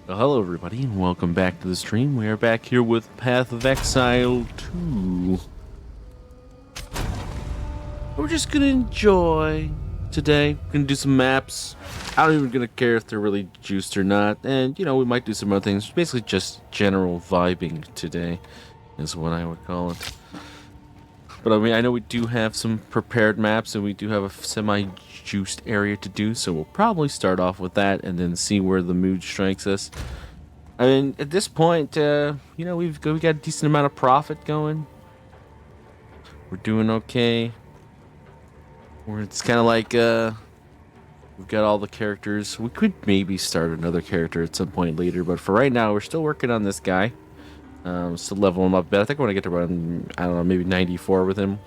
Well, hello everybody and welcome back to the stream. We are back here with Path of Exile 2. We're just gonna enjoy today. We're gonna do some maps. I don't even gonna care if they're really juiced or not. And we might do some other things. Basically just general vibing today is what I would call it. But I mean, I know we do have some prepared maps and we do have a semi-juiced area to do, so we'll probably start off with that and then see where the mood strikes us. I mean, at this point, we got a decent amount of profit going. We're doing okay. It's kind of like we've got all the characters. We could maybe start another character at some point later, but for right now, we're still working on this guy. Still level him up a bit. I think I want to get to around, I don't know, maybe 94 with him.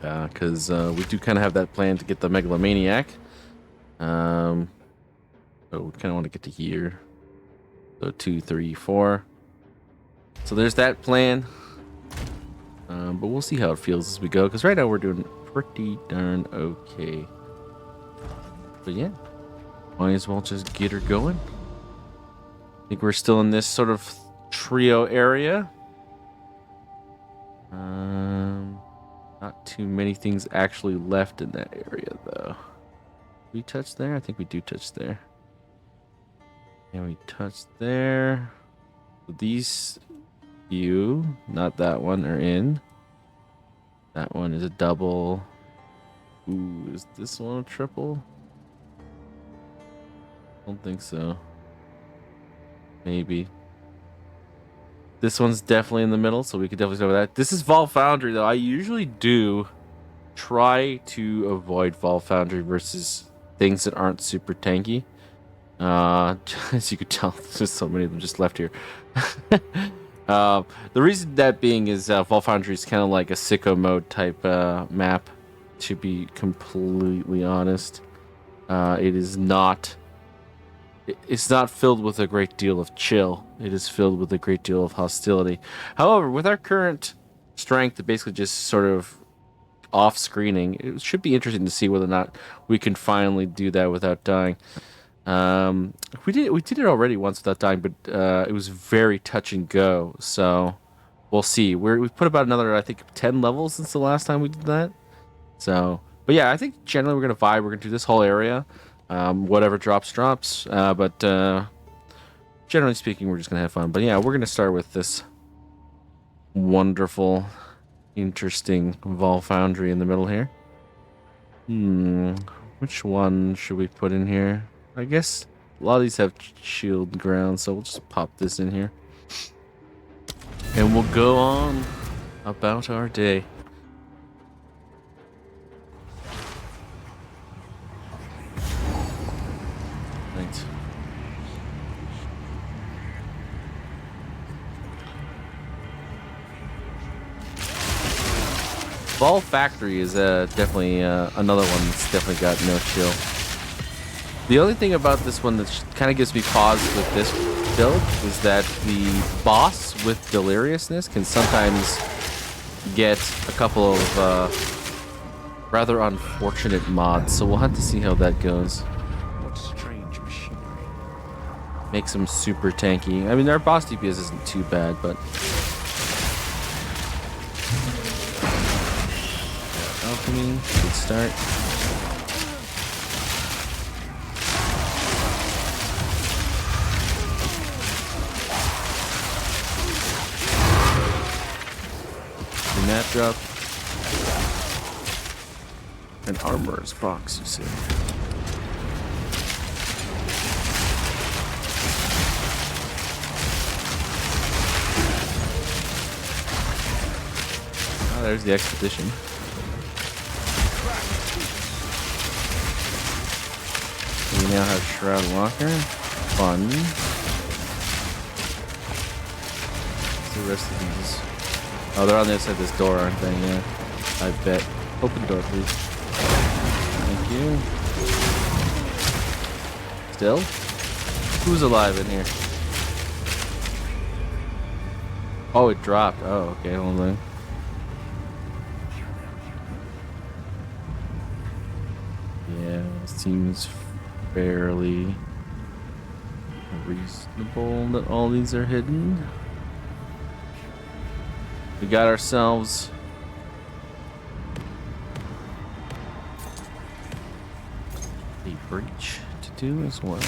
Because we do kind of have that plan to get the Megalomaniac. So we kind of want to get to here. So 2, 3, 4. So there's that plan. But we'll see how it feels as we go. Because right now we're doing pretty darn okay. But yeah. Might as well just get her going. I think we're still in this sort of trio area. Not too many things actually left in that area though. We touched there? I think we do touch there. And we touched there. These few, not that one, are in. That one is a double. Ooh, is this one a triple? I don't think so. Maybe. This one's definitely in the middle, so we could definitely start with that. This is Vault Foundry, though. I usually do try to avoid Vault Foundry versus things that aren't super tanky. As you could tell, there's so many of them just left here. The reason that being is Vault Foundry is kind of like a sicko mode type map, to be completely honest. It is not... It's not filled with a great deal of chill. It is filled with a great deal of hostility. However, with our current strength, basically just sort of off-screening, it should be interesting to see whether or not we can finally do that without dying. We did it already once without dying, but it was very touch and go. So we'll see. We've put about another, I think, 10 levels since the last time we did that. So, but yeah, I think generally we're gonna vibe. We're gonna do this whole area. Whatever drops. But generally speaking, we're just gonna have fun. But yeah, we're gonna start with this wonderful, interesting Vault Foundry in the middle here. Which one should we put in here? I guess a lot of these have shield ground, so we'll just pop this in here. And we'll go on about our day. Right. Ball Factory is definitely another one that's definitely got no chill. The only thing about this one that kind of gives me pause with this build is that the boss with deliriousness can sometimes get a couple of rather unfortunate mods, so we'll have to see how that goes. What strange machinery. Makes him super tanky. I mean, our boss DPS isn't too bad, but... Alchemy, good start. Map drop. An armorer's box, you see. Oh, there's the expedition. We now have Shroud Walker. Fun. What's the rest of these? Oh, they're on the other side of this door, aren't they? Yeah, I bet. Open door, please. Thank you. Still? Who's alive in here? Oh, it dropped. Oh, okay, hold on. Yeah, seems fairly reasonable that all these are hidden. We got ourselves a breach to do as well.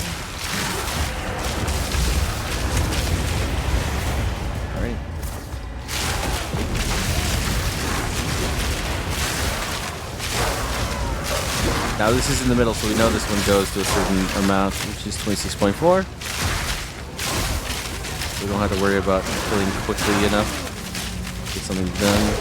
All right. Now this is in the middle, so we know this one goes to a certain amount, which is 26.4. We don't have to worry about killing quickly enough. Get something done.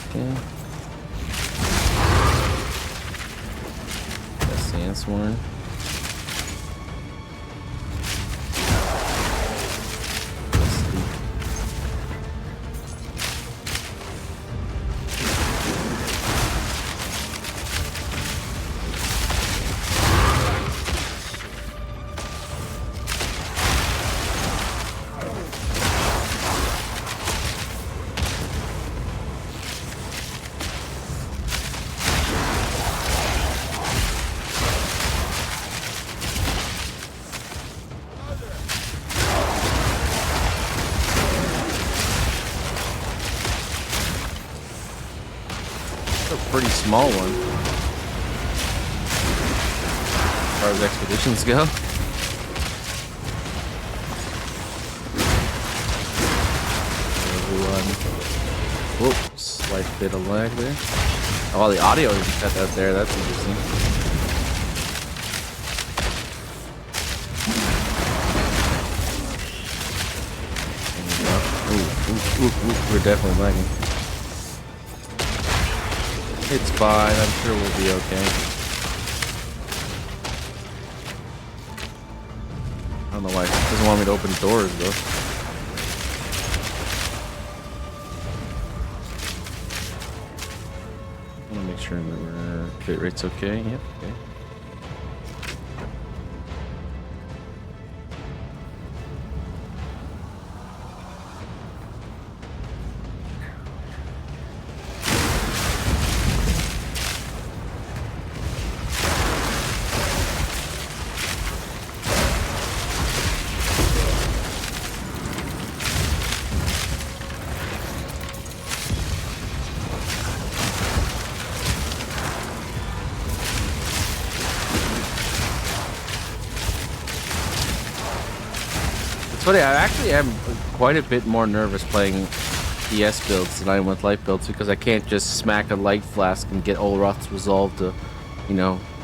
Okay. That's Sandsworn. Pretty small one as far as expeditions go. Everyone. Whoop, slight bit of lag there. Oh, the audio is cut out there. That's interesting. Ooh, we're definitely lagging. It's fine, I'm sure we'll be okay. I don't know why it doesn't want me to open doors though. I want to make sure that our bit rate's okay. Yep, okay. Funny, I actually am quite a bit more nervous playing ES builds than I am with light builds because I can't just smack a light flask and get Olroth's resolve to,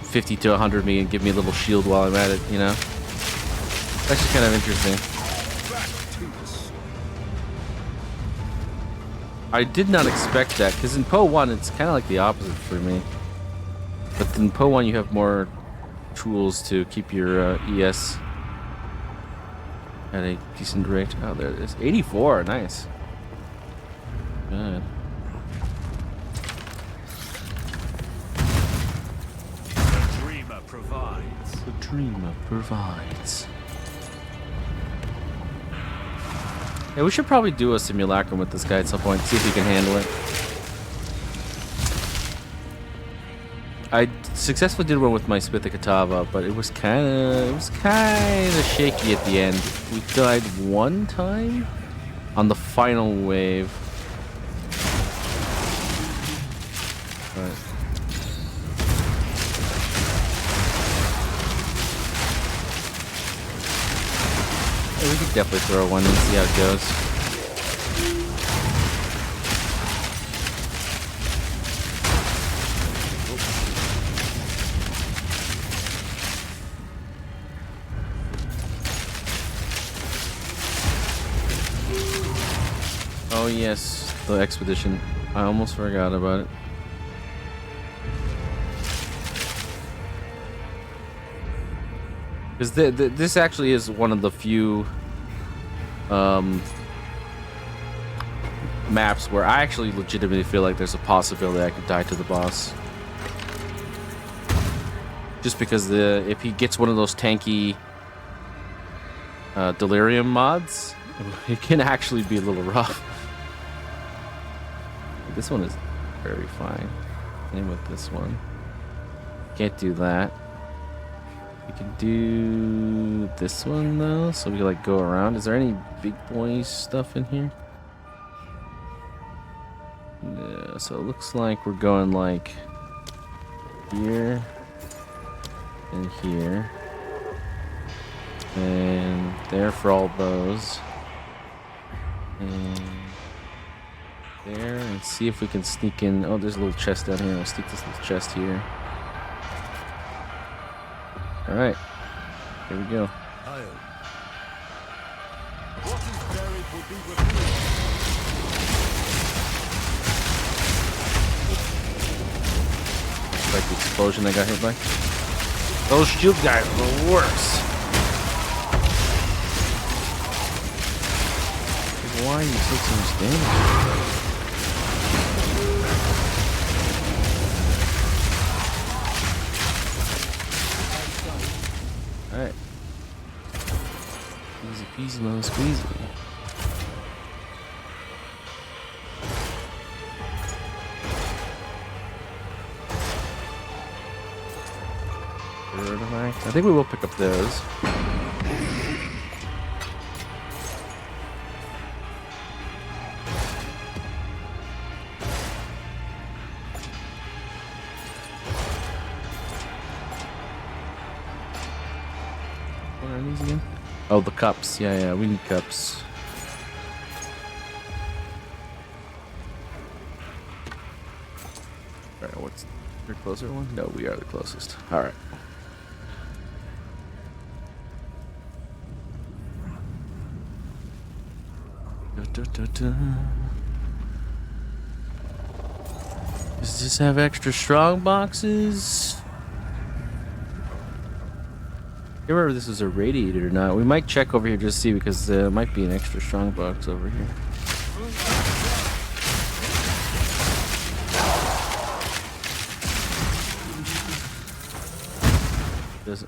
50 to 100 me and give me a little shield while I'm at it, That's just kind of interesting. I did not expect that because in PoE1 it's kind of like the opposite for me. But in PoE1 you have more tools to keep your ES at a decent rate. Oh, there it is. 84, nice. Good. The dreamer provides. The dreamer provides. Yeah, we should probably do a simulacrum with this guy at some point, see if he can handle it. I successfully did one with my Spithakatava, but it was kind of shaky at the end. We died one time on the final wave. But yeah, we could definitely throw one and see how it goes. Oh yes, the expedition. I almost forgot about it. Because this actually is one of the few maps where I actually legitimately feel like there's a possibility I could die to the boss. Just because if he gets one of those tanky delirium mods, it can actually be a little rough. This one is very fine. Same with this one. Can't do that. We can do this one though, so we can like go around. Is there any big boy stuff in here? No, so it looks like we're going like here and here and there for all those, and there, and see if we can sneak in. Oh, there's a little chest down here. We'll sneak this little chest here. All right, here we go. What is buried will be revealed. Like the explosion I got hit by. Those shield guys are the worst. Why are you taking so much damage? Alright. Easy peasy, lemon squeezy. I think we will pick up those. What are these again? Oh, the cups. Yeah, we need cups. Alright, what's your closer one? No, we are the closest. Alright. Does this have extra strong boxes? I can't remember if this is irradiated or not. We might check over here just to see, because there might be an extra strong box over here.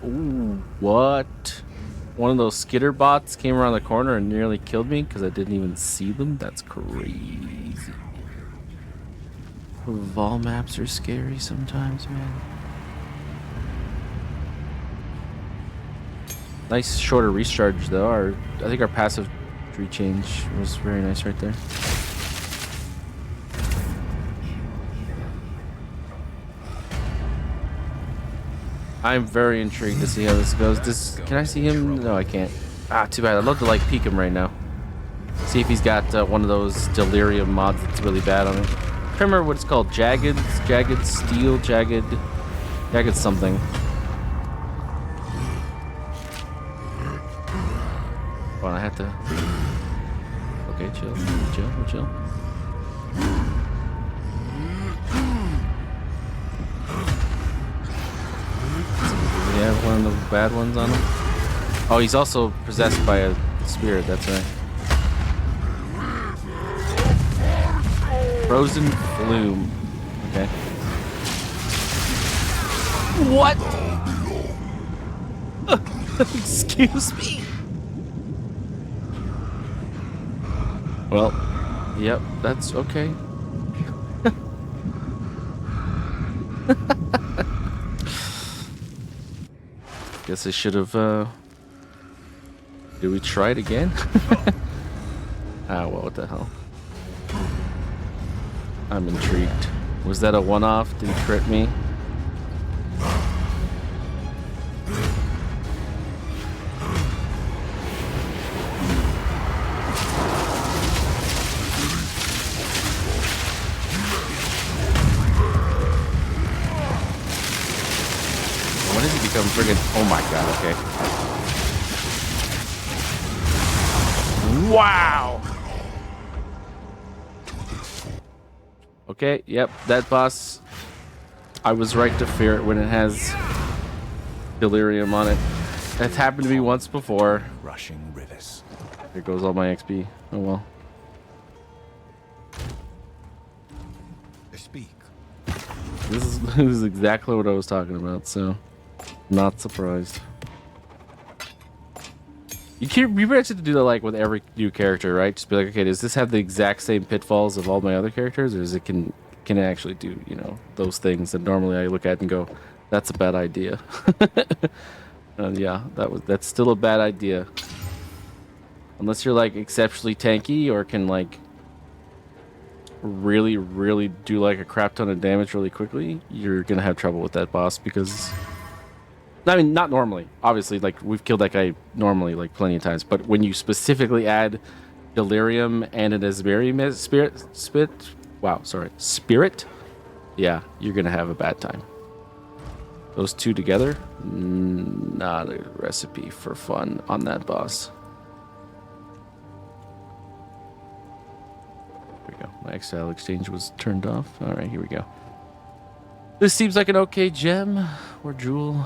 Ooh, what? One of those skitter bots came around the corner and nearly killed me because I didn't even see them. That's crazy. Vol maps are scary sometimes, man. Nice shorter recharge though. I think our passive tree change was very nice right there. I'm very intrigued to see how this goes. Can I see him? No, I can't. Ah, too bad. I'd love to like peek him right now. See if he's got one of those delirium mods that's really bad on him. I can't remember what it's called. Jagged steel, jagged something. Well, I have to. Okay, chill. Yeah, one of the bad ones on him. Oh, he's also possessed by a spirit, that's right. Frozen Flume. Okay. What? Excuse me. Well, yep, that's okay. Guess I should have, did we try it again? Ah, well, what the hell. I'm intrigued. Was that a one-off? Did he crit me? When does he become friggin'... Oh my god, okay. Wow! Okay, yep, that boss... I was right to fear it when it has delirium on it. That's happened to me once before. Rushing rivers. There goes all my XP. Oh well. Speak. This is exactly what I was talking about, so... Not surprised. You pretty to do that like with every new character, right? Just be like, okay, does this have the exact same pitfalls of all my other characters, or is it can it actually do those things that normally I look at and go, that's a bad idea. And yeah, that's still a bad idea. Unless you're like exceptionally tanky or can like really, really do like a crap ton of damage really quickly, you're gonna have trouble with that boss because I mean not normally. Obviously, like we've killed that guy normally like plenty of times, but when you specifically add delirium and an Asmeri spirit, yeah, you're gonna have a bad time. Those two together, not a recipe for fun on that boss. Here we go. My exile exchange was turned off. All right, here we go. This seems like an okay gem or jewel.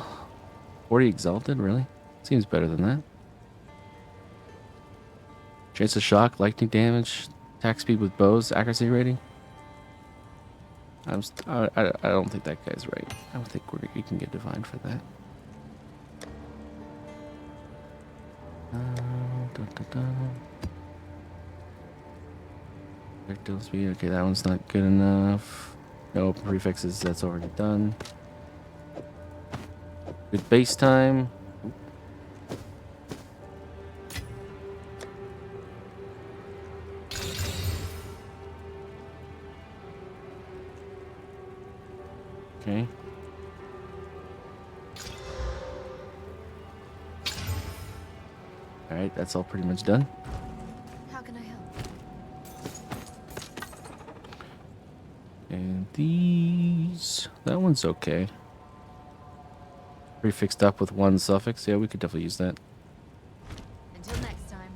40 exalted, really? Seems better than that. Chance of shock, lightning damage, attack speed with bows, accuracy rating. I don't think that guy's right. I don't think you can get divine for that. Projectile speed. Okay, that one's not good enough. No prefixes. That's already done. Good base time. Okay. All right, that's all pretty much done. How can I help? And these, that one's okay. Prefixed up with one suffix. Yeah, we could definitely use that. Until next time.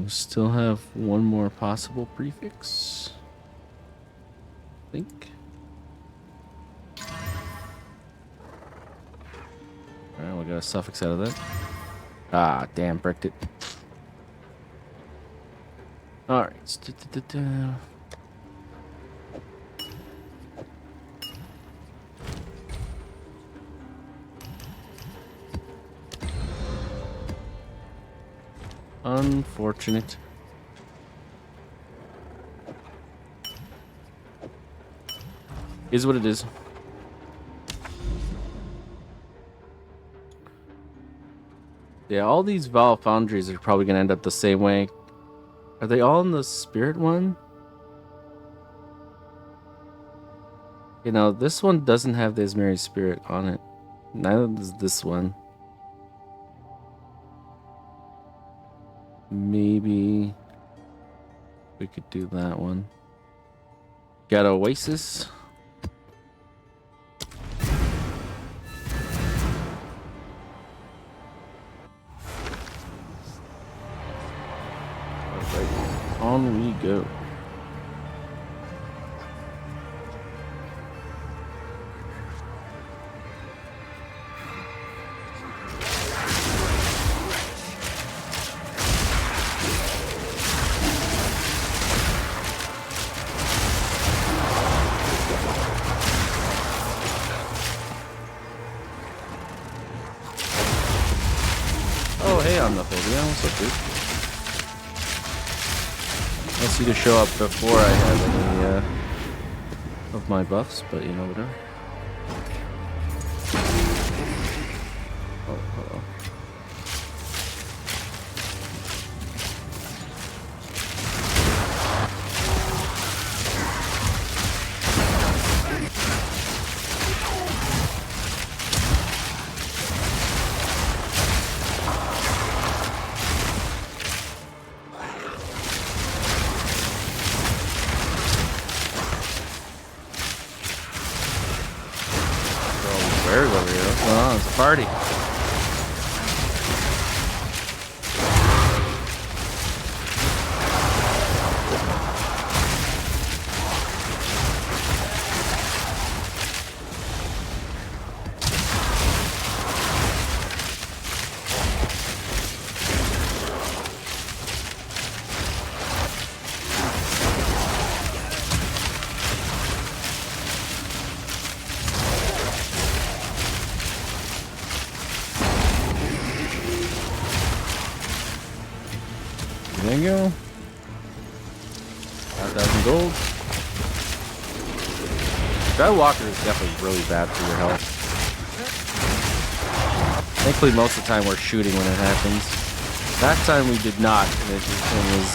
Still have one more possible prefix. I think. Alright, we got a suffix out of that. Ah, damn, bricked it. Alright. Unfortunate. Is what it is. Yeah, all these Valve Foundries are probably going to end up the same way. Are they all in the Spirit one? You know, this one doesn't have the Asmeri Spirit on it. Neither does this one. Maybe we could do that one. Got Oasis. Alright, on we go. Oh, hey, I'm the Phobia. What's up, dude? I'll see to show up before I have any of my buffs, but you know, whatever. Oh, hello. Bears over here. What's going on? It's a party. There you go. 5,000 gold. Dry Walker is definitely really bad for your health. Thankfully, most of the time we're shooting when it happens. That time we did not, and it was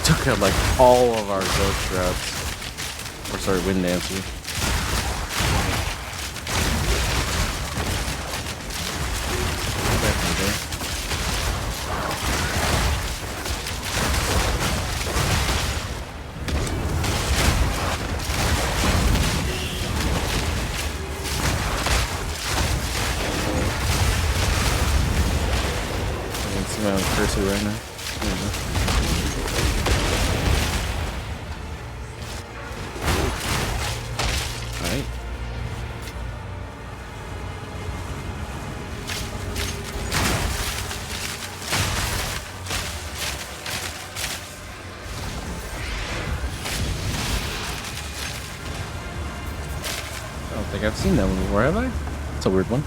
took out like all of our ghost shrouds. Or sorry, wind dancer. My own cursor right now. There we go. Alright. I don't think I've seen that one before, have I? It's a weird one.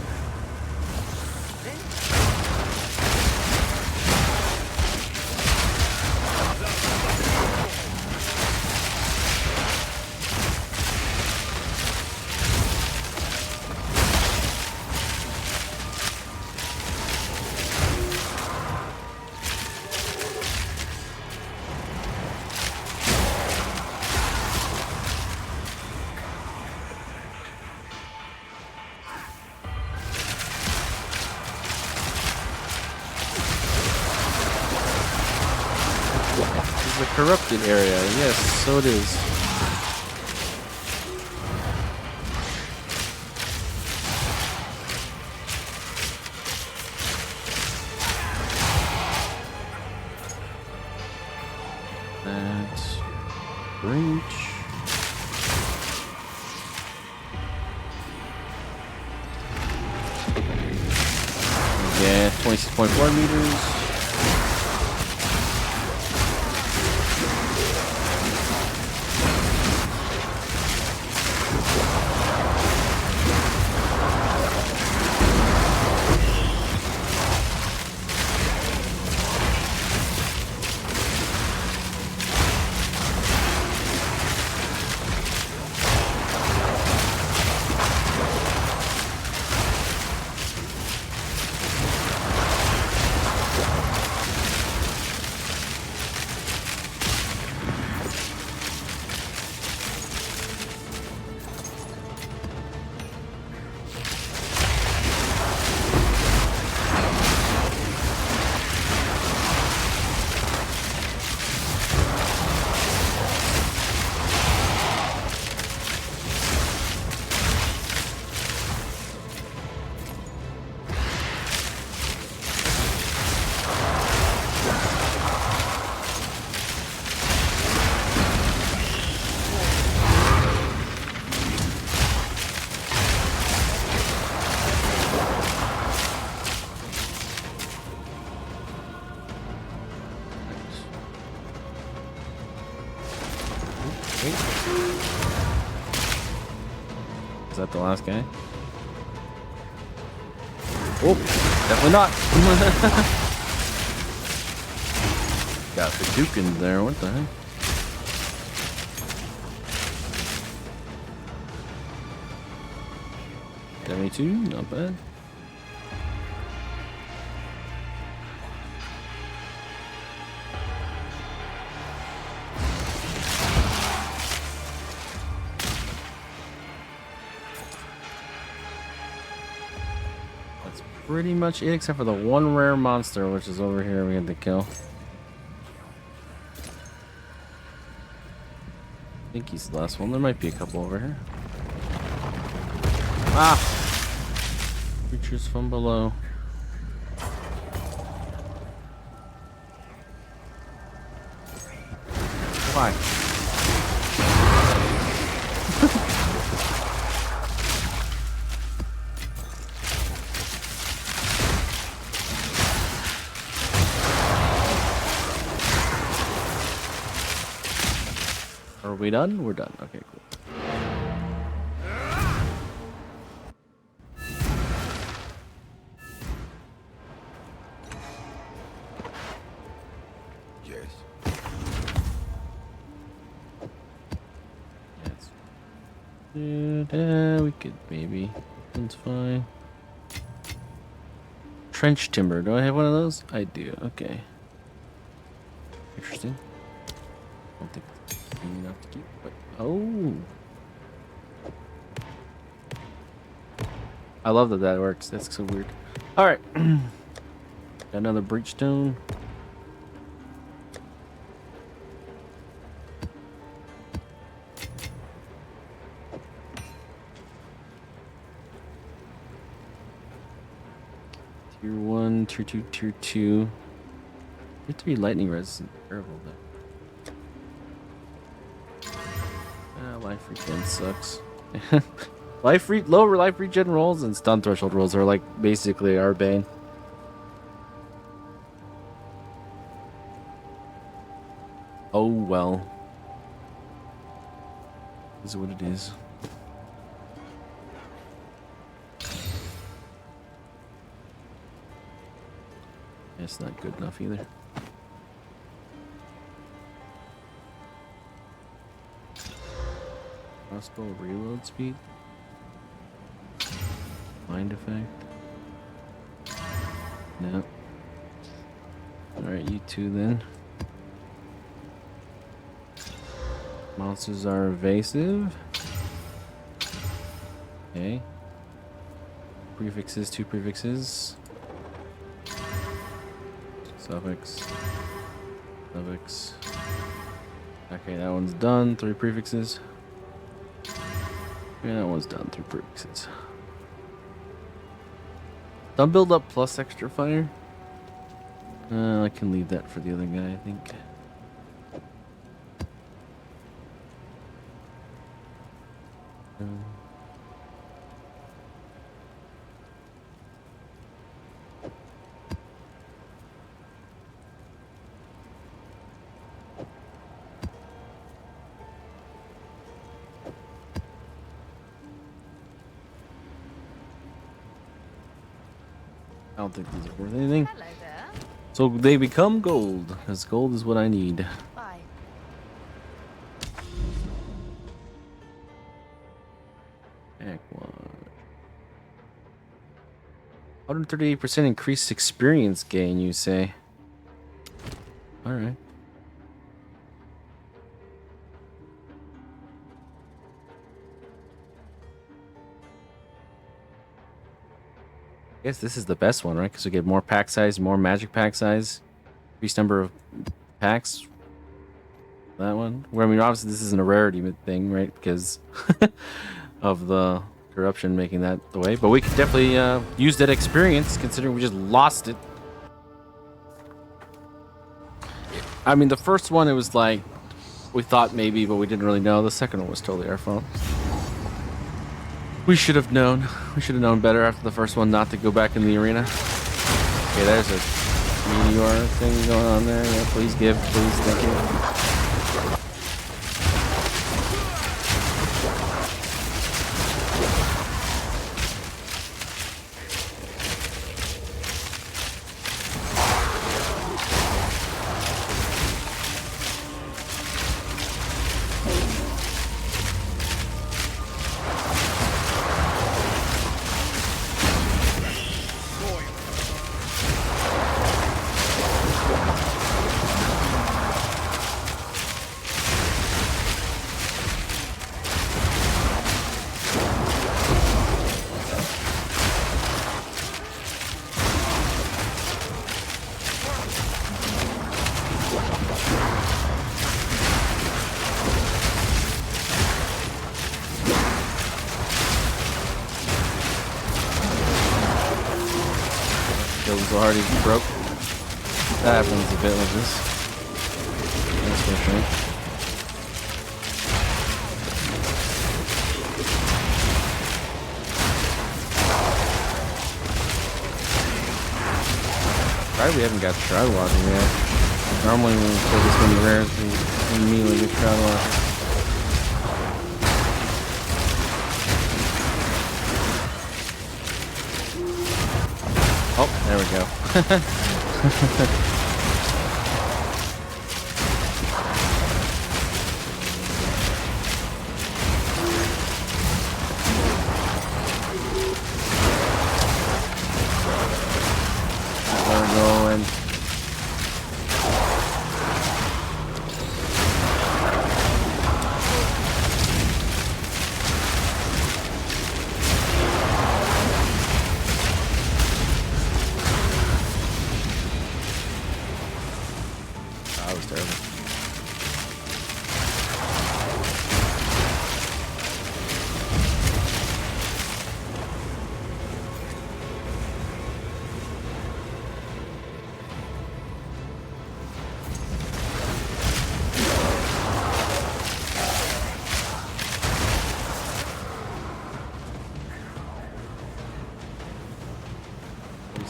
The corrupted area, yes, so it is. That's breach. Yeah, 26.4 meters. Is that the last guy? Oh, definitely not. Got the Duke in there. What the heck? $72, not bad. Pretty much it, except for the one rare monster, which is over here we had to kill. I think he's the last one. There might be a couple over here. Ah! Creatures from below. Why? Are we done? We're done. Okay, cool. Yes. Yes. We could maybe. That's fine. Trench timber. Do I have one of those? I do. Okay. Interesting. I don't think it's big enough to keep. But oh, I love that that works. That's so weird. All right. Got another breachstone. Tier 1, Tier 2, Tier 2. Tier 3 lightning resistant. Terrible though. Life regen sucks. Lower life regen rolls and stun threshold rolls are like basically our bane. Oh well. This is what it is. It's not good enough either. Crossbow reload speed. Mind effect. No. Alright, you two then. Monsters are evasive. Okay. Prefixes, 2 prefixes. Suffix. Suffix. Okay, that one's done. 3 prefixes. Yeah, that one's done. 3 prefixes. Don't build up plus extra fire. I can leave that for the other guy, I think. I don't think these are worth anything. Hello there. So they become gold, because gold is what I need. Bye. Heck, 138% increased experience gain, you say? Alright. I guess this is the best one, right? Because we get more pack size, more magic pack size, increased number of packs. That one. Where I mean, obviously this isn't a rarity thing, right? Because of the corruption making that the way. But we could definitely use that experience, considering we just lost it. I mean, the first one, it was like we thought maybe, but we didn't really know. The second one was totally our fault. We should have known. We should have known better after the first one not to go back in the arena. Okay, there's a meteor thing going on there. Yeah, please give, please, thank you. So hard he broke. That happens a bit like this. That's my thing. Right, we haven't got Shroud Walking yet. Normally when we play this many rares, we immediately get Shroud Walking. Oh, there we go.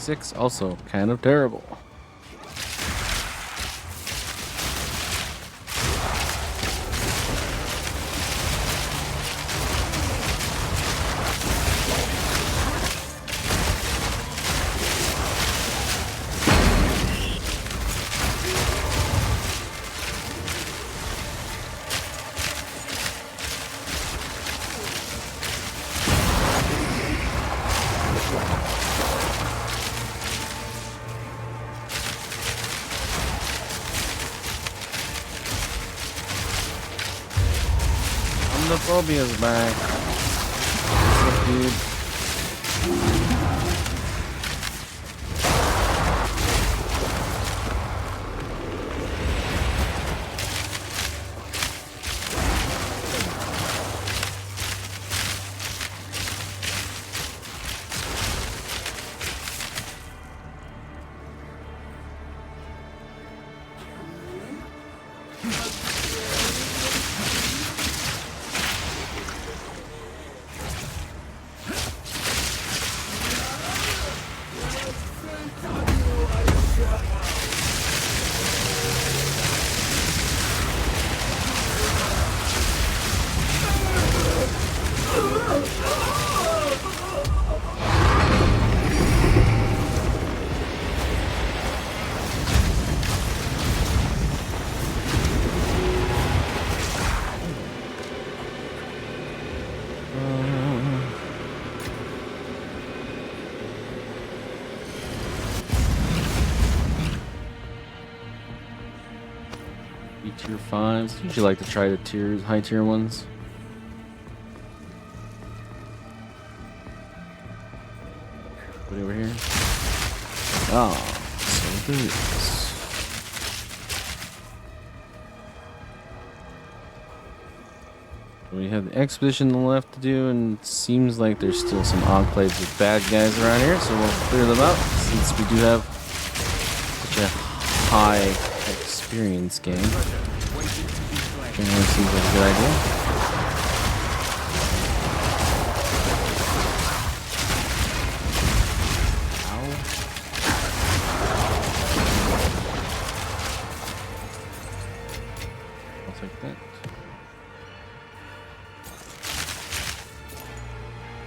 36, also kind of terrible. The phobia's back. What's up, dude? Tier 5s. Usually like to try the high tier ones. Put it over here. Ah, so there is. We have the expedition left to do, and it seems like there's still some enclaves with bad guys around here, so we'll clear them out since we do have such a high experience game. Generally seems like a good idea. Ow. I'll take that.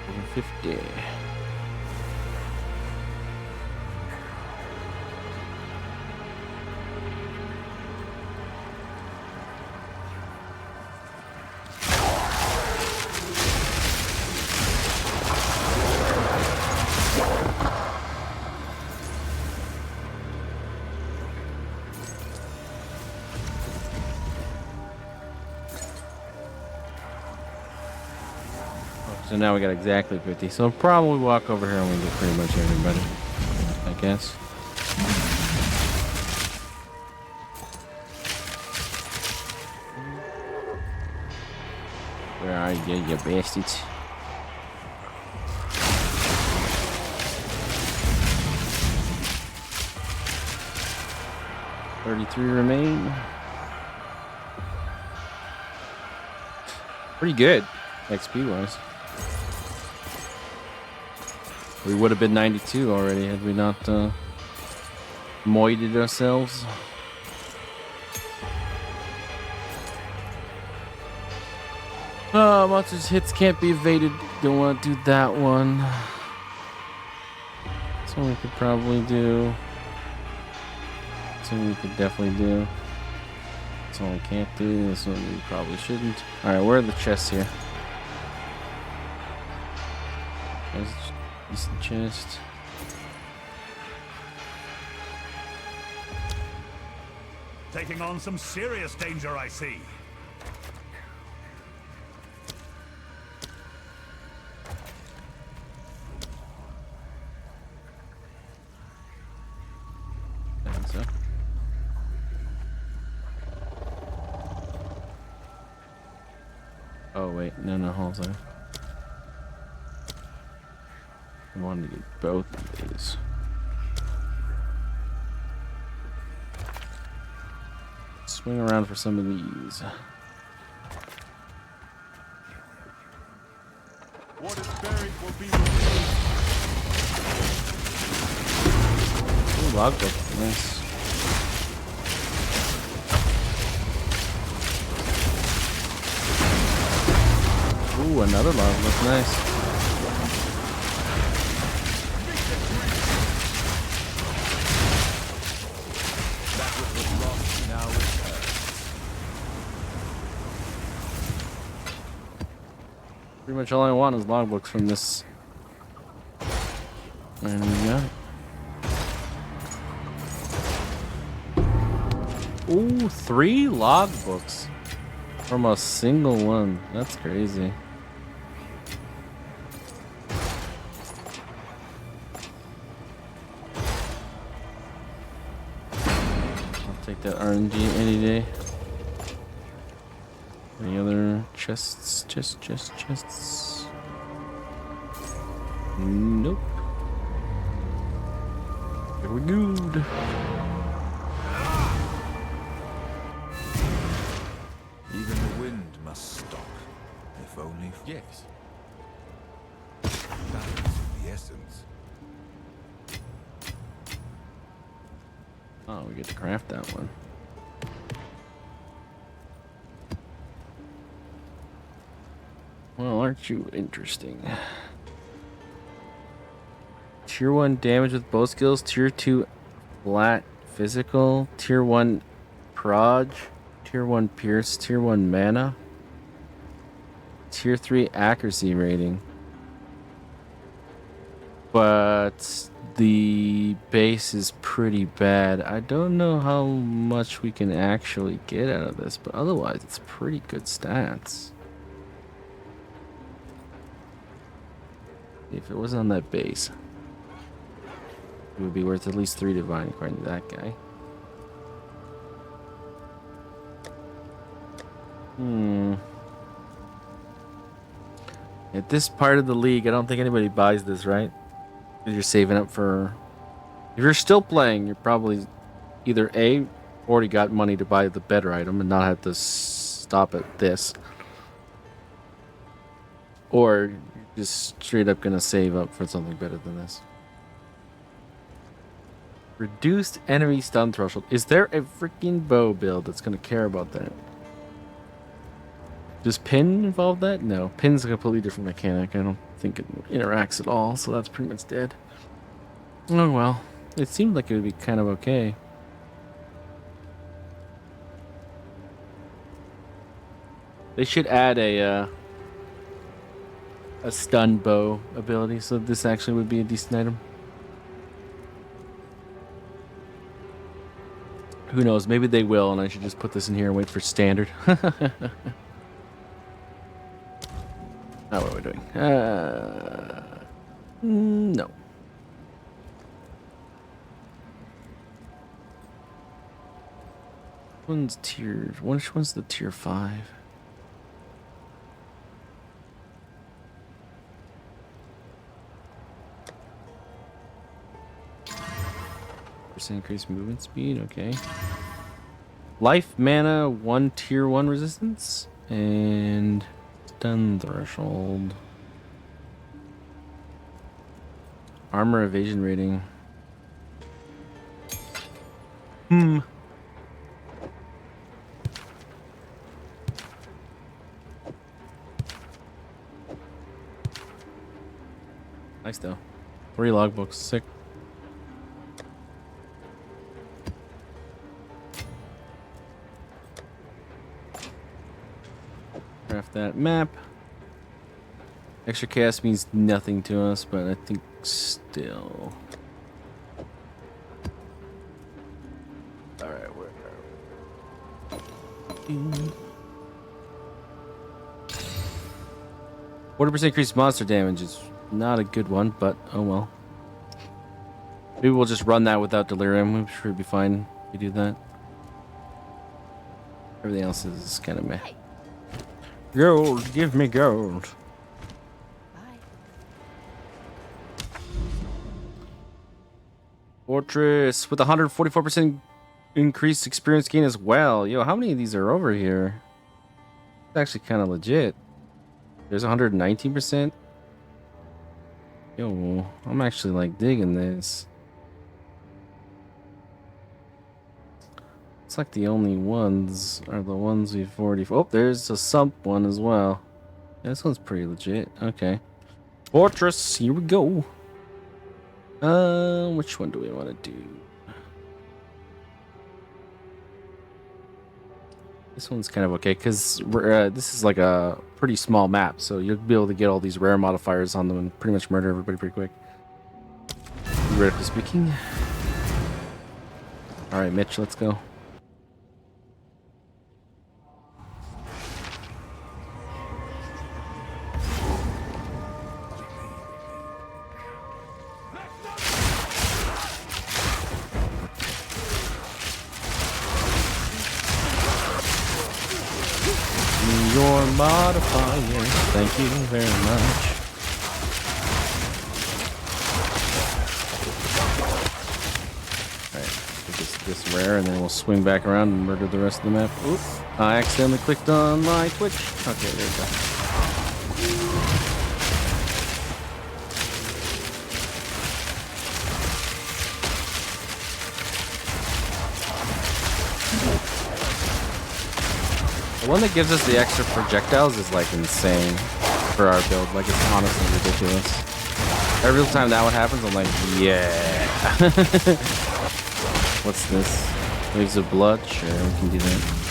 Over 50. So now we got exactly 50. So I'll probably walk over here and we get pretty much everybody, I guess. Where are you bastards? $33 remain. Pretty good, XP wise. We would have been 92 already had we not moided ourselves. Oh, monsters hits can't be evaded. Don't want to do that one. That's one we could probably do. That's one we could definitely do. That's one we can't do. This one we probably shouldn't. Alright, where are the chests here? Decent chest. Taking on some serious danger, I see. I think so. Oh wait, no, hold on. I wanted to get both of these. Swing around for some of these. What is buried will be revealed. logbook. Nice. Ooh, another logbook. Nice. Pretty much all I want is logbooks from this. And we got it. Ooh, 3 logbooks from a single one. That's crazy. I'll take that RNG any day. Any other chests? Chests. Nope. Here we go. Even the wind must stop, if only. Yes. That is the essence. Oh, we get to craft that one. Well, aren't you interesting? Tier 1 damage with bow skills, Tier 2 flat physical, Tier 1 proj, Tier 1 pierce, Tier 1 mana, Tier 3 accuracy rating. But the base is pretty bad. I don't know how much we can actually get out of this, but otherwise it's pretty good stats. If it was on that base, it would be worth at least 3 divine according to that guy. At this part of the league, I don't think anybody buys this, right? Because you're saving up for... If you're still playing, you're probably either A, already got money to buy the better item and not have to stop at this, or you're just straight up gonna save up for something better than this. Reduced enemy stun threshold. Is there a freaking bow build that's gonna care about that? Does pin involve that? No. Pin's a completely different mechanic. I don't think it interacts at all, so that's pretty much dead. Oh well. It seemed like it would be kind of okay. They should add a stun bow ability, so this actually would be a decent item. Who knows? Maybe they will, and I should just put this in here and wait for standard. Now what are we doing? No. Which one's the tier 5? Percent increased movement speed, okay. Life mana, 1 tier 1 resistance, and stun threshold. Armor evasion rating. Nice though. 3 logbooks, sick. Craft that map. Extra chaos means nothing to us, but I think still. Alright, where are we? 40% increased monster damage is not a good one, but oh well. Maybe we'll just run that without delirium. I'm sure it'll be fine if we do that. Everything else is kind of meh. Gold, give me gold. Bye. Fortress with 144% increased experience gain as well. Yo, how many of these are over here? It's actually kind of legit. There's 119%. Yo, I'm actually like digging this. looks like the only ones are the ones we've already. Oh, there's a sump one as well. Yeah, this one's pretty legit. Okay. Fortress, here we go. Which one do we want to do? This one's kind of okay because this is like a pretty small map, so you'll be able to get all these rare modifiers on them and pretty much murder everybody pretty quick. Theoretically speaking. All right, Mitch, let's go. Your modifier. Thank you very much. Alright, this rare, and then we'll swing back around and murder the rest of the map. Oop! I accidentally clicked on my Twitch. Okay, there we go. The one that gives us the extra projectiles is like insane for our build. Like it's honestly ridiculous. Every time that one happens, I'm like, yeah. What's this? Waves of blood? Sure, we can do that.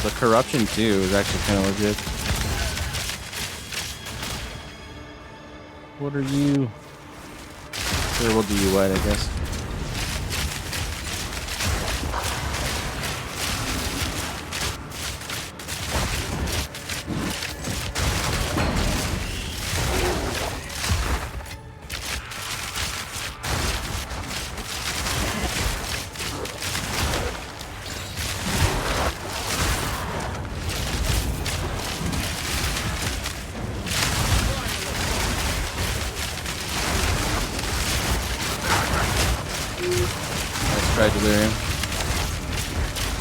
The corruption too is actually kind of legit. What are you? Sure, we'll do you white, I guess. Try delirium.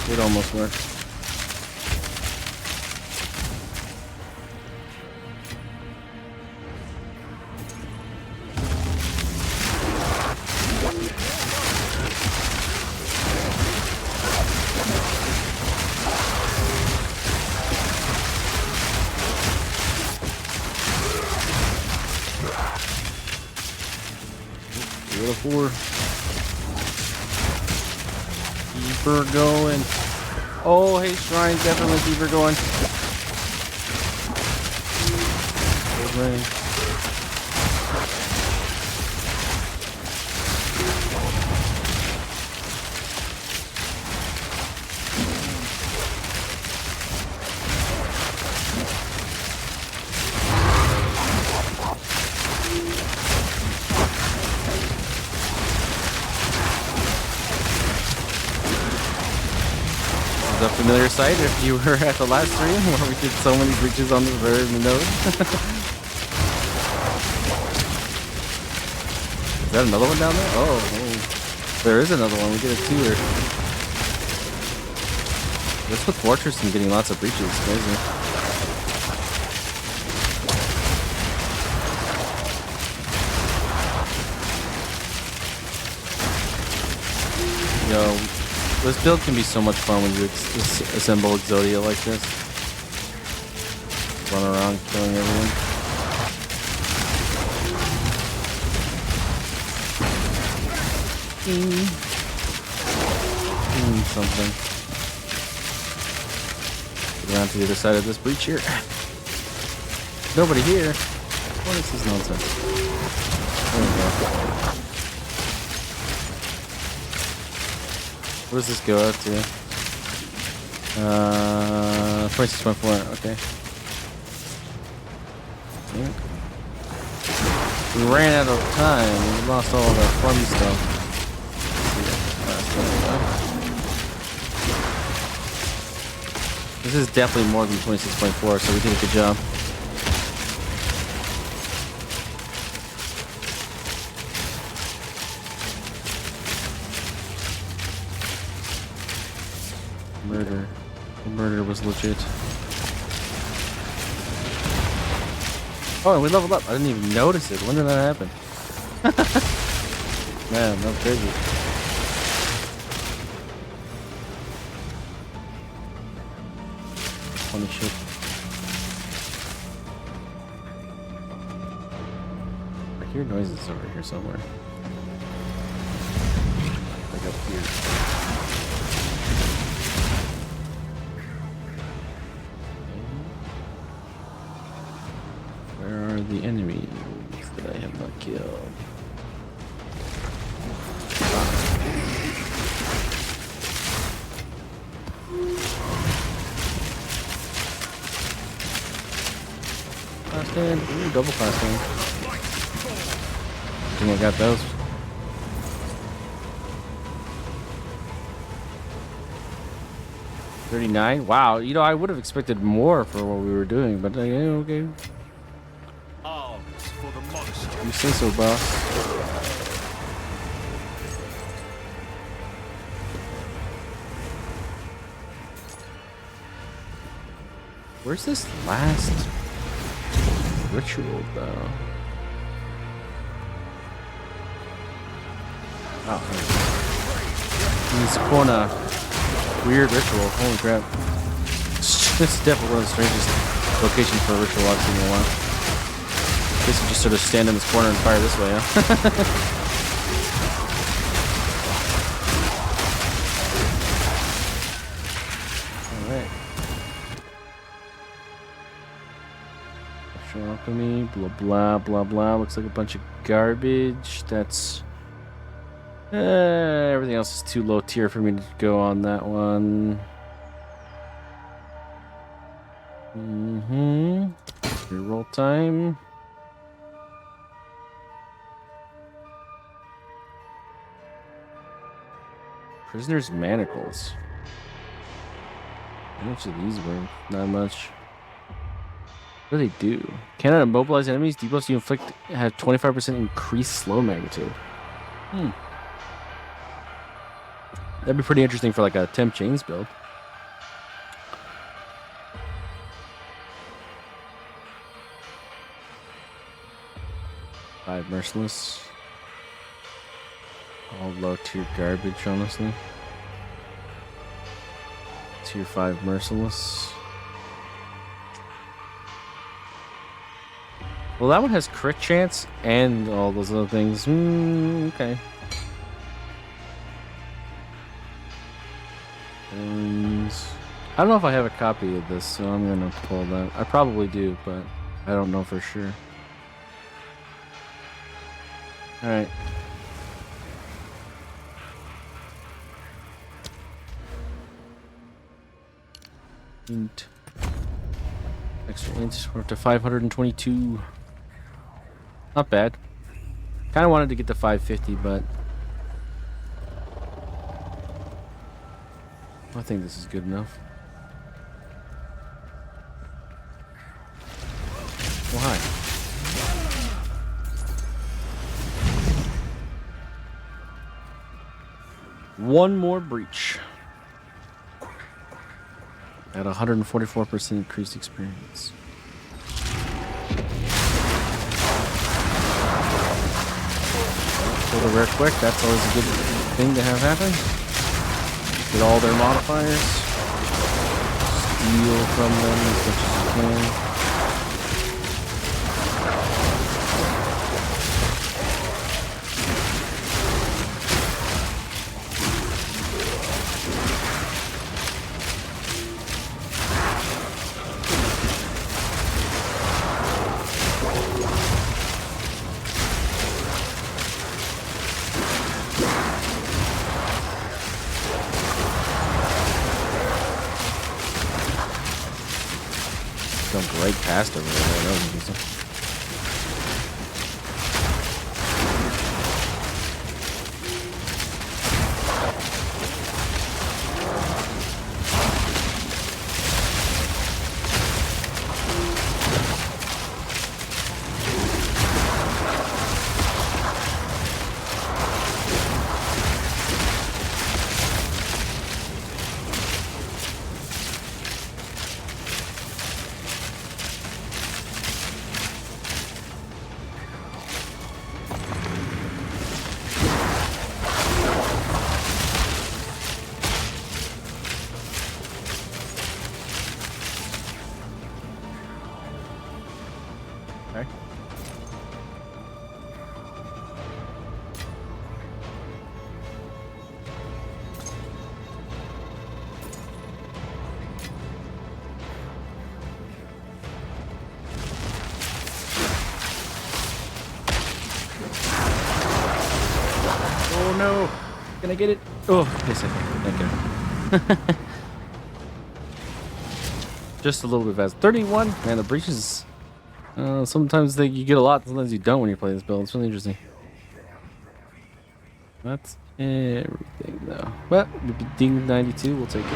It almost worked. Beautiful. Keep her going. Oh, hey, Shrine, definitely keep her going. Good rain. A familiar sight if you were at the last stream where we did so many breaches on the very node. Is that another one down there? Oh, there is another one. We did a tour. This with Fortress and getting lots of breaches. Crazy. Yo. This build can be so much fun when you assemble Exodia like this. Run around killing everyone. Something. Get around to the other side of this breach here. Nobody here. What is this nonsense? There we go. What does this go out to? 26.4. Okay. Yeah. We ran out of time. We lost all of our fun stuff. This is definitely more than 26.4, so we did a good job. Murder. The murder was legit. Oh, and we leveled up. I didn't even notice it. When did that happen? Man, that's crazy. Funny shit. I hear noises over here somewhere. Like up here. Where are the enemies that I have not killed? Class stand. Ooh, double class stand. I think I got those. $39. Wow, you know, I would have expected more for what we were doing, but yeah, okay. Arms for the monster. You say so, boss. Where's this last ritual, though? Oh, he's pulling a weird ritual. Holy crap. This is definitely one of the strangest locations for a ritual I've seen in a while. Guess you just sort of stand in this corner and fire this way, huh? Alright. Alchemy, blah blah blah blah. Looks like a bunch of garbage. That's everything else is too low tier for me to go on that one. Reroll time. Prisoner's manacles. How much of these were? Not much. What do they do? Cannot immobilize enemies. Debuffs you inflict have 25% increased slow magnitude. That'd be pretty interesting for like a temp chains build. Five merciless. All low tier garbage, honestly. Tier 5 merciless. Well, that one has crit chance and all those other things. Okay. I don't know if I have a copy of this, so I'm gonna pull that. I probably do, but I don't know for sure. Alright. Int. Extra int. We're up to 522. Not bad. Kind of wanted to get to 550, but I think this is good enough. Oh, hi. One more breach. At 144% increased experience. Pull the rare quick, that's always a good thing to have happen. Get all their modifiers. Steal from them as much as you can. jump right past over there. That was interesting. Okay. Oh no! Can I get it? Oh, yes I can. Thank you. Just a little bit fast. 31. Man, the breaches. Sometimes you get a lot. Sometimes you don't when you play this build. It's really interesting. That's everything though. Well, ding 92. We'll take it.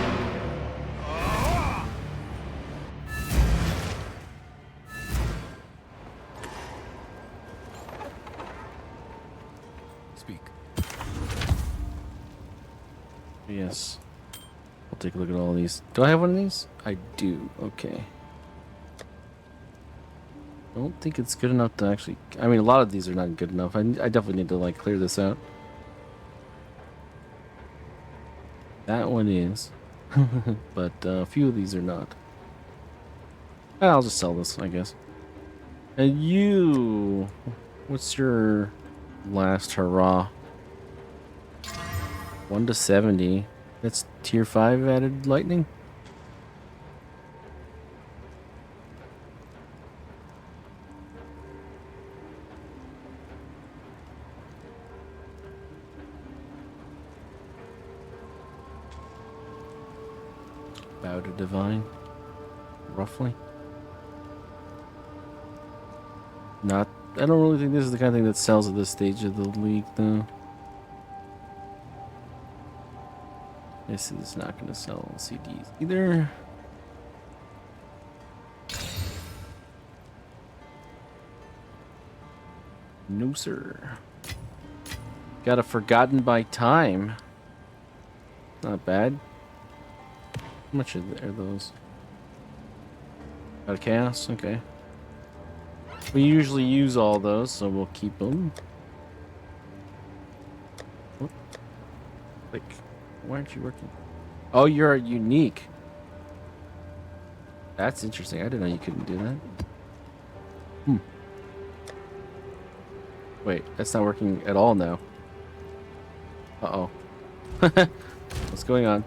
Speak. Yes. I'll take a look at all of these. Do I have one of these? I do. Okay. I don't think it's good enough to actually... I mean, a lot of these are not good enough. I definitely need to, like, clear this out. That one is. But a few of these are not. I'll just sell this, I guess. And you... What's your last hurrah? 1 to 70. That's tier 5 added lightning? Bow to divine, roughly. Not. I don't really think this is the kind of thing that sells at this stage of the league, though. This is not going to sell CDs either. No, sir. Got a Forgotten by Time. Not bad. How much are those? Got a Chaos? Okay. We usually use all those, so we'll keep them. Oh. Like, why aren't you working? Oh, you're unique. That's interesting. I didn't know you couldn't do that. Wait, that's not working at all now. Uh-oh. What's going on?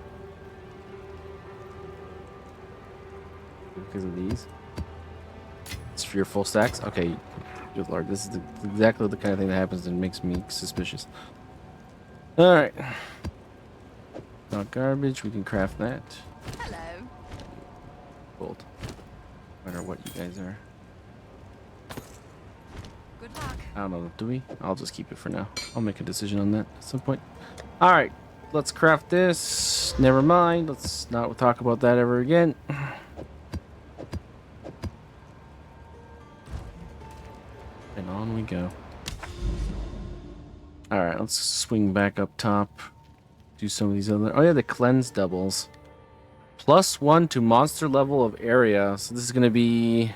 Because of these? It's for your full stacks? Okay. Good lord, this is exactly the kind of thing that happens and makes me suspicious. Alright. Not garbage, we can craft that. Hello. Gold. No matter what you guys are. Good luck. I don't know, do we? I'll just keep it for now. I'll make a decision on that at some point. Alright, let's craft this. Never mind, let's not talk about that ever again. And on we go. Alright, let's swing back up top. Do some of these other... Oh yeah, the cleanse doubles. +1 to monster level of area. So this is going to be...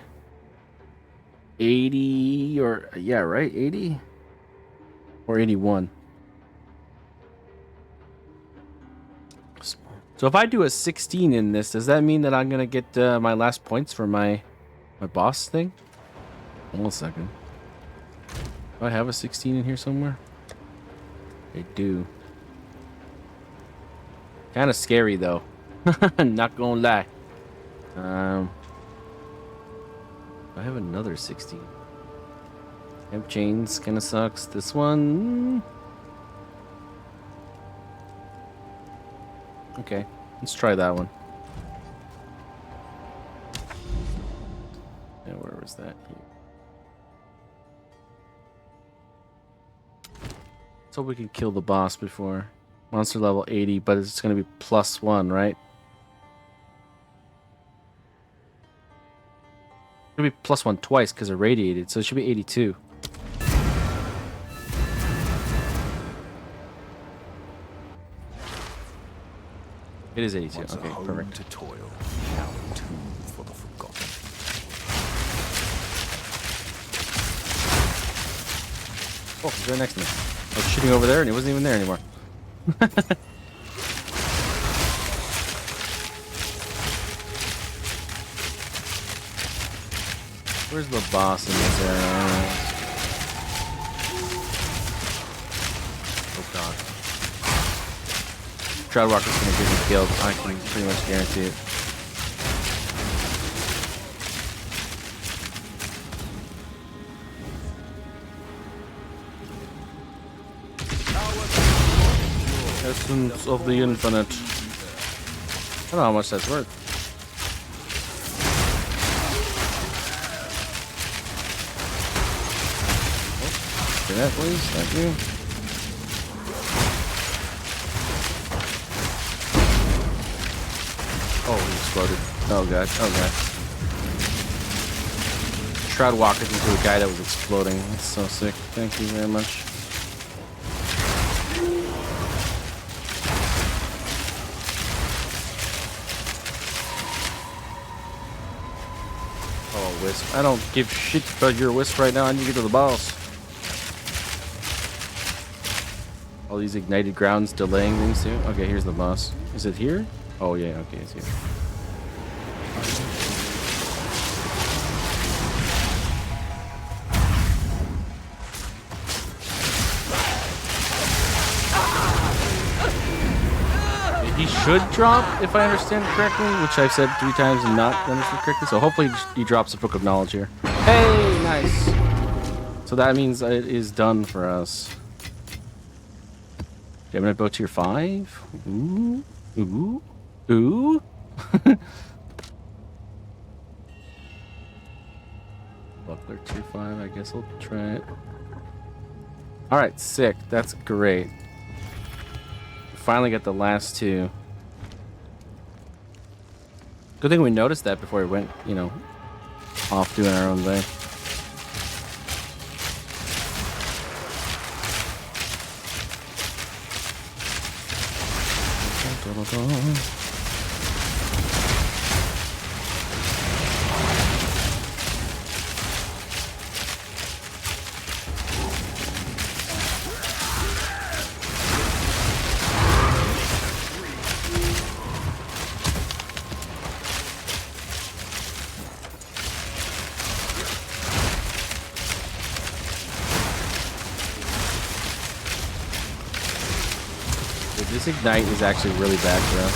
80 or... Yeah, right? 80? Or 81. So if I do a 16 in this, does that mean that I'm going to get my last points for my boss thing? Hold on a second. Do I have a 16 in here somewhere? I do. Kind of scary though. Not gonna lie. I have another 16. Hemp chains kind of sucks. This one. Okay, let's try that one. Where's that? Here. Let's hope we can kill the boss before. Monster level 80, but it's going to be +1, right? It's going to be +1 twice because it radiated, so it should be 82. It is 82. Once a Okay, home perfect. to toil, now a tomb for the forgotten. Oh, he's right next to me. I was shooting over there and he wasn't even there anymore. Where's the boss in this area? Oh god. Shroudwalker's gonna get me killed. I can pretty much guarantee it. Essence of the Infinite. I don't know how much that's worth. Oh, do that, please. Thank you. Oh, he exploded. Oh god. Oh god. Shroud walked into a guy that was exploding. That's so sick. Thank you very much. Oh, Wisp. I don't give shit about your Wisp right now. I need to get to the boss. All these ignited grounds delaying things too. Okay, here's the boss. Is it here? Oh yeah, okay, it's here. He should drop, if I understand it correctly, which I've said 3 times and not understood correctly. So hopefully he drops a Book of Knowledge here. Hey, nice. So that means it is done for us. Okay, I'm gonna go tier 5. Ooh, ooh, ooh. Buckler tier 5. I guess I'll try it. All right, sick. That's great. Finally got the last 2. Good thing we noticed that before we went, you know, off doing our own thing. This ignite is actually really bad for us.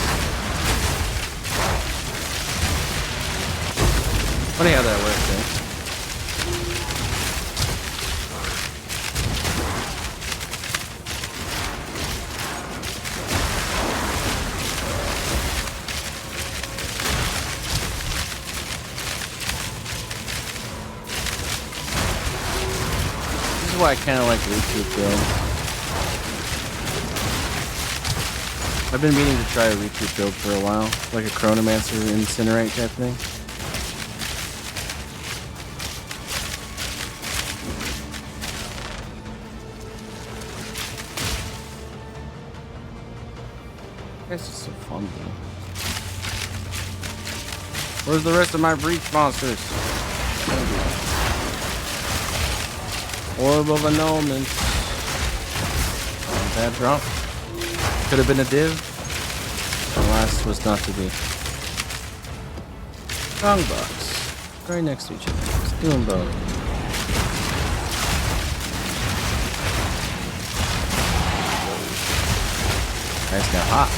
Funny how that works, eh? This is why I kind of like retreat build. I've been meaning to try a retreat build for a while, like a Chronomancer Incinerate type thing. It's just so fun, though. Where's the rest of my breach monsters? Orb of Annulment. Bad drop. Could have been a div. The last was not to be. Wrong box. Right next to each other. Let's do them both. Nice, got hot.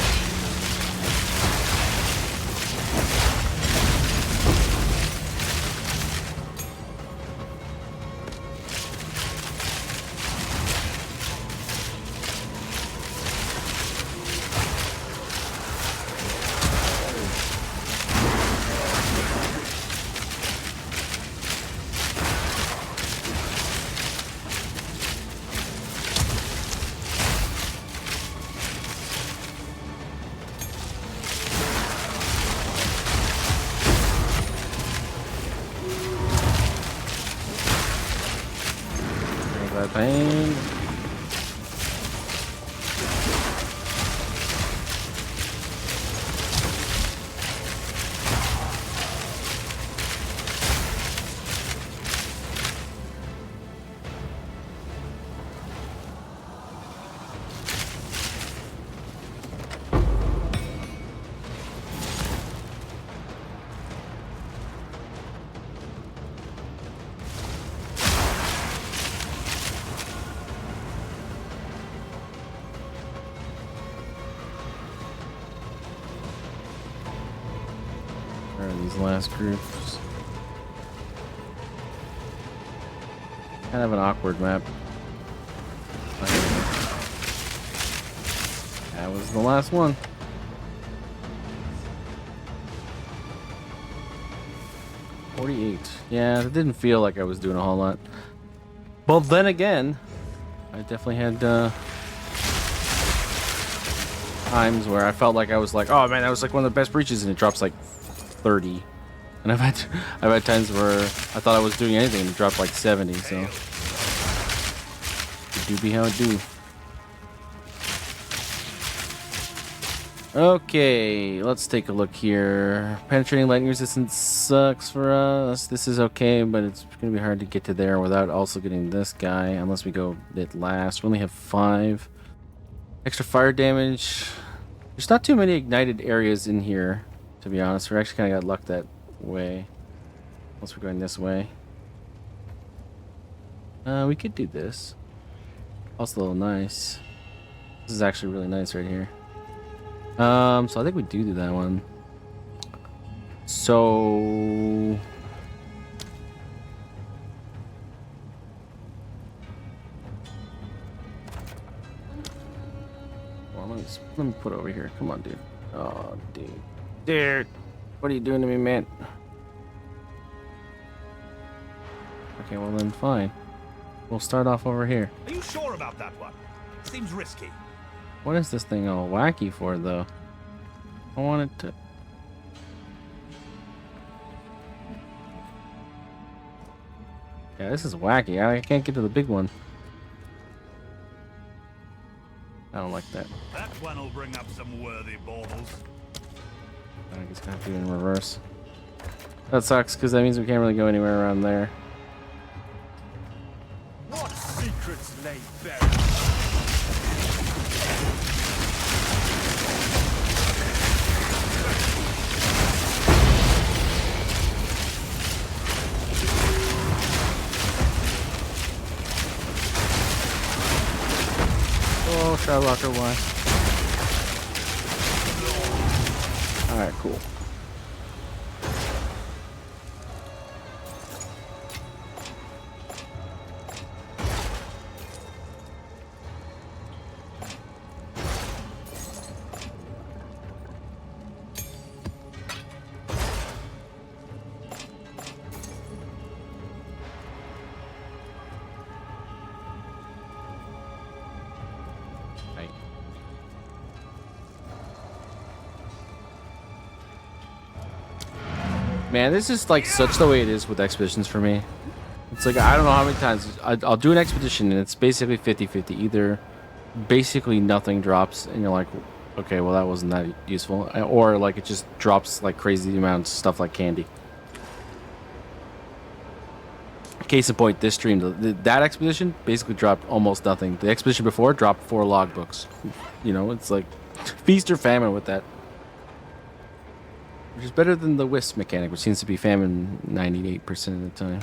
that pain. Where are these last groups? Kind of an awkward map. That was the last one. $48. Yeah, it didn't feel like I was doing a whole lot. But then again, I definitely had times where I felt like I was like, oh man, that was like one of the best breaches, and it drops like 30. And I've had times where I thought I was doing anything and it dropped like 70. So it do be how it do. Okay, let's take a look here. Penetrating lightning resistance sucks for us. This is okay, but it's gonna be hard to get to there without also getting this guy, unless we go it last. We only have 5 extra fire damage. There's not too many ignited areas in here, to be honest. We're actually kind of got luck that way, unless we're going this way. We could do this. Also a little nice. This is actually really nice right here. So I think we do that one. So well, let me put it over here. Come on, dude. Oh, dude, what are you doing to me, man? Okay, well then, fine. We'll start off over here. Are you sure about that one? Seems risky. What is this thing all wacky for, though? I want it to... Yeah, this is wacky. I can't get to the big one. I don't like that. That one will bring up some worthy baubles. I guess I have to do it in reverse. That sucks, because that means we can't really go anywhere around there. What secrets lay buried? Oh, Shroudwalker, why? Alright, cool. Man, this is like such the way it is with expeditions for me. It's like, I don't know how many times I'll do an expedition and it's basically 50-50. Either basically nothing drops and you're like, okay, well that wasn't that useful. Or like it just drops like crazy amounts of stuff like candy. Case in point, this stream, that expedition basically dropped almost nothing. The expedition before dropped 4 logbooks. You know, it's like feast or famine with that. Which is better than the wisp mechanic, which seems to be famine 98% of the time.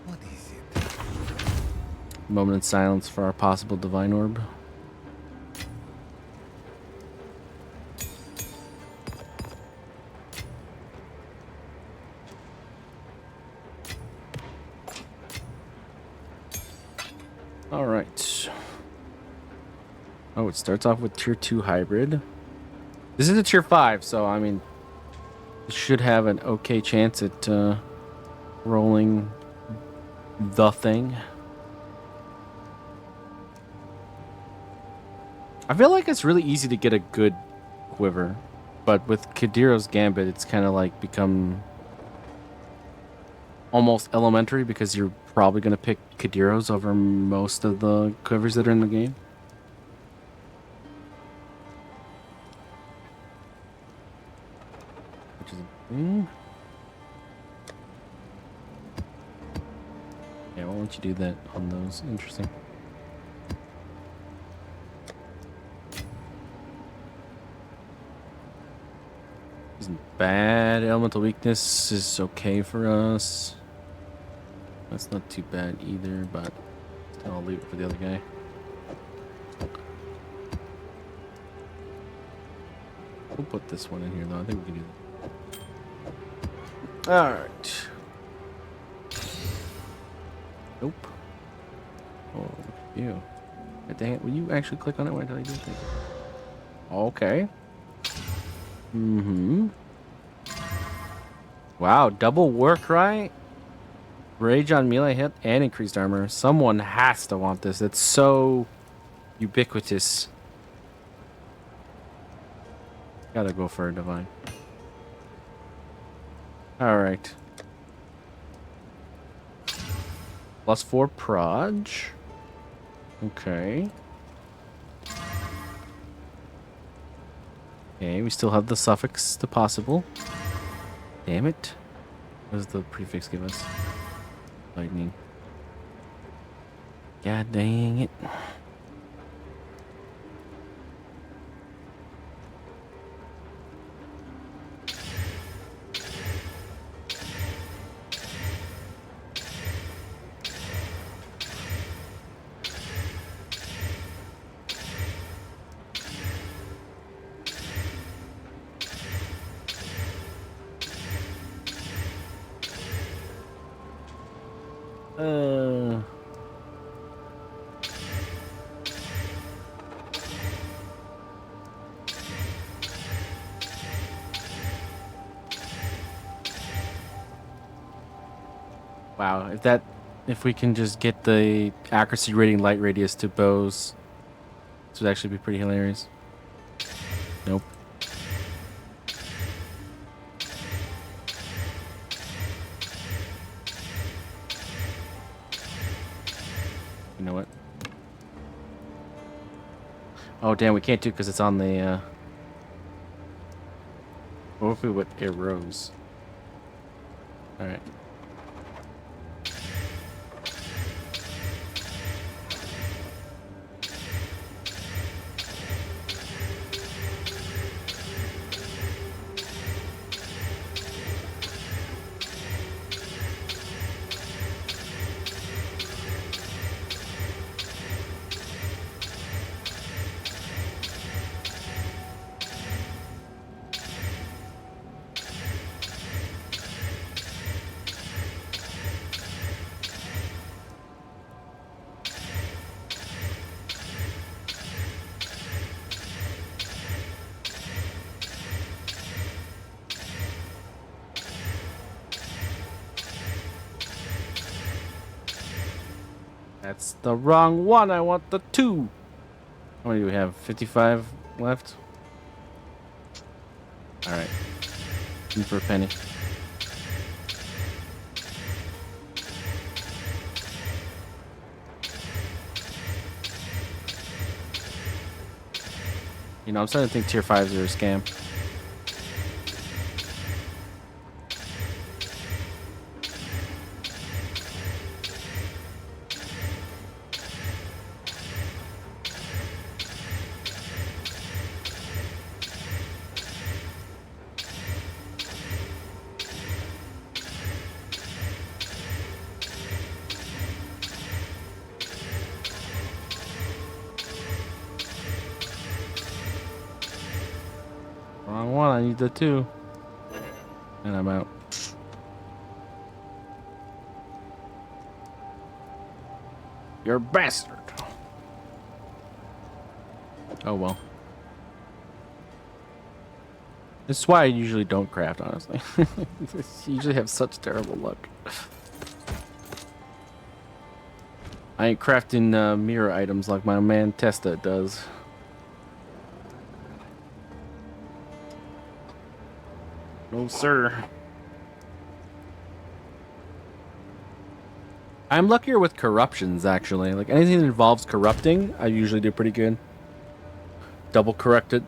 What is it? Moment of silence for our possible divine orb. All right. Oh, it starts off with tier 2 hybrid. This is a tier 5, so I mean, it should have an okay chance at rolling the thing. I feel like it's really easy to get a good quiver, but with Kadiro's Gambit, it's kind of like become almost elementary because you're probably going to pick Kadiros over most of the covers that are in the game. Which is a thing. Yeah, why don't you do that on those? Interesting. Isn't bad. Elemental weakness is okay for us. That's not too bad either, but I'll leave it for the other guy. We'll put this one in here, though. I think we can do that. Alright. Nope. Oh, look at you. Dang it. Will you actually click on it when I tell you to? Okay. Mm-hmm. Wow, double war cry? Rage on melee hit and increased armor. Someone has to want this. It's so ubiquitous. Gotta go for a divine. Alright. +4 proj. Okay. Okay, we still have the suffix, the possible. Damn it. What does the prefix give us? Lightning. God dang it. Wow, if we can just get the accuracy rating light radius to bows, this would actually be pretty hilarious. Nope. You know what? Oh damn, we can't do it because it's on the what if we would arrows? Alright. That's the wrong one. I want the 2. How many do we have? 55 left? Alright. In for a penny. You know, I'm starting to think tier 5s are a scam. Wrong one, I need the 2. And I'm out. You're a bastard. Oh well. This is why I usually don't craft, honestly. You usually have such terrible luck. I ain't crafting mirror items like my man Testa does. No, sir. I'm luckier with corruptions, actually. Like, anything that involves corrupting, I usually do pretty good. Double corrupted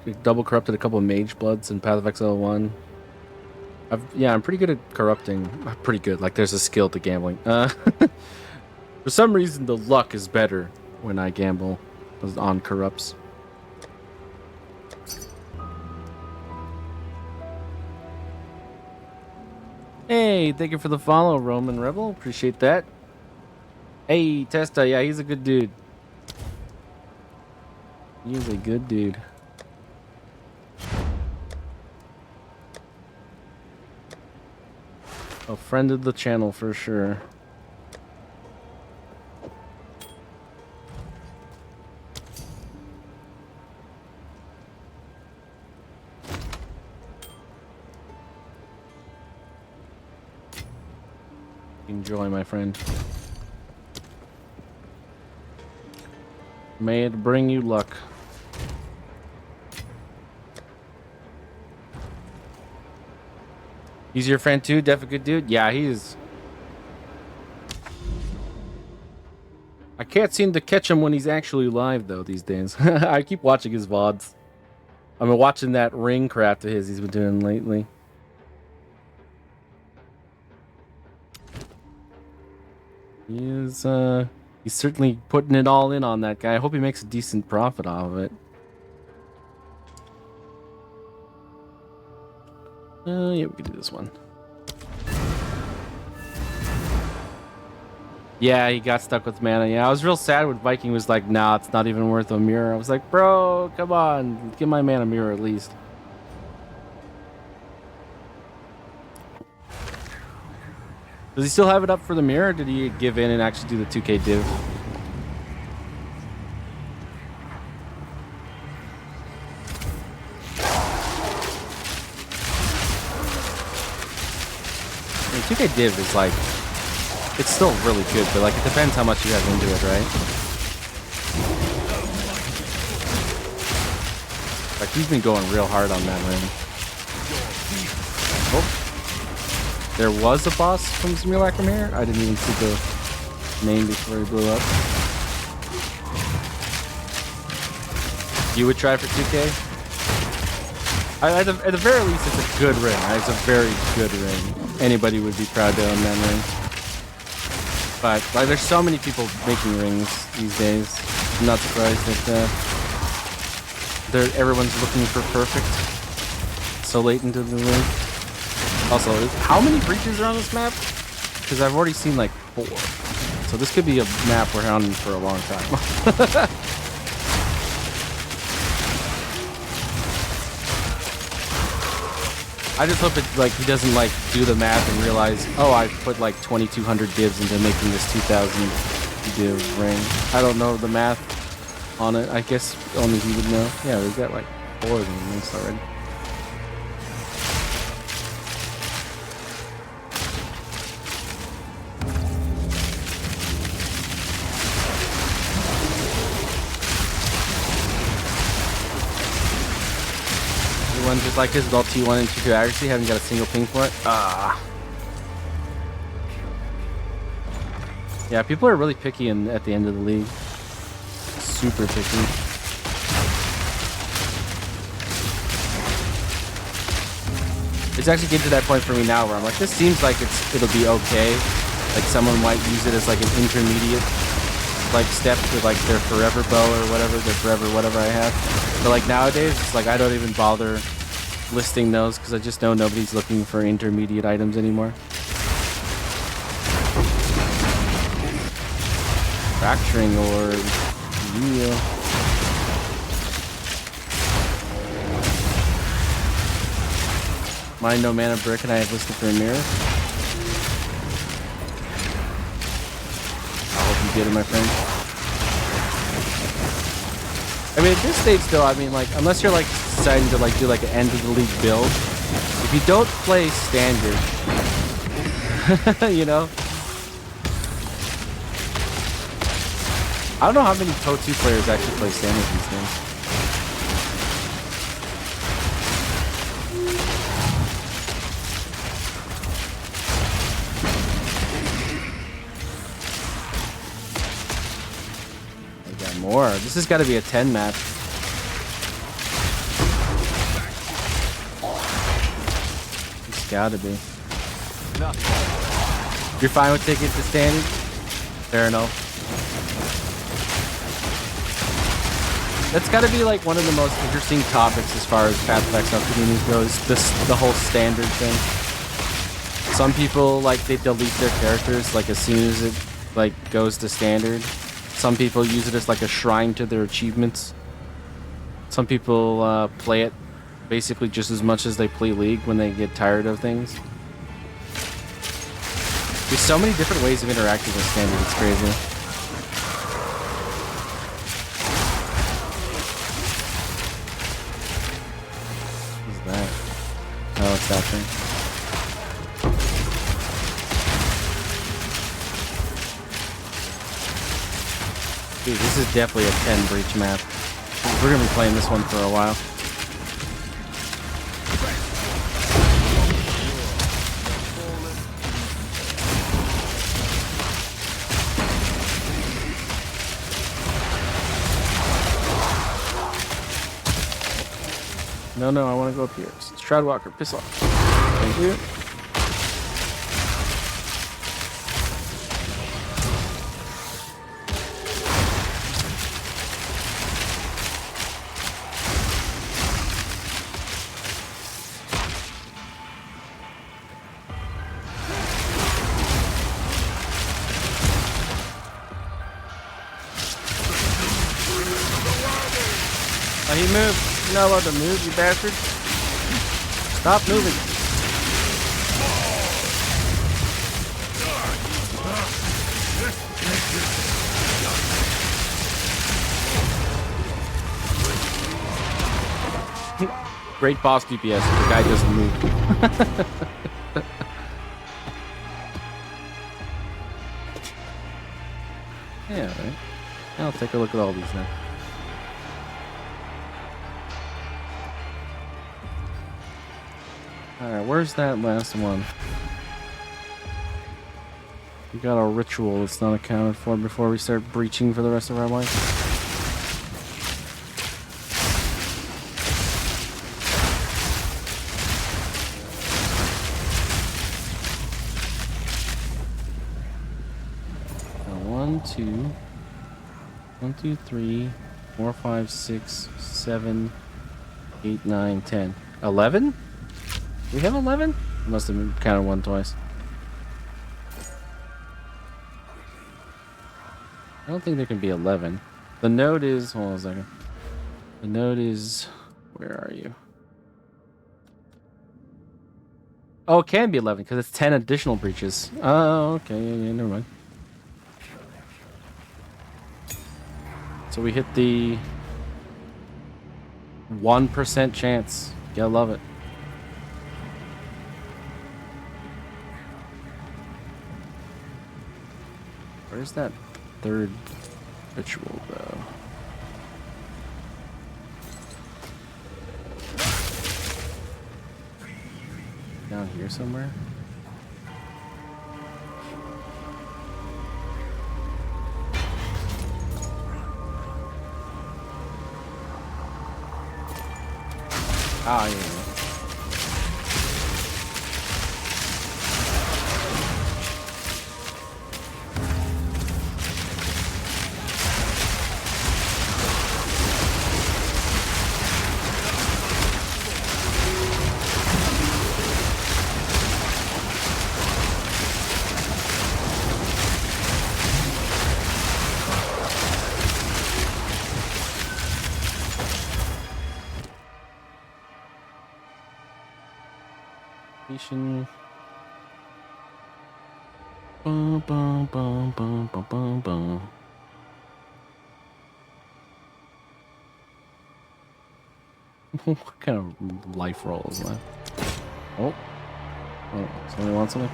a couple of Mage Bloods in Path of Exile 1. I'm pretty good at corrupting. Pretty good. Like, there's a skill to gambling. For some reason, the luck is better when I gamble on corrupts. Hey, thank you for the follow, Roman Rebel. Appreciate that. Hey, Testa. Yeah, he's a good dude. He's a good dude. A friend of the channel for sure. Enjoy, my friend. May it bring you luck. He's your friend too? Def a good dude? Yeah, he is. I can't seem to catch him when he's actually live though these days. I keep watching his VODs. I've been watching that ring craft of his he's been doing lately. He's certainly putting it all in on that guy. I hope he makes a decent profit off of it. Yeah, we can do this one. Yeah, he got stuck with mana. Yeah, I was real sad when Viking was like, nah, it's not even worth a mirror. I was like, bro, come on. Give my man a mirror at least. Does he still have it up for the mirror, or did he give in and actually do the 2K div? I mean, 2K div is like, it's still really good, but like it depends how much you have into it, right? Like he's been going real hard on that ring. Oh. There was a boss from Simulacrum here? I didn't even see the name before he blew up. You would try for 2K? At the very least, it's a good ring. Right? It's a very good ring. Anybody would be proud to own that ring. But like, there's so many people making rings these days. I'm not surprised that everyone's looking for perfect so late into the ring. Also, how many breaches are on this map? Because I've already seen like 4. So this could be a map we're hunting for a long time. I just hope it like he doesn't like do the math and realize, oh, I put like 2,200 divs into making this 2,000 div ring. I don't know the math on it. I guess only he would know. Yeah, we've got like 4 of them rings already. One just like this with all T1 and T2 accuracy, haven't got a single ping for it. Yeah, people are really picky at the end of the league. Super picky. It's actually getting to that point for me now where I'm like, this seems like it'll be okay. Like someone might use it as like an intermediate like step to like their forever bow or whatever, their forever whatever I have. But like nowadays, it's like I don't even bother listing those because I just know nobody's looking for intermediate items anymore. Fracturing orb. Yeah. Mine no mana brick and I have listed for a mirror. I hope you get it, my friend. I mean, at this stage though, I mean, like, unless you're like deciding to like do like an end of the league build, if you don't play standard, you know, I don't know how many PoE2 players actually play standard these days. more. This has got to be a 10 map. It's got to be. You're fine with taking it to standard? Fair enough. That's got to be like one of the most interesting topics as far as Path of Exile communities goes. The whole standard thing. Some people like they delete their characters like as soon as it like goes to standard. Some people use it as like a shrine to their achievements. Some people play it basically just as much as they play League when they get tired of things. There's so many different ways of interacting with standard. It's crazy. Oh, it's that thing. Dude, this is definitely a 10 breach map. We're gonna be playing this one for a while. No, I want to go up here. Shroudwalker, piss off. Thank you. Oh, he moved. You're not allowed to move, you bastard. Stop moving. Great boss DPS. The guy doesn't move. Yeah, right. I'll take a look at all these now. Alright, where's that last one? We got a ritual that's not accounted for before we start breaching for the rest of our life. Now 1, 2, 3, 4, 5, 6, 7, 8, 9, 10. 11? We have 11? I must have counted one twice. I don't think there can be 11. The node is... Hold on a second. The node is... Where are you? Oh, it can be 11 because it's 10 additional breaches. Oh, okay. Yeah, never mind. So we hit the 1% chance. Gotta love it. Where's that third ritual, though? Down here somewhere? Ah, yeah. Bum, bum, bum, bum, bum, bum, bum. What kind of life roll is that? Oh, somebody wants something?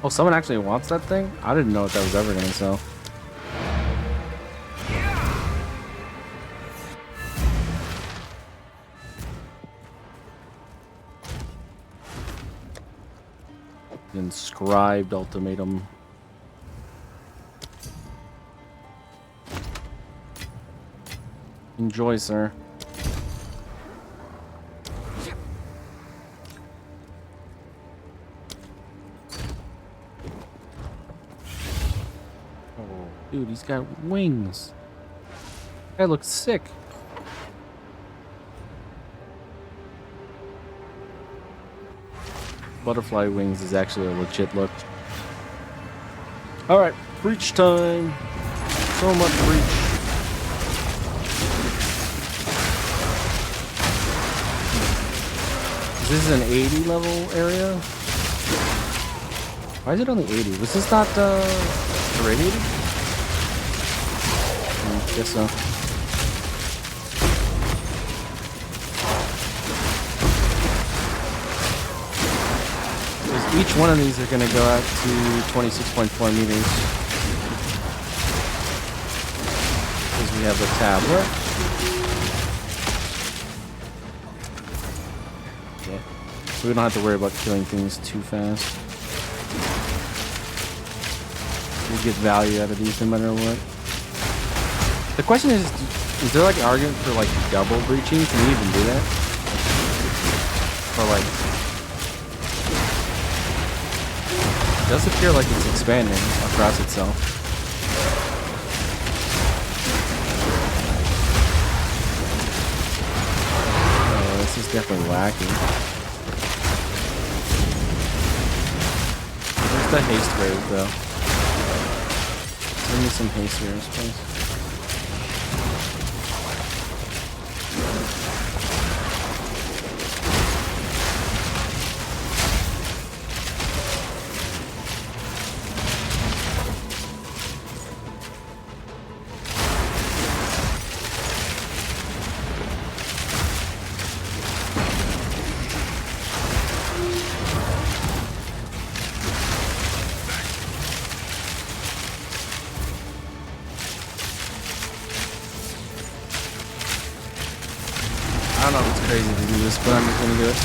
Oh, someone actually wants that thing? I didn't know if that was ever gonna sell. Inscribed ultimatum. Enjoy, sir. Oh, dude, he's got wings. That looks sick. Butterfly wings is actually a legit look. Alright, breach time. So much breach. This is an 80 level area? Why is it only 80? Was this not irradiated? Guess so. 'Cause each one of these are going to go out to 26.4 meters. Because we have the tablet. So we don't have to worry about killing things too fast. We'll get value out of these no matter what. The question is there like an argument for like double breaching? Can you even do that? Or like... It does appear like it's expanding across itself. Oh, this is definitely wacky. The haste wave though. Give me some haste waves, please. I don't know if it's crazy to do this, but I'm just gonna do it.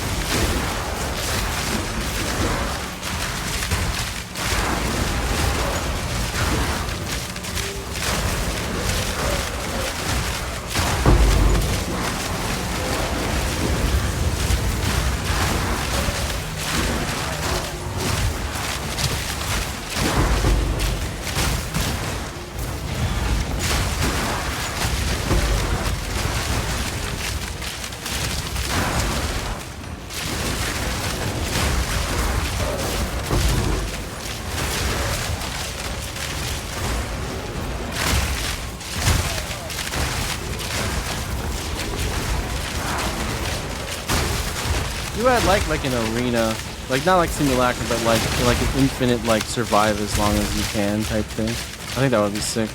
I'd like an arena, like not like simulacra, but like an infinite like survive as long as you can type thing. I think that would be sick.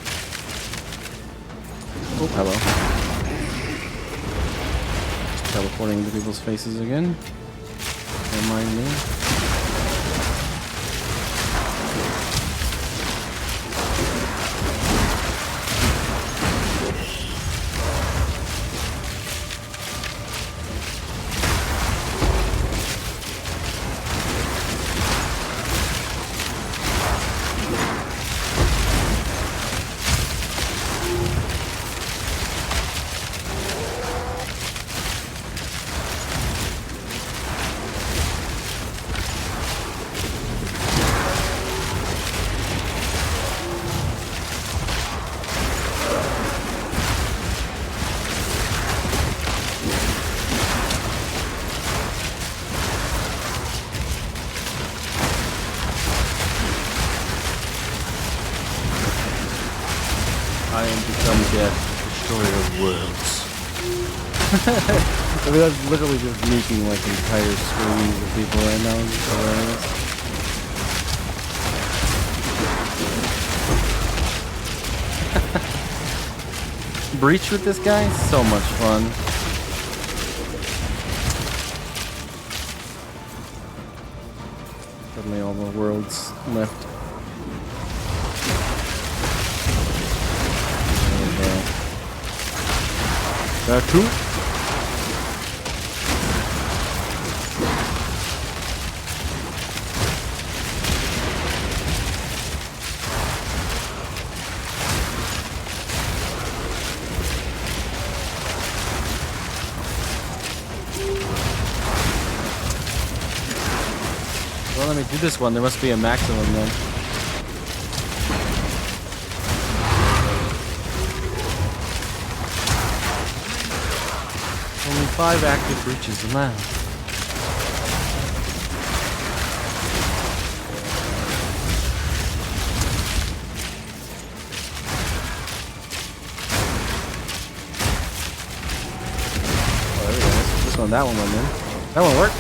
Oh, hello. Just teleporting into people's faces again. Don't mind me. I am become death, destroyer of worlds. I mean, that's literally just making like entire screens of people right now. It's hilarious. Breach with this guy? So much fun. Suddenly all the worlds left. That too? let me do this one. There must be a maximum then. Only 5 active breaches allowed. Oh, there we go. This one, that one went in. That one worked.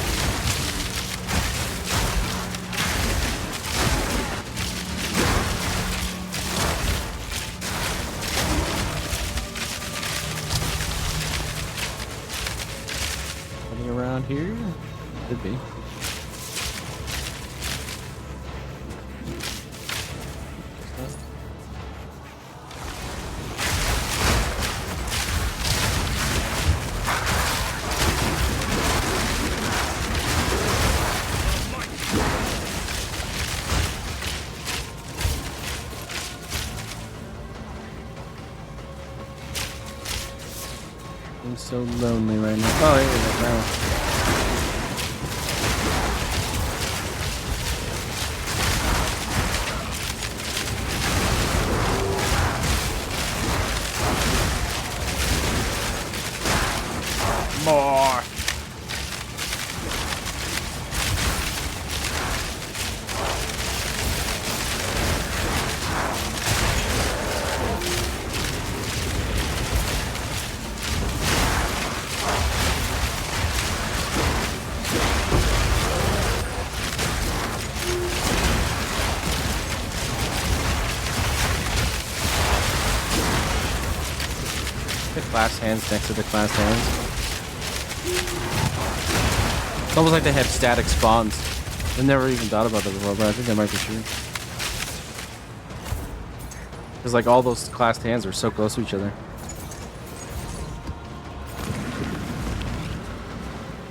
Around here? Could be. I'm so lonely right now. Oh, here we go. Now. More. The class hands next to the class hands. It's almost like they have static spawns. I never even thought about that before, but I think that might be true. Because like all those classed hands are so close to each other.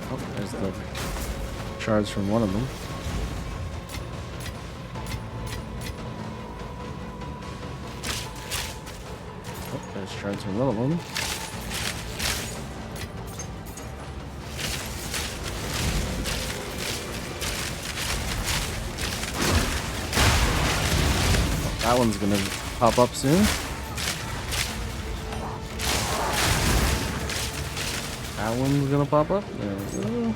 Oh, there's the shards from one of them. Oh, there's shards from one of them. That one's gonna pop up soon. That one's gonna pop up. There we go.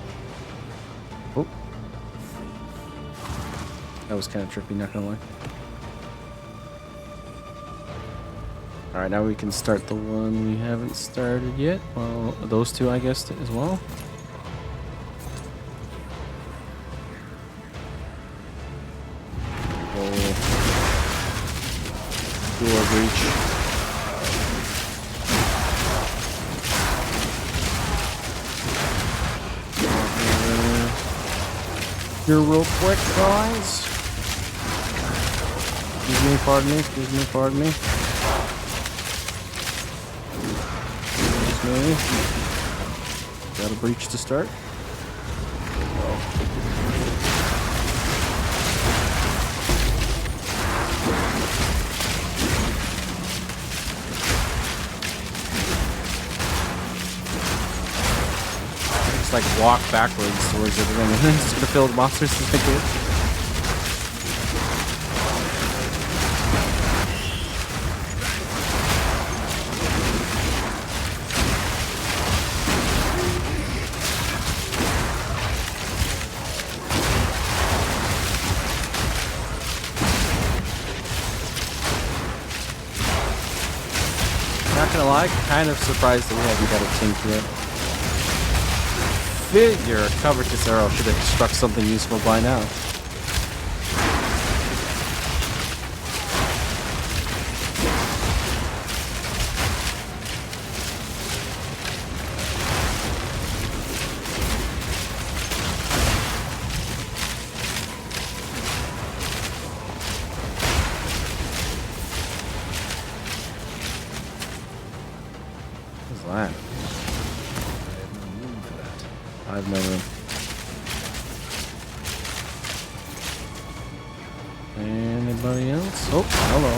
Oh. That was kind of trippy, not gonna lie. Alright, now we can start the one we haven't started yet. Well, those two, I guess, as well. Door breach. Here real quick, guys. Excuse me, pardon me, excuse me, pardon me. Excuse me. Got a breach to start. Like walk backwards towards everything and then it's gonna fill with monsters to think it. Not gonna lie, kind of surprised that we haven't got a tink yet. Your covered this arrow should have struck something useful by now. What's that? I've never. Anybody else? Oh, hello.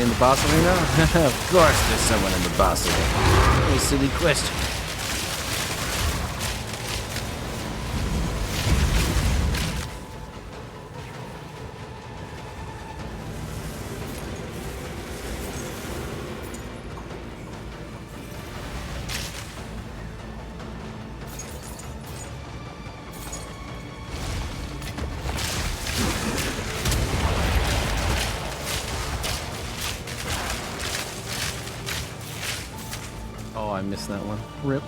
anybody in the boss arena? Of course there's someone in the boss arena. What a silly question. Oh, I missed that one. Rip.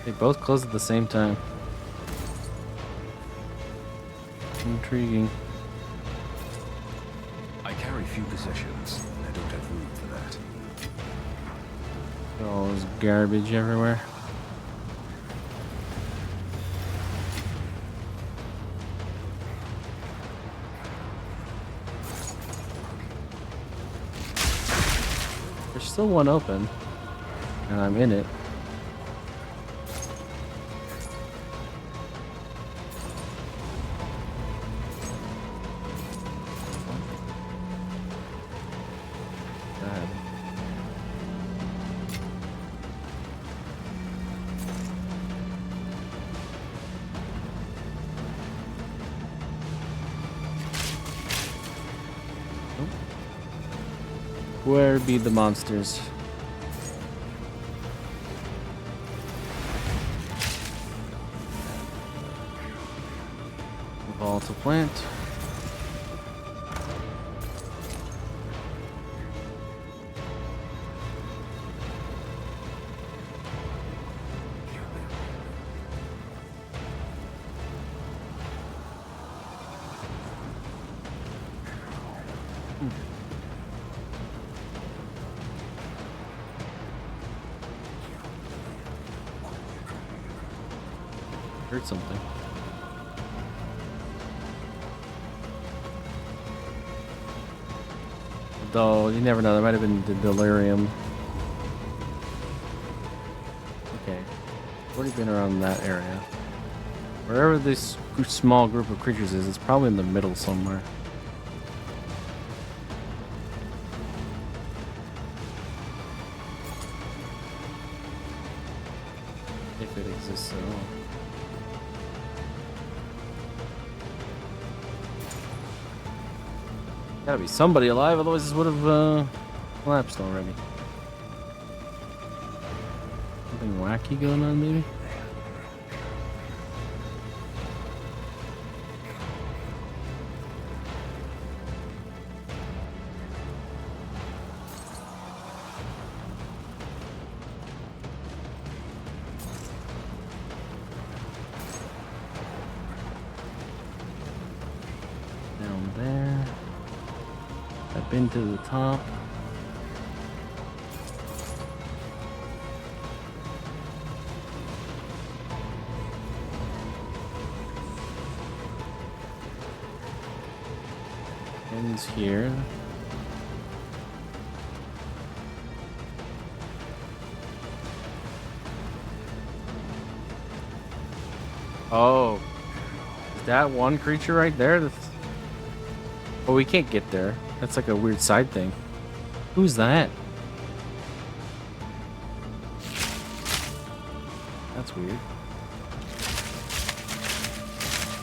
They both closed at the same time. Intriguing. I carry few possessions. I don't have room for that. Oh, there's garbage everywhere. There's still one open, and I'm in it. God. Where be the monsters? Volatile plant. Heard something. Though you never know, that might have been the delirium. Okay, already been around that area. Wherever this small group of creatures is, it's probably in the middle somewhere. If it exists at all. Gotta be somebody alive, otherwise this would have collapsed already. Something wacky going on, maybe? Down there. Up into the top. Ends here. Oh, is that one creature right there? That's... Oh, we can't get there. That's like a weird side thing. Who's that? That's weird.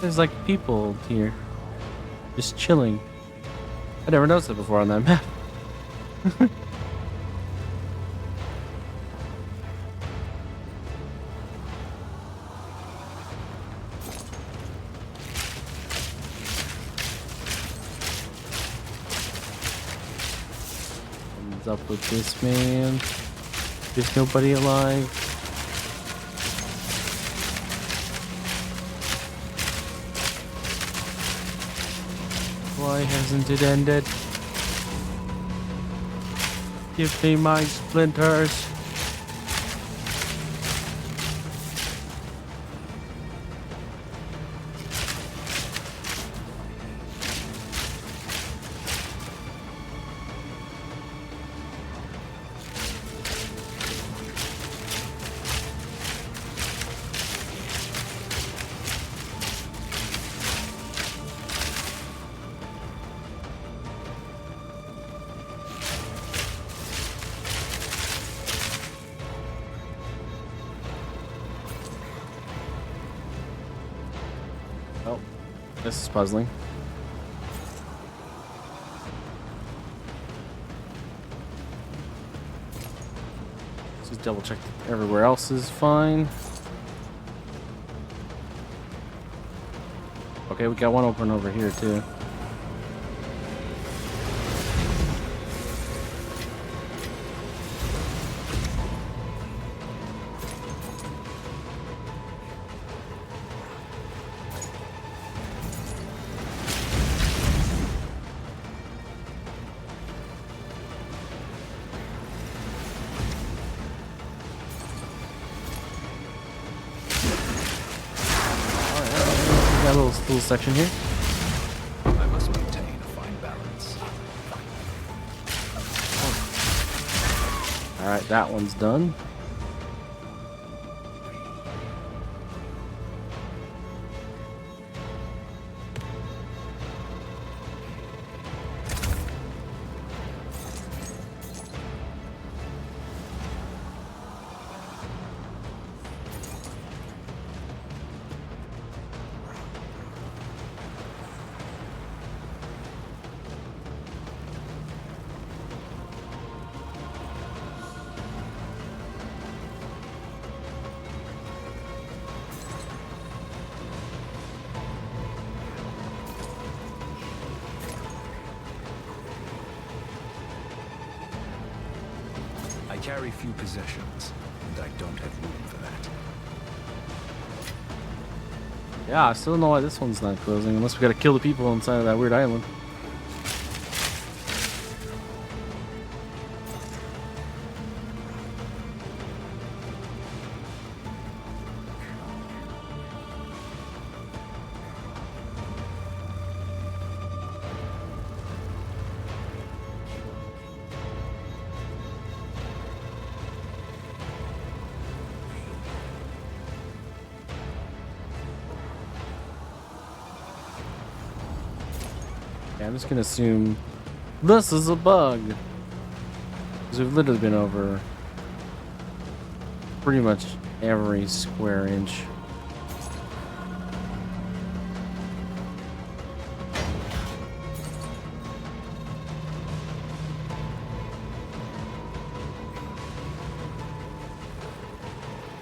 There's like people here. Just chilling. I never noticed it before on that map. What's up with this man? There's nobody alive. Why hasn't it ended? Give me my splinters. This is puzzling. Let's just double check that everywhere else is fine. Okay, we got one open over here too. Got a little section here. I must maintain a fine balance. All right, that one's done. I carry few possessions, and I don't have room for that. Yeah, I still don't know why this one's not closing, unless we gotta kill the people inside of that weird island. Yeah, I'm just gonna assume this is a bug. Because we've literally been over pretty much every square inch.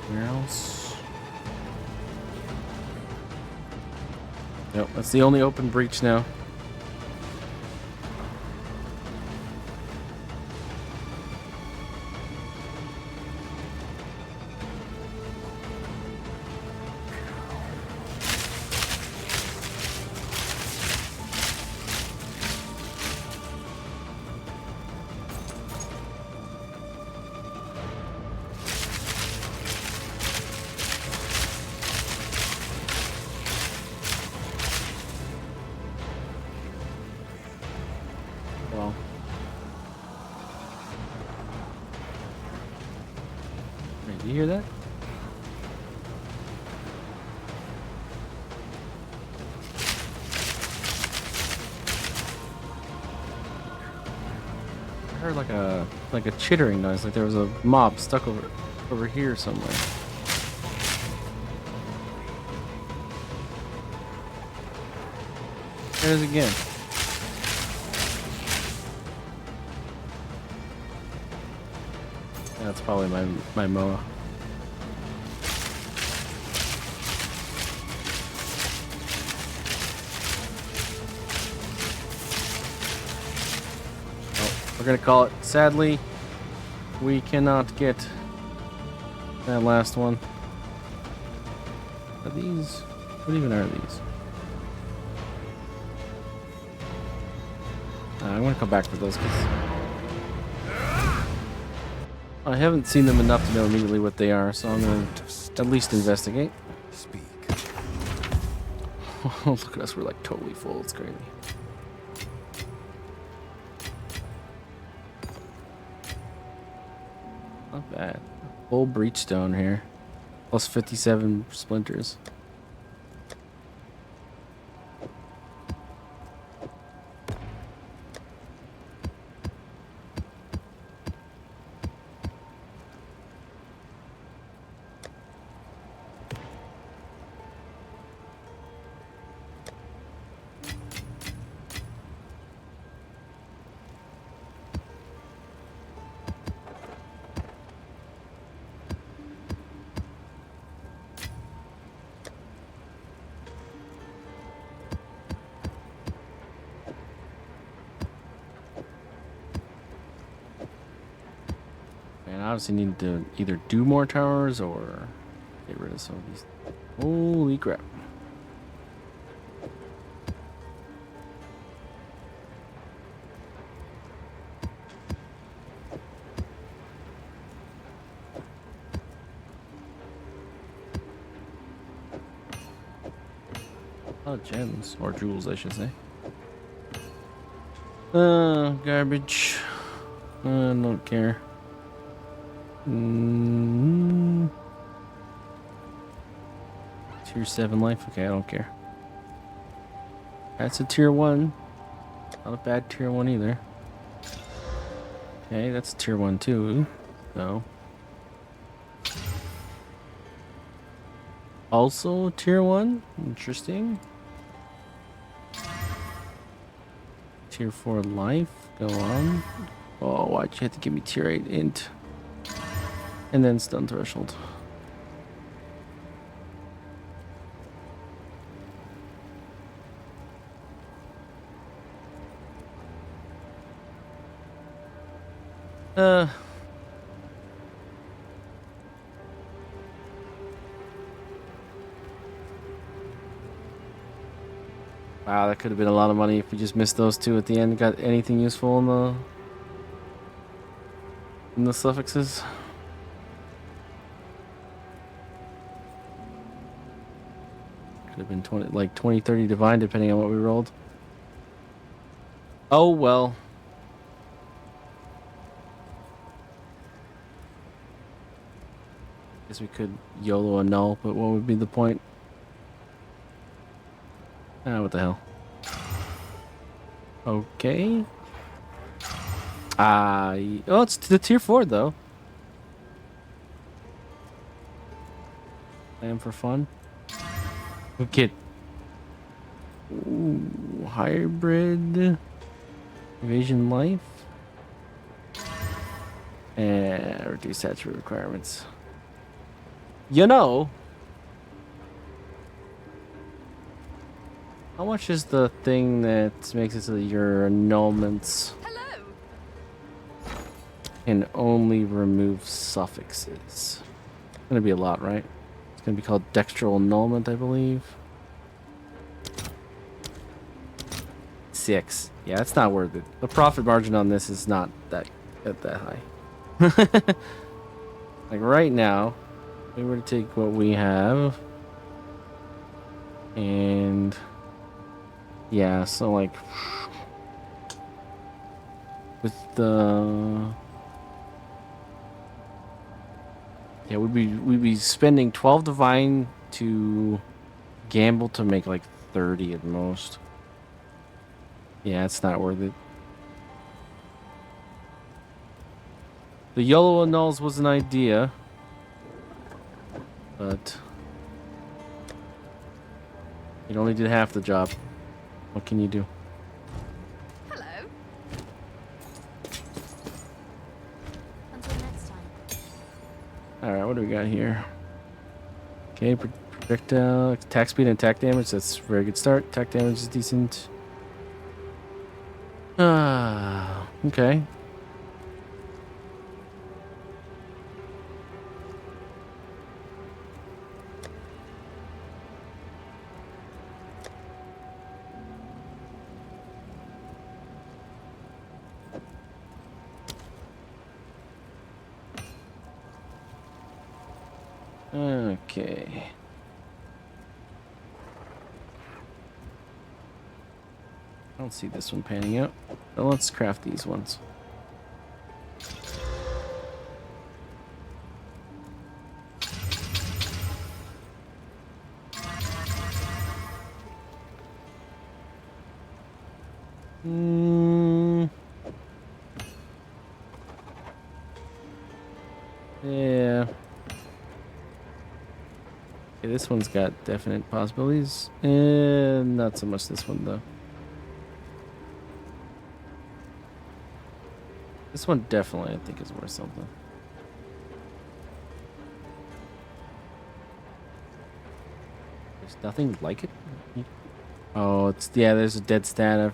Where else? Nope, that's the only open breach now. Well, wait, do you hear that? I heard like a chittering noise, like there was a mob stuck over here somewhere. There it is again. That's probably my MOA. Oh, we're gonna call it. Sadly, we cannot get that last one. Are these? What even are these? I'm gonna come back for those because I haven't seen them enough to know immediately what they are, so I'm gonna at least investigate. Speak. Look at us, we're like totally full, it's crazy. Not bad. Full breach stone here. Plus 57 splinters. And I obviously need to either do more towers or get rid of some of these. Holy crap. A lot of gems, or jewels, I should say. Garbage. I don't care. Tier 7 life? Okay, I don't care. That's a tier 1. Not a bad tier 1 either. Okay, that's a tier 1 too. So. Also tier 1? Interesting. Tier 4 life? Go on. Oh, why'd you have to give me tier 8 int? And then stun threshold. Wow, that could have been a lot of money if we just missed those two at the end. Got anything useful in the suffixes? Could have been 20, like 20, 30 divine, depending on what we rolled. Oh well. Guess we could YOLO a null, but what would be the point? Ah, what the hell? Okay. Oh, it's the tier 4 though. I am for fun. Okay. Ooh, hybrid. Evasion life. And reduce attribute requirements. You know. How much is the thing that makes it so that your annulments Hello. can only remove suffixes? It's gonna be a lot, right? It's gonna be called dextral annulment, I believe. 6. Yeah, it's not worth it. The profit margin on this is not that high. Like right now, if we were to take what we have and yeah, so like with the yeah, we'd be spending 12 divine to gamble to make like 30 at most. Yeah, it's not worth it. The YOLO annuls was an idea, but it only did half the job. What can you do? Hello. Until next time. Alright, what do we got here? Okay, projectile, attack speed and attack damage. That's a very good start. Attack damage is decent. Okay. Okay. I don't see this one panning out. But let's craft these ones. Yeah. Okay, this one's got definite possibilities. And not so much this one, though. This one definitely, I think, is worth something. There's nothing like it. Oh, it's yeah. There's a dead stat.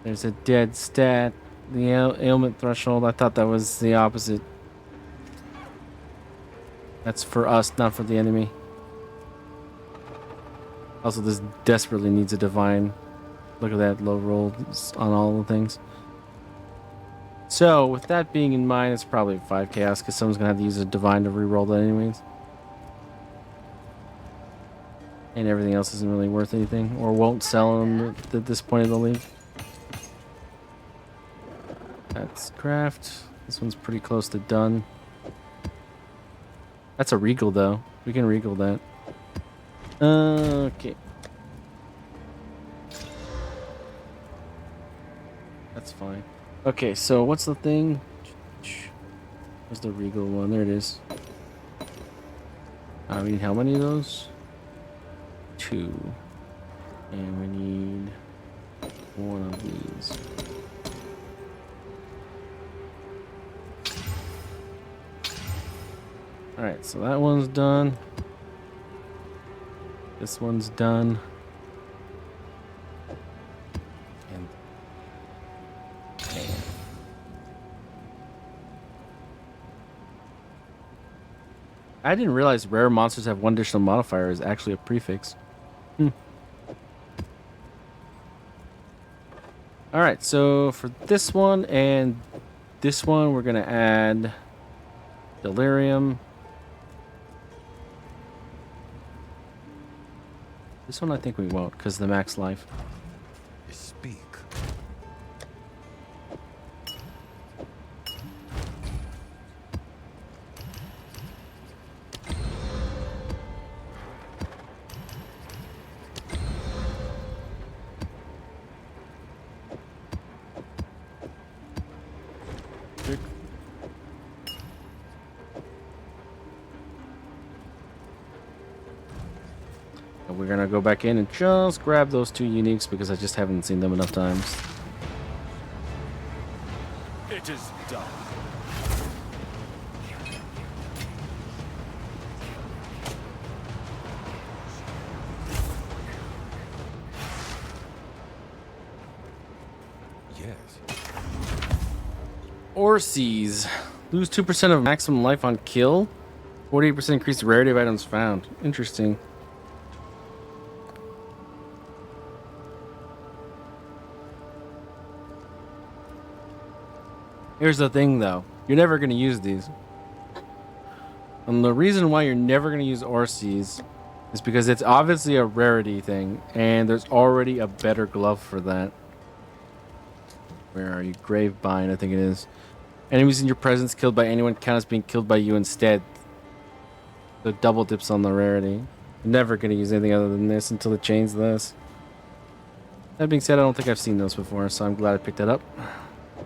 There's a dead stat. the ailment threshold. I thought that was the opposite. That's for us, not for the enemy. Also, this desperately needs a divine. Look at that low roll on all the things. So, with that being in mind, it's probably 5 chaos because someone's going to have to use a divine to reroll that anyways. And everything else isn't really worth anything or won't sell them at this point of the league. That's craft. This one's pretty close to done. That's a regal though. We can regal that. Okay. That's fine. Okay, so what's the thing? Where's the regal one? There it is. We need how many of those? 2. And we need 1 of these. Alright, so that one's done. This one's done. And I didn't realize rare monsters have 1 additional modifier is actually a prefix. Alright, so for this one and this one, we're going to add Delirium. This one I think we won't because the max life. Speak. We're gonna go back in and just grab those 2 uniques because I just haven't seen them enough times. It is done. Yes. Orsies. Lose 2% of maximum life on kill. 48% increase the rarity of items found. Interesting. Here's the thing, though. You're never going to use these. And the reason why you're never going to use Orsies is because it's obviously a rarity thing, and there's already a better glove for that. Where are you? Gravebind, I think it is. Enemies in your presence killed by anyone count as being killed by you instead. The double dips on the rarity. You're never going to use anything other than this until it changes this. That being said, I don't think I've seen those before, so I'm glad I picked that up.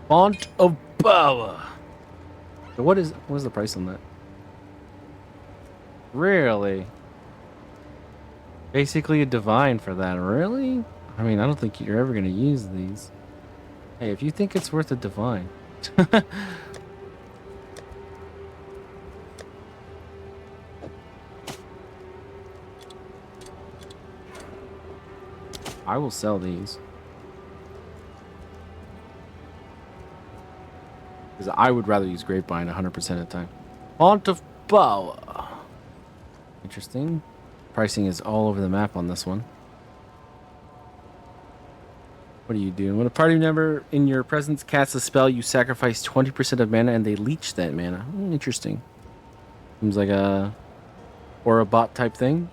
Font of Power. So what is the price on that? Really? Basically a divine for that, really? I mean, I don't think you're ever going to use these. Hey, if you think it's worth a divine. I will sell these. Because I would rather use Grapevine 100% of the time. Font of Power. Interesting. Pricing is all over the map on this one. What are you doing? When a party member in your presence casts a spell, you sacrifice 20% of mana and they leech that mana. Interesting. Seems like a Aura bot type thing.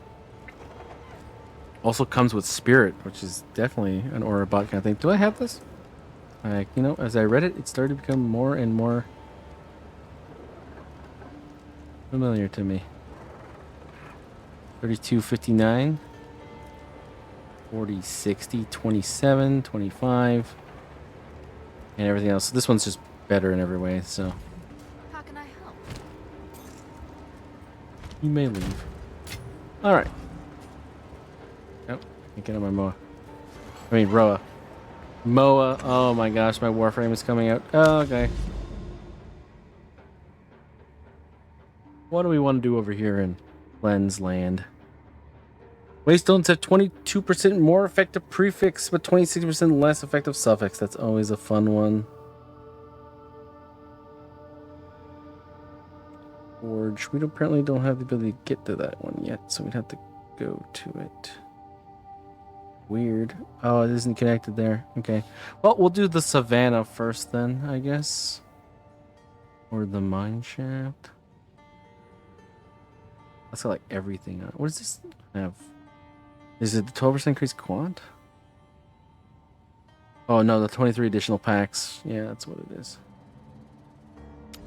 Also comes with Spirit, which is definitely an Aura bot kind of thing. Do I have this? You know, as I read it, it started to become more and more familiar to me. 32.59, 40, 60, 27, 25, and everything else. So this one's just better in every way, so. How can I help? You may leave. Alright. Oh, can't get on my Moa. I mean, Roa. Moa. Oh my gosh, my Warframe is coming out. Oh, okay. What do we want to do over here in Lens Land? Waystones have 22% more effective prefix, but 26% less effective suffix. That's always a fun one. Forge. We apparently don't have the ability to get to that one yet, so we'd have to go to it. Weird. Oh, it isn't connected there. Okay. Well, we'll do the Savannah first then, I guess. Or the mine shaft. That's got like everything on it. What does this have? Is it the 12% increased quant? Oh no, the 23 additional packs. Yeah, that's what it is.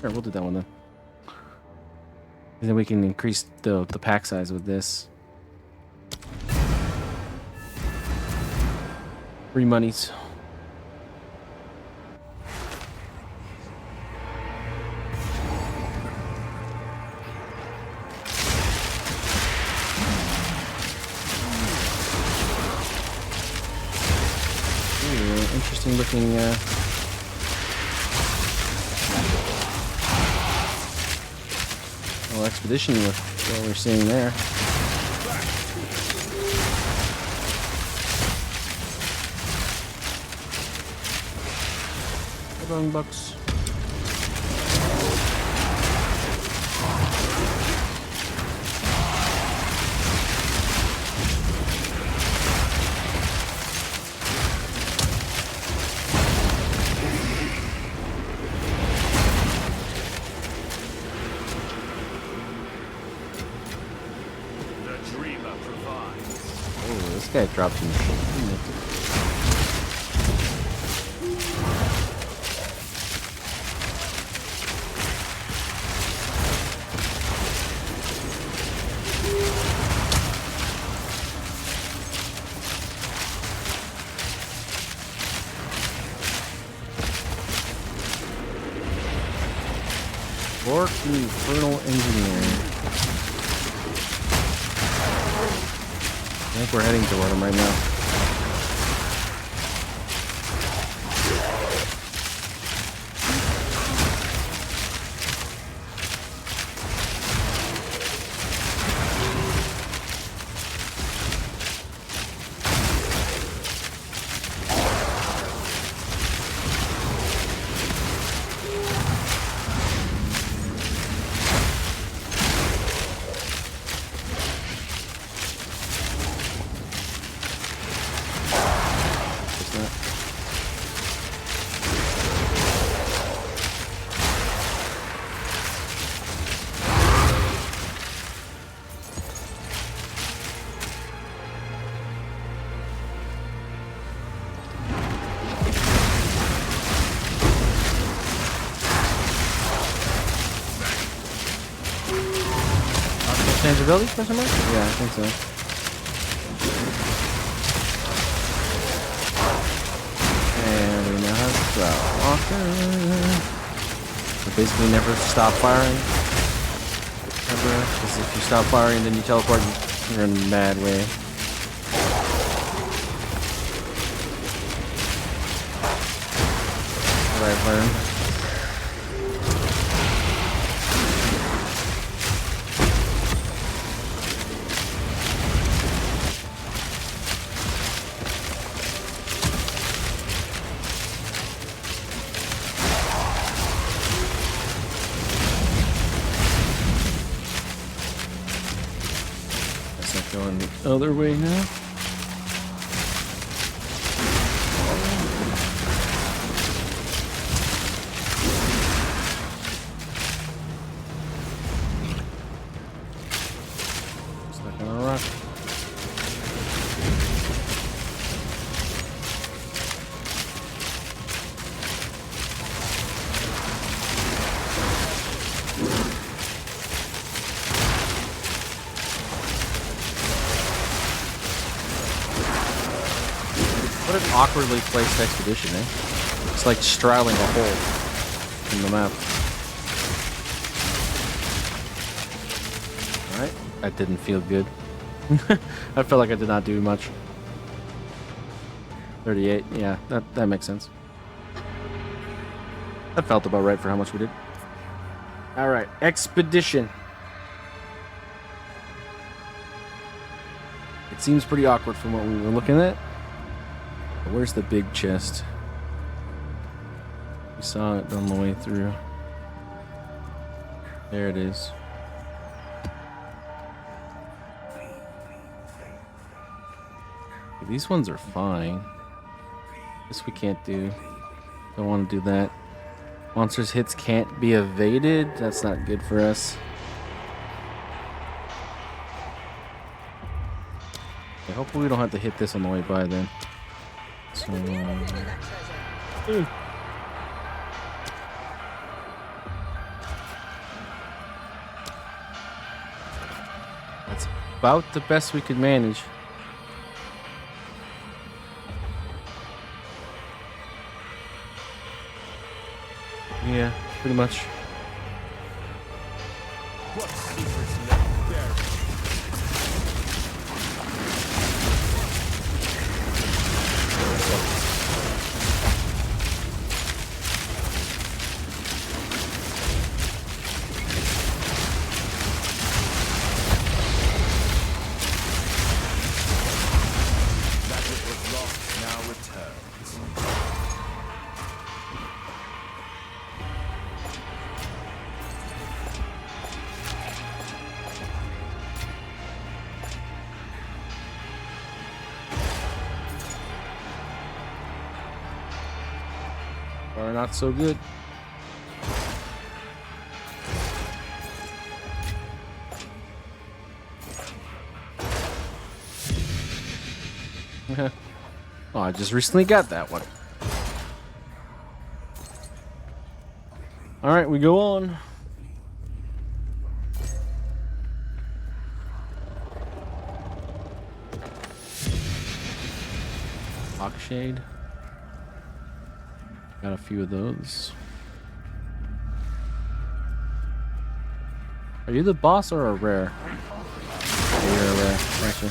Sure, we'll do that one then. And then we can increase the pack size with this. Free monies. Ooh, interesting looking little expedition with what we're seeing there. $7. The dreamer provides. Oh, this guy dropped some shit. Orc Infernal Engineer. I think we're heading toward him right now. Tangibility, question mark? Yeah, I think so. And we now have Walker. So basically never stop firing. Ever. Because if you stop firing then you teleport, you're in a mad way. What I've learned. Going the other way now. Stuck on a rock. What an awkwardly placed expedition, eh? It's like straddling a hole in the map. Alright, that didn't feel good. I felt like I did not do much. 38, yeah, that makes sense. That felt about right for how much we did. Alright, expedition. It seems pretty awkward from what we were looking at. Where's the big chest? We saw it on the way through. There it is. These ones are fine. This we can't do. Don't want to do that. Monsters hits can't be evaded. That's not good for us. Okay, hopefully we don't have to hit this on the way by then. So, that's about the best we could manage. Yeah, pretty much. What secrets left buried? That which was lost now returns. Or not so good. Oh, I just recently got that one. Alright, we go on. Shade. Got a few of those. Are you the boss or a rare? Oh, you're a rare. Gotcha.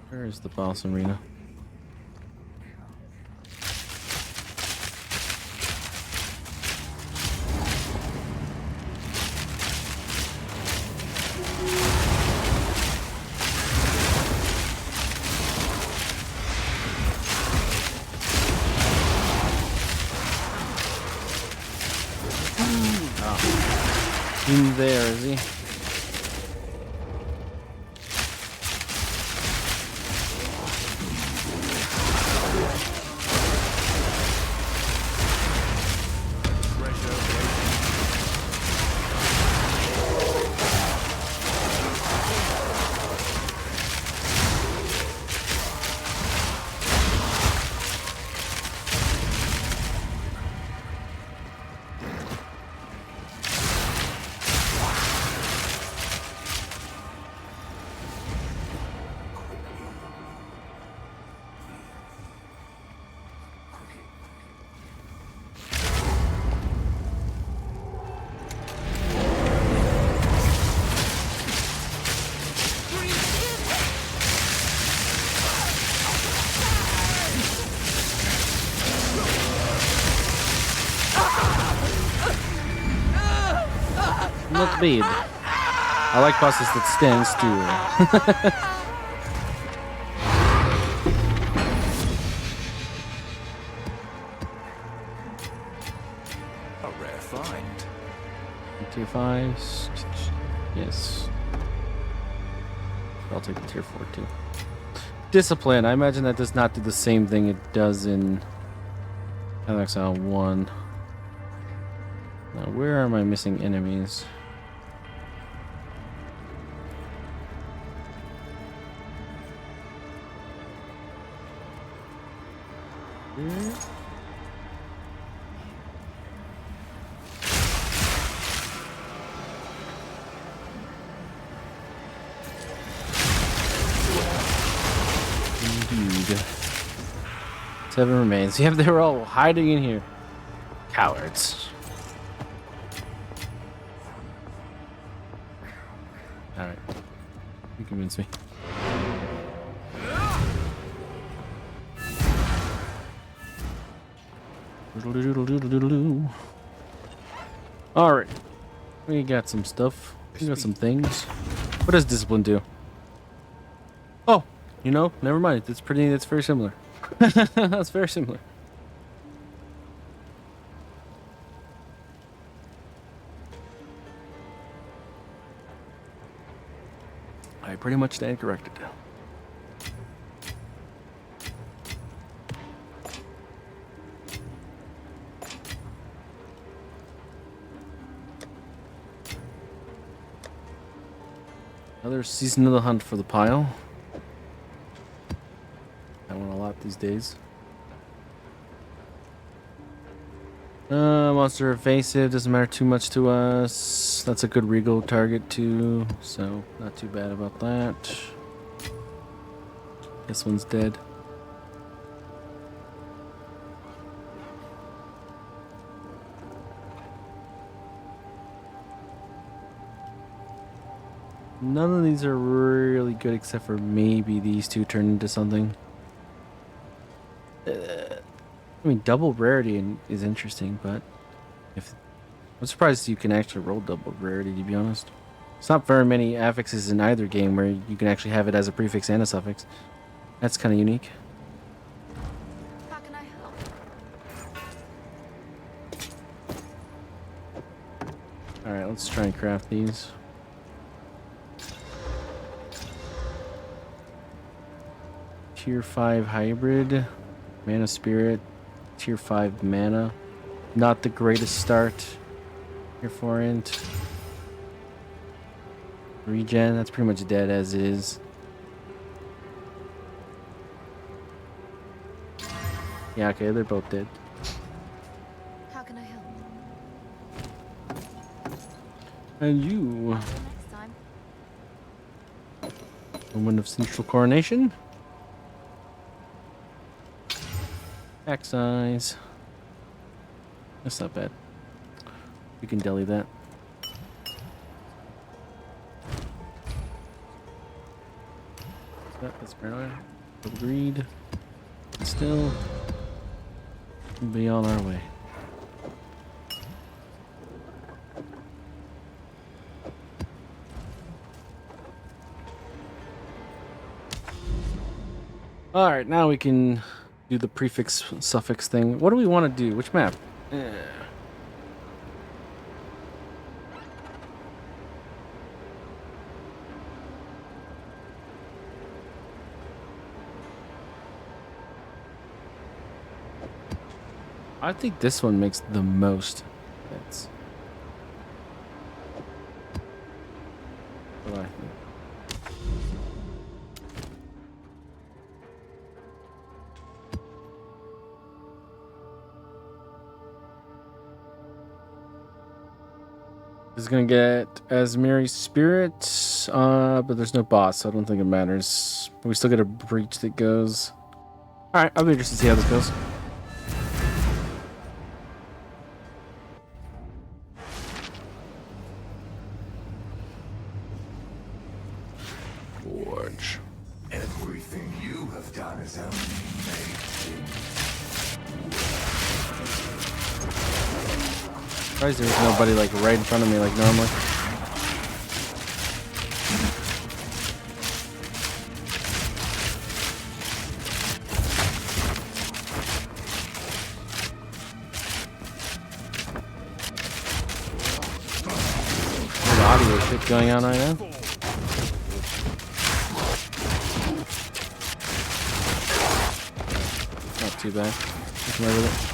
Where is the boss arena? In there, is he? Not bad. I like bosses that stand still. A rare find. Tier 5s. Yes. I'll take the tier 4 too. Discipline. I imagine that does not do the same thing it does in Exile 1. Now, where are my missing enemies? Here? Indeed. 7 remains. Yeah, they're all hiding in here. Cowards. Alright. You convince me. Alright. We got some stuff. We got some things. What does discipline do? Oh, you know, never mind. That's very similar. That's very similar. pretty much stand corrected. Another season of the hunt for the pile. I want a lot these days. Monster evasive, doesn't matter too much to us. That's a good regal target too, so not too bad about that. This one's dead. None of these are really good except for maybe these two turn into something. I mean, double rarity is interesting, but I'm surprised you can actually roll double rarity, to be honest. It's not very many affixes in either game where you can actually have it as a prefix and a suffix. That's kind of unique. How can I help? Alright, let's try and craft these. Tier 5 hybrid. Mana spirit. Tier 5 mana. Not the greatest start. Tier 4 int. Regen, that's pretty much dead as is. Yeah, okay, they're both dead. How can I help? And you, Next time. Woman of Central Coronation. Pack size. That's not bad. You can deli that. That's paranoid. Agreed. Still be on our way. All right, now we can do the prefix suffix thing. What do we want to do? Which map? I think this one makes the most sense. What do I think? This is gonna get Asmiri Spirit, but there's no boss, so I don't think it matters. But we still get a breach that goes. Alright, I'll be interested to see how this goes. Forge. Everything you have done is only made Surprised there was nobody like right in front of me like normally. There's audio shit going on right now. Not too bad. I can live with it.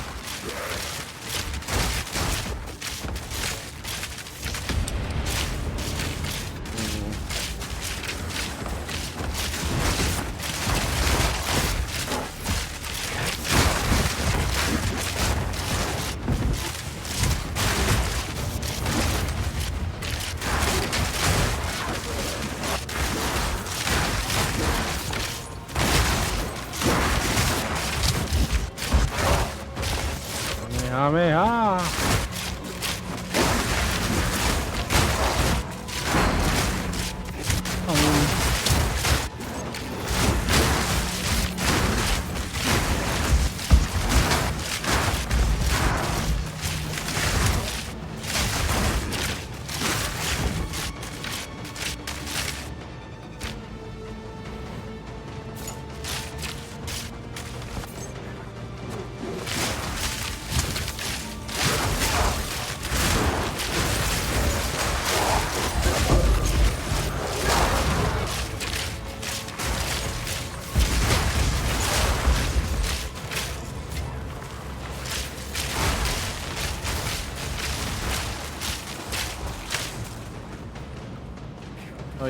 Kamehameha!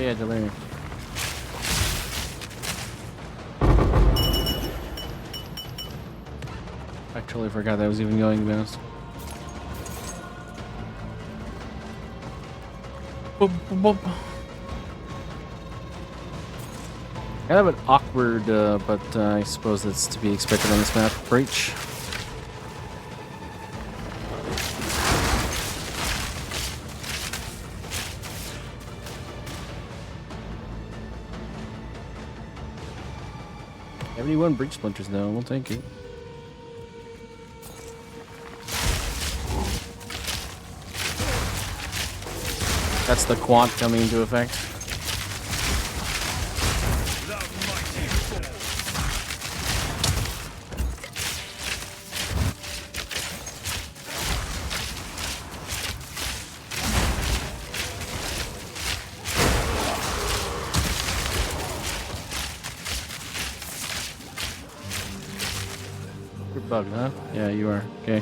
yeah, delirium. I totally forgot that was even going, to be honest. Boop, boop, boop. Kind of an awkward, but I suppose that's to be expected on this map. Breach. $71 breach splinters now. We'll take it. That's the quant coming into effect. The mighty force. You're bugged, huh? Yeah, you are. Okay.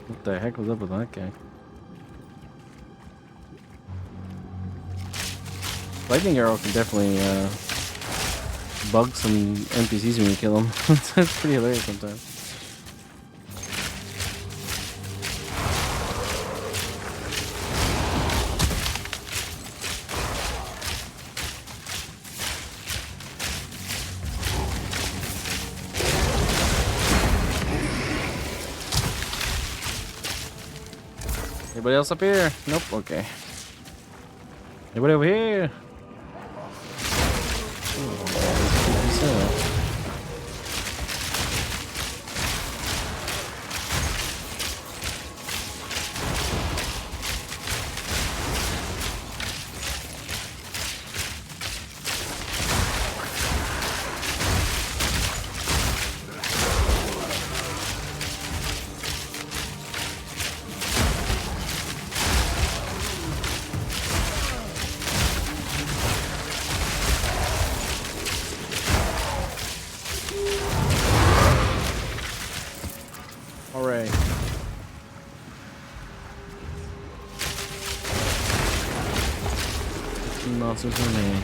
What the heck was up with that guy? Lightning arrow can definitely bug some NPCs when you kill them. It's pretty hilarious sometimes. Anybody else up here? Nope. Okay. Anybody over here? Alright. Monsters remain.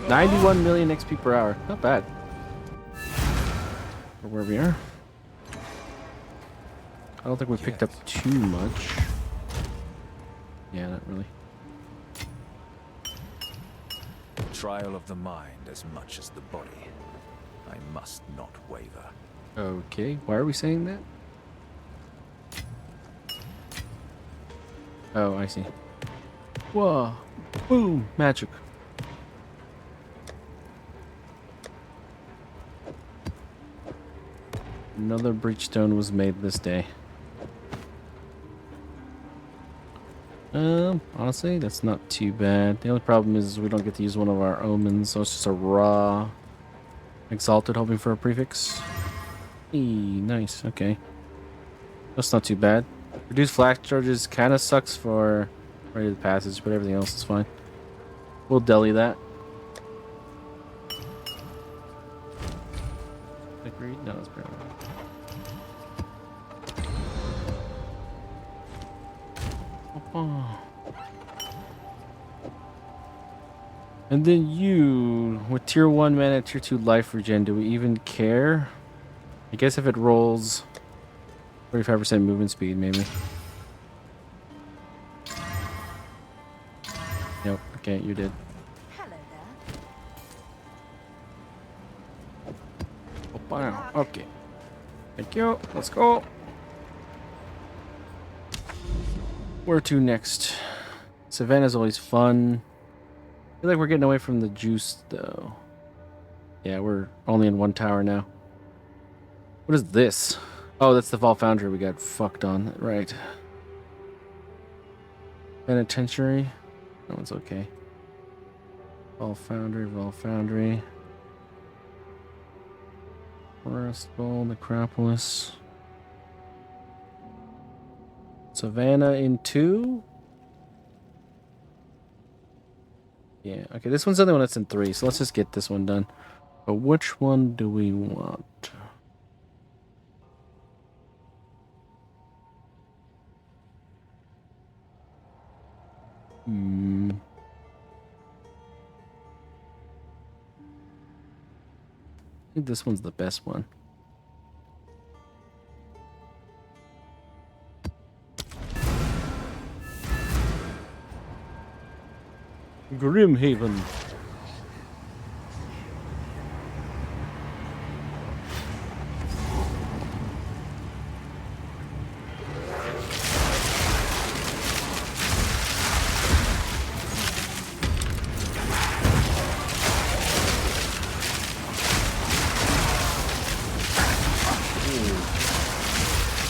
91 million XP per hour. Not bad. For where we are. I don't think we picked up too much. Yeah, not really. Trial of the mind as much as the body. I must not waver. Okay, why are we saying that? Oh, I see. Whoa. Boom. Magic. Another breachstone was made this day. Honestly, that's not too bad. The only problem is we don't get to use one of our omens, so it's just a raw exalted, hoping for a prefix. Hey, nice. Okay. That's not too bad. Reduced flash charges kind of sucks for Rite of the Passage, but everything else is fine. We'll deli that. Agreed? No, that's pretty good. Oh. And then you, with tier 1 mana, tier 2 life regen, do we even care? I guess if it rolls 45% movement speed, maybe. Nope, okay, you did. Hello there. Oh, wow. Okay. Thank you. Let's go. Where to next? Savannah's always fun. I feel like we're getting away from the juice, though. Yeah, we're only in one tower now. What is this? Oh, that's the Vault Foundry we got fucked on. Right. Penitentiary. That one's okay. Vault Foundry, Vault Foundry. Forest Bowl, Necropolis. Savannah in 2? Yeah, okay, this one's the only one that's in 3, so let's just get this one done. But which one do we want? Hmm. I think this one's the best one. Grimhaven.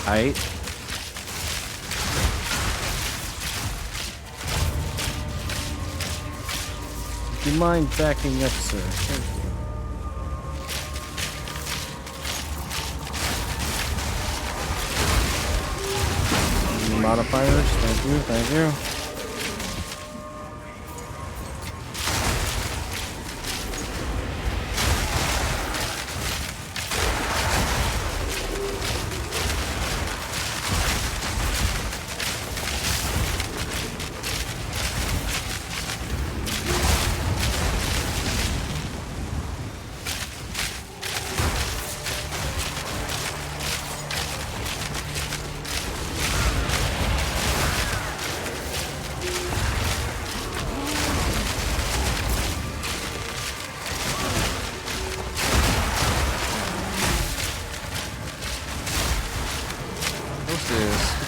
Height. Do you mind backing up, sir? Thank you. Any modifiers? Thank you, thank you.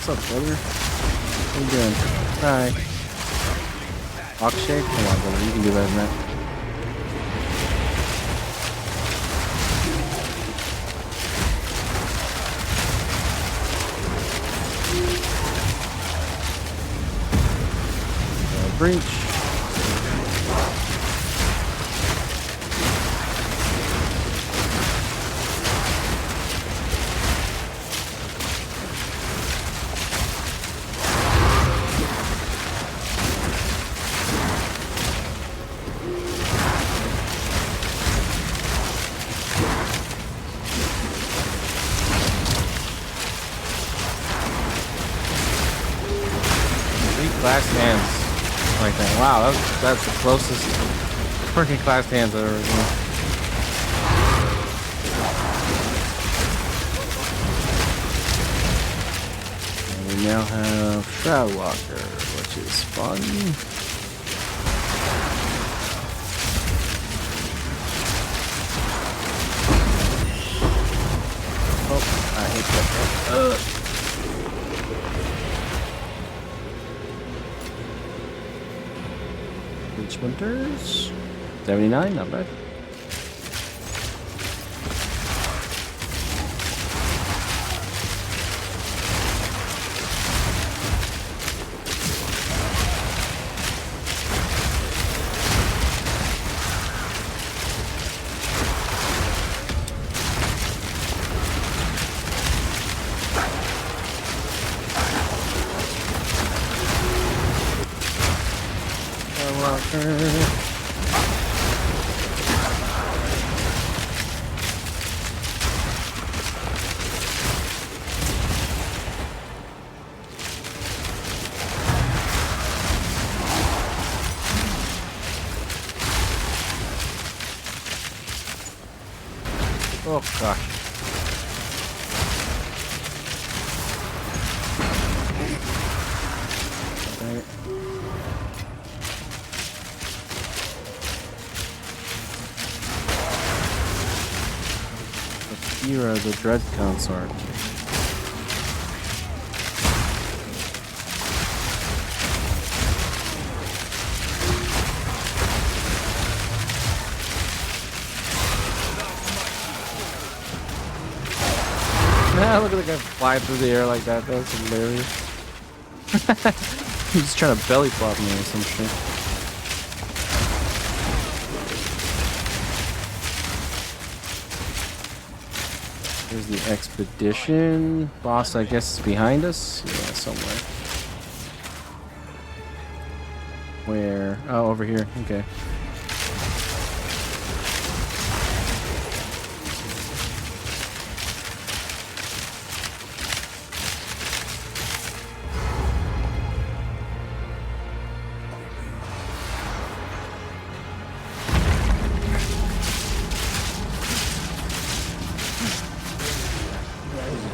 What's up, brother? How you doing? Hi. Akshay? Come on, brother. You can do better than that. Breach. Class hands like that. Wow, that's the closest freaking class hands I've ever seen. And we now have Shroud Walker, which is fun. Oh, I hate that. Winters 79, not bad. Oh gosh. Dang it. Akira, the Dread Consort. Look at the guy flying through the air like that. That was hilarious. He's just trying to belly flop me or some shit. Here's the expedition. Boss, I guess, is behind us. Yeah, somewhere. Where? Oh, over here. Okay.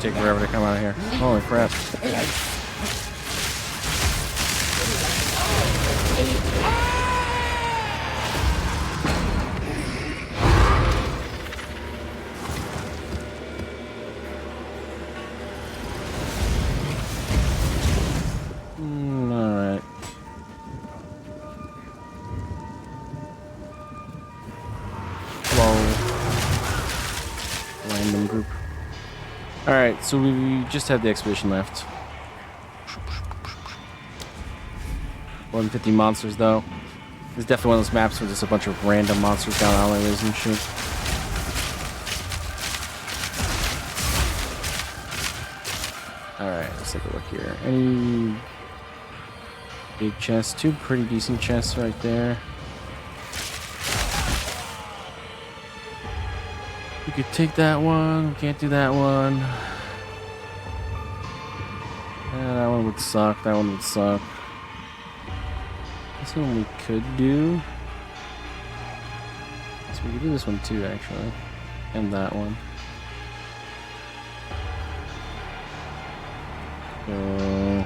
take forever to come out of here. Holy crap. Alright. Hello. Random group. Alright, so we just have the expedition left. More than 50 monsters, though. It's definitely one of those maps where there's a bunch of random monsters down alleyways and shit. Alright, let's take a look here. Any big chests? Two pretty decent chests right there. We could take that one. We can't do that one. Yeah, that one would suck. That one would suck. This one we could do. So we could do this one too, actually. And that one. So...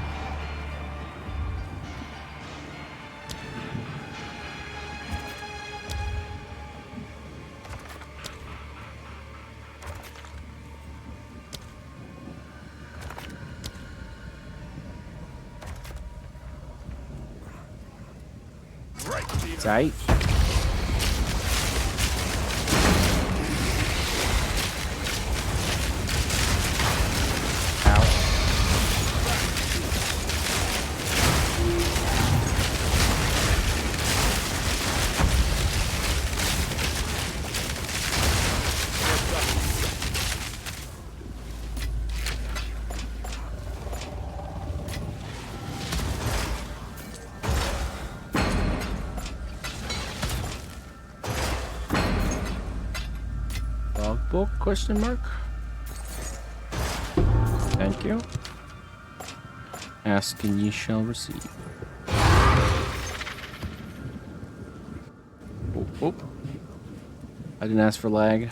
tight. Logbook? Question mark. Thank you. Ask and ye shall receive. Oh, oh. I didn't ask for lag.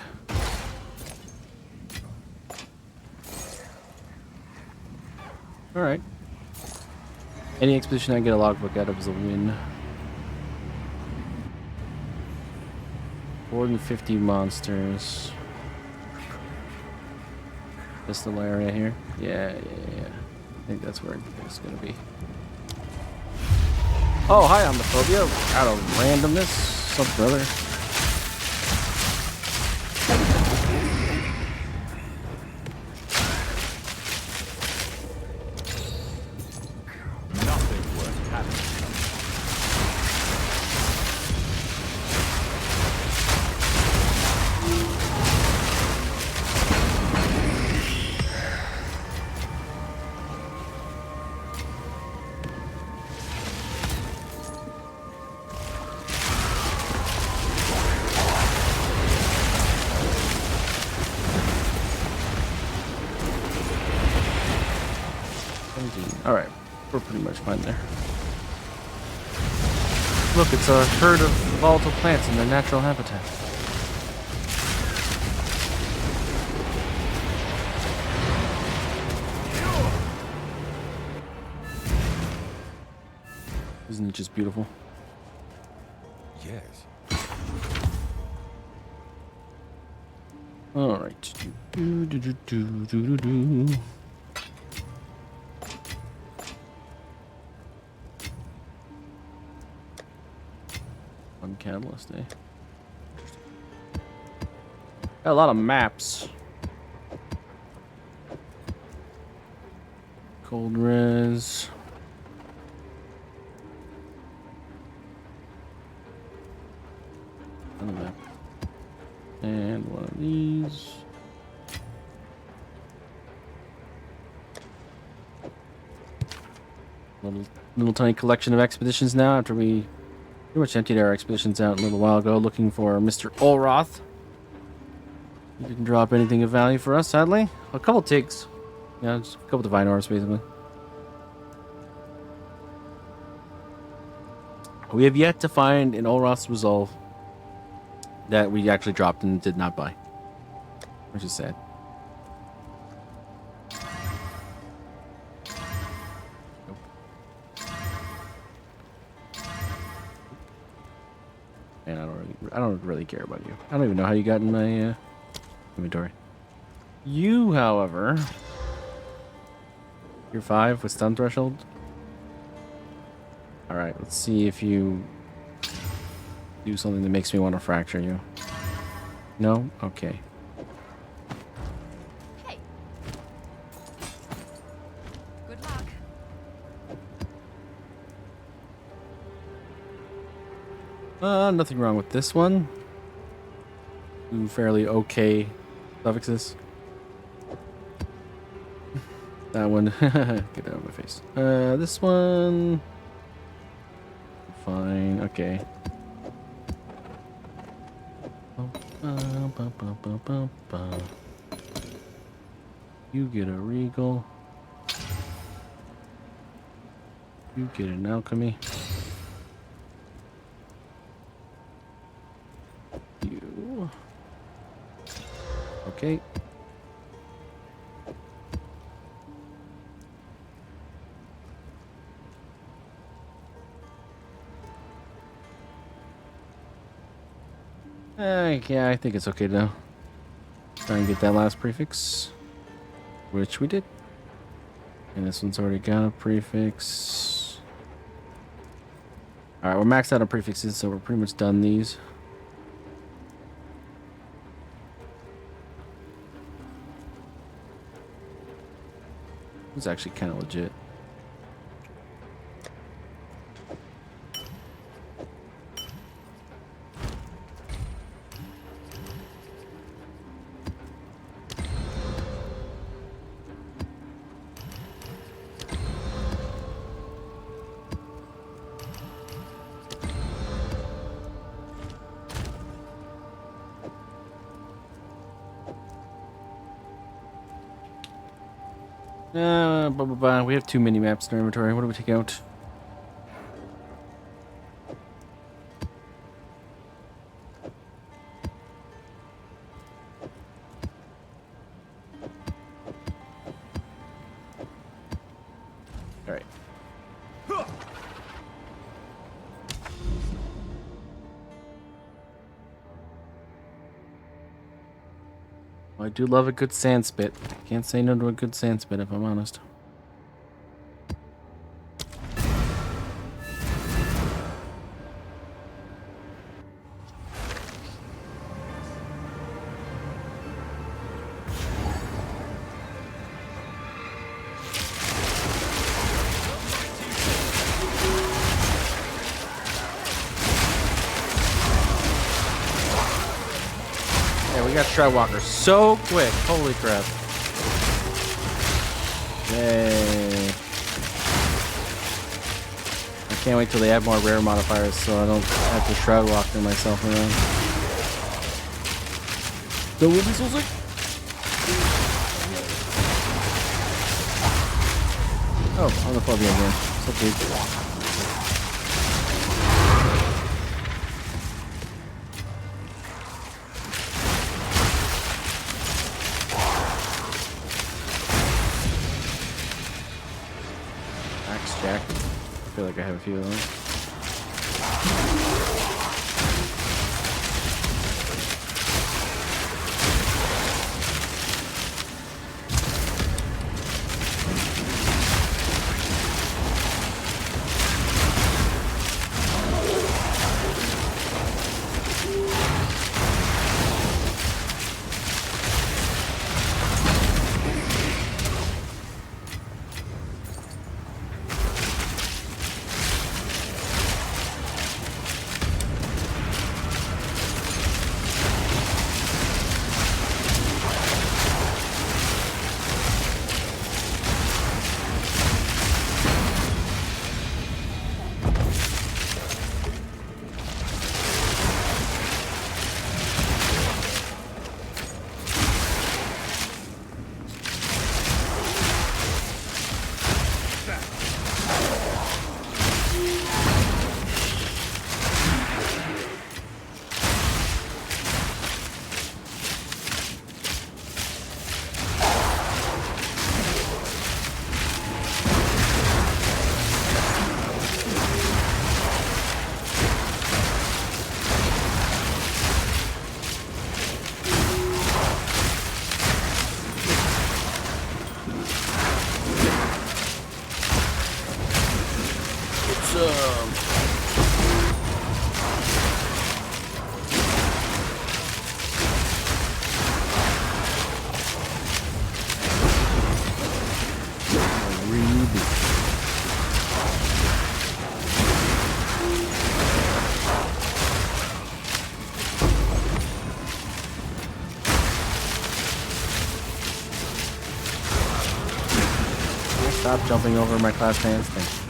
Alright. Any expedition I get a logbook out of is a win. More than 50 monsters. Pistol area here. Yeah. I think that's where it's gonna be. Oh, hi, I'm the phobia. Out of randomness. What's up, brother? Nothing worth having. Alright, we're pretty much fine there. Look, it's a herd of volatile plants in their natural habitat. Isn't it just beautiful? Yes. Alright. Do. One catalyst, eh? Got a lot of maps. Cold res. Another map. And one of these. Little tiny collection of expeditions now after we pretty much emptied our expeditions out a little while ago looking for Mr. Olroth. He didn't drop anything of value for us, sadly. A couple tigs. Yeah, just a couple divine ores, basically. We have yet to find an Olroth's Resolve that we actually dropped and did not buy. Which is sad. And I don't really care about you. I don't even know how you got in my inventory. You, however, you're 5 with stun threshold. All right, let's see if you do something that makes me want to fracture you. No? Okay. Hey. Good luck. Nothing wrong with this one. Two fairly okay suffixes. That one, get out of my face. This one, fine. Okay. You get a regal. You get an alchemy. You. Okay. Yeah, I think it's okay to try and get that last prefix, which we did. And this one's already got a prefix. All right, we're maxed out on prefixes, so we're pretty much done these. It's actually kind of legit. We have 2 mini maps in our inventory. What do we take out? All right. Well, I do love a good sand spit. I can't say no to a good sand spit if I'm honest. We got Shroudwalker so quick. Holy crap. Yay. I can't wait till they add more rare modifiers so I don't have to Shroudwalker myself around. That would be so sick. Oh, on the phobia again. So big. Jack. I feel like I have a few of those. Stop jumping over my class hands. Thank you.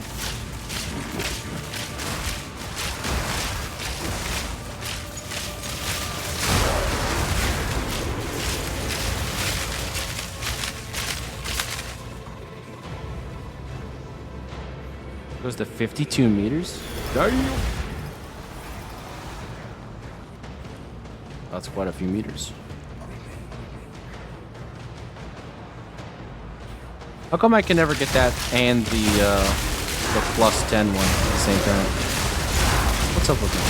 Goes to 52 meters. That's quite a few meters. How come I can never get that and the plus 10 one at the same time? What's up with that?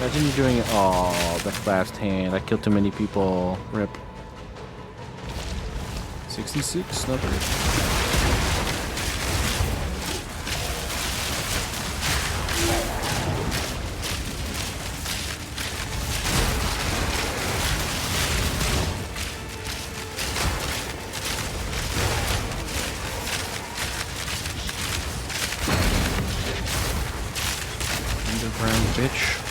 Imagine you doing it. Oh, the fast hand. I killed too many people. Rip. 66, not bad. Underground bitch.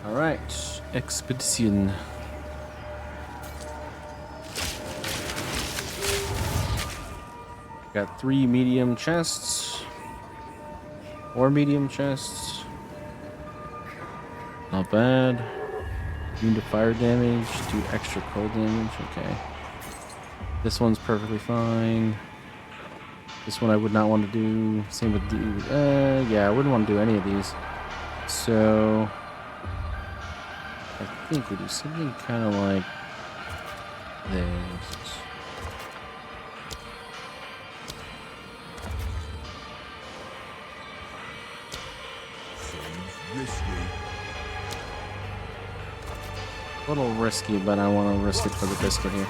Alright, expedition. Got 3 medium chests. 4 medium chests. Not bad. Immune to fire damage, 2 extra cold damage, okay. This one's perfectly fine. This one I would not want to do. Same with the, yeah, I wouldn't want to do any of these. So I think we do something kind of like this. A little risky, but I want to risk it for the biscuit here.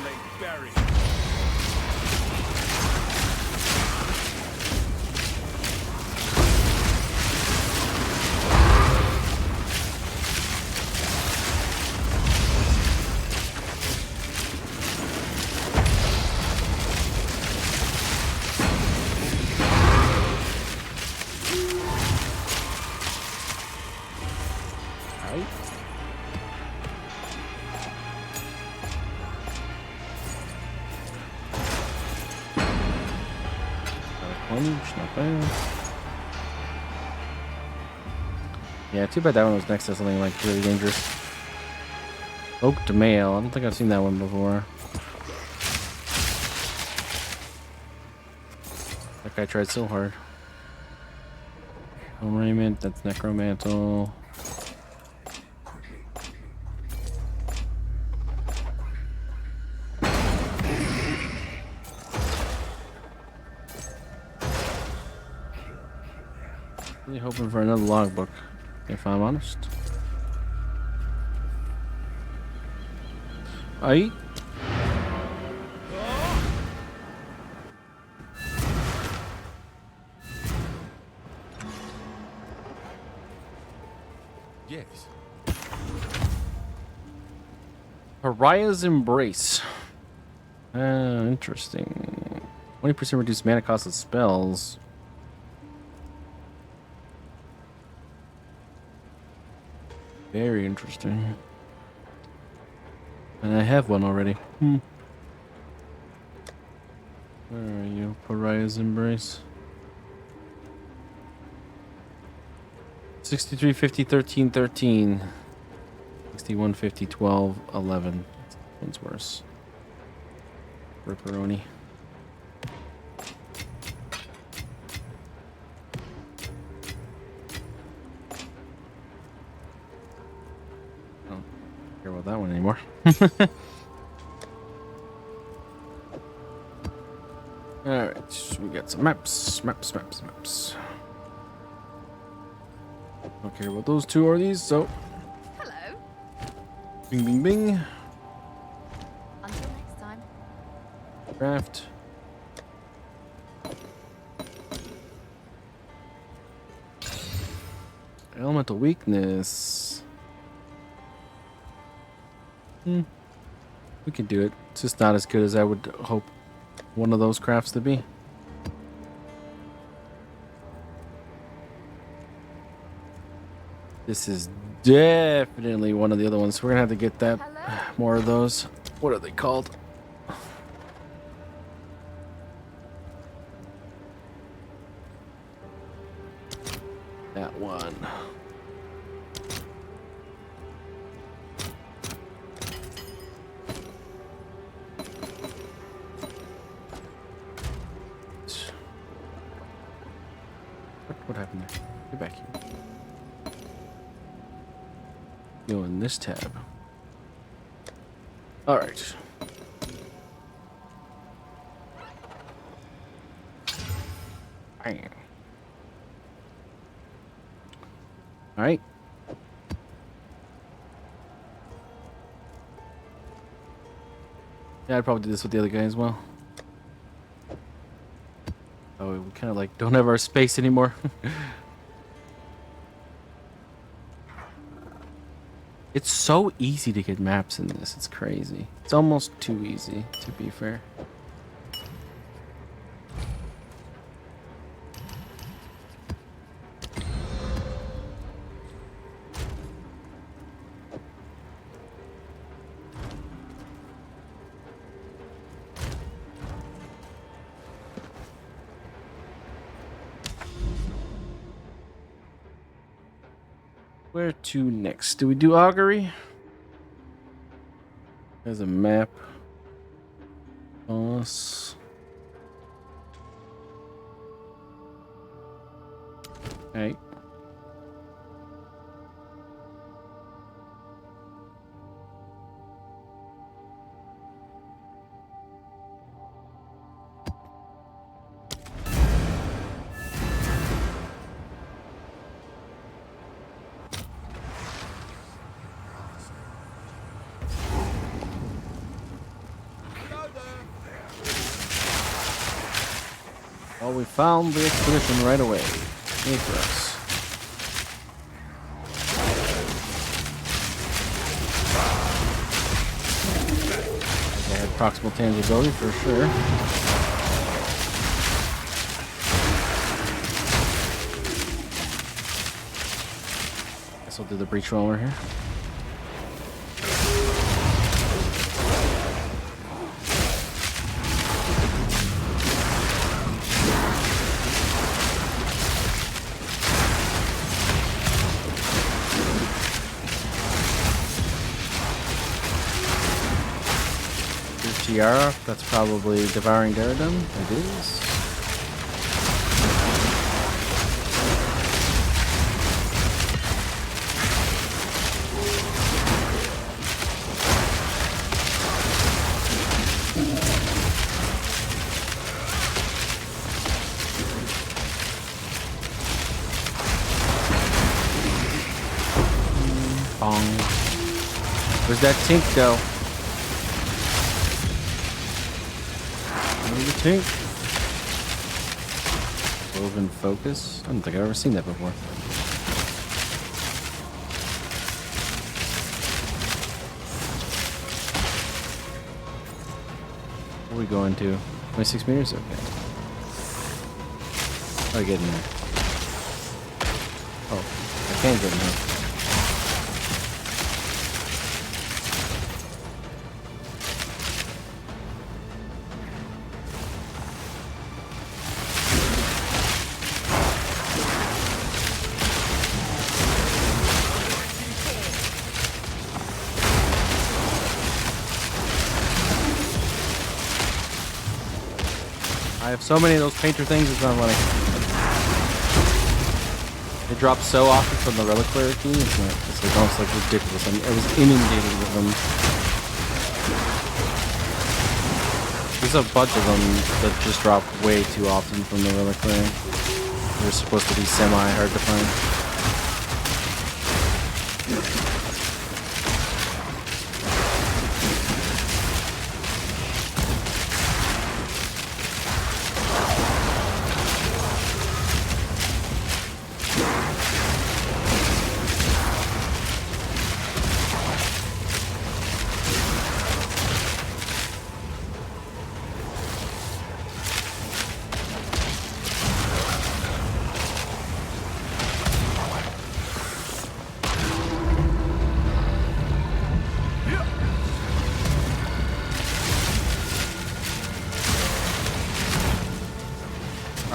Not bad. Yeah, too bad that one was next to something like really dangerous. Oaked mail. I don't think I've seen that one before. That guy tried so hard. Home raiment, that's necromantle. Really hoping for another logbook, if I'm honest. Aye. Yes. Pariah's Embrace. Interesting. 20% reduced mana cost of spells. Very interesting. And I have one already. Where are you? Pariah's Embrace. 63, 50, 13, 13. 61, 50, 12, 11. One's worse. Ripperoni. Care about that one anymore. Alright, so we got some maps. Don't care about those two or these, so. Hello. Bing, bing, bing. Until next time. Craft. Elemental weakness. We can do it. It's just not as good as I would hope one of those crafts to be. This is definitely one of the other ones. We're gonna have to get that more of those. What are they called? That one. What happened there? Get back here. Go in this tab. All right. Bam. All right. Yeah, I'd probably do this with the other guy as well. Oh, we kind of like don't have our space anymore. It's so easy to get maps in this. It's crazy. It's almost too easy, to be fair. Where to next? Do we do augury? There's a map. Us. Okay. Well, we found the expedition right away. Yay for us. I had proximal tangibility for sure. Guess I'll do the breach roller here. Tiara, that's probably Devouring Daredom. It is. Bong. Where's that tink go? Tink. Woven focus. I don't think I've ever seen that before. Where are we going to? 26 meters? Okay. How do I get in there? Oh, I can't get in there. I have so many of those painter things, it's not funny. They drop so often from the reliquary key, it's like almost like ridiculous. I was inundated with them. There's a bunch of them that just drop way too often from the reliquary. They're supposed to be semi-hard to find.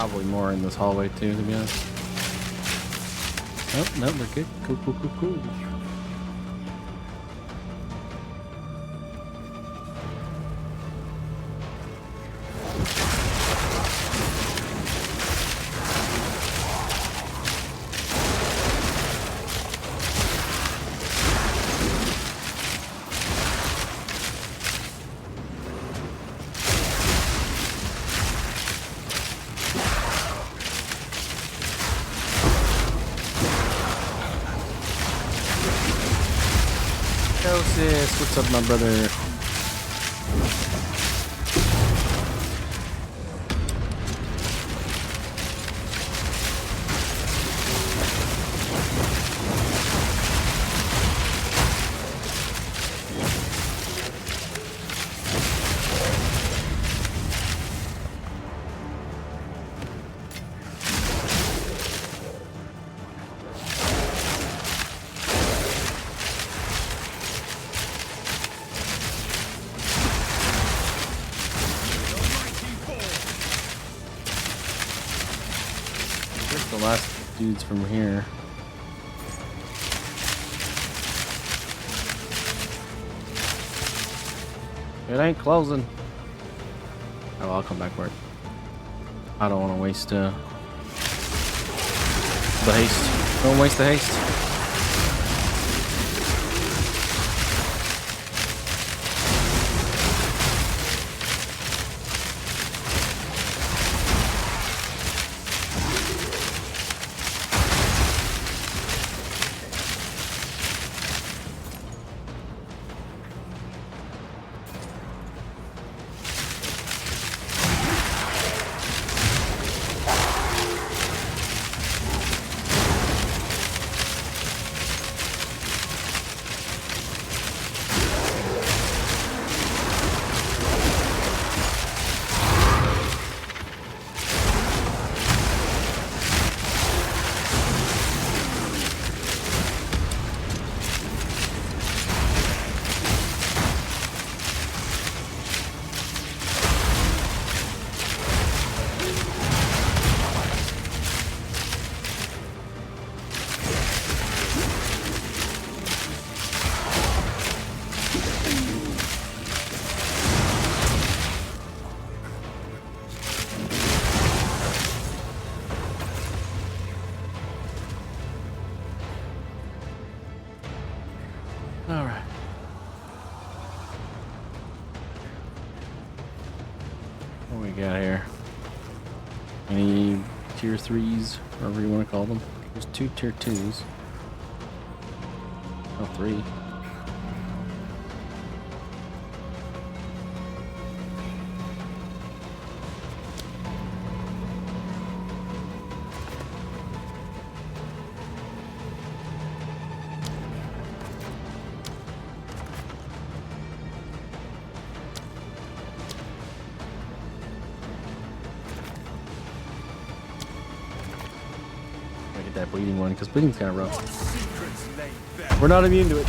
Probably more in this hallway too, to be honest. Oh, no, we're good. Cool, cool, cool, cool. Joseph, what's up, my brother? The last dudes from here. It ain't closing. Oh, I'll come back for it. I don't want to waste the haste. Don't waste the haste. All right. What we got here? Any tier 3s, whatever you want to call them? There's 2 tier 2s. Oh, 3. Get that bleeding one because bleeding's kind of rough. We're not immune to it. I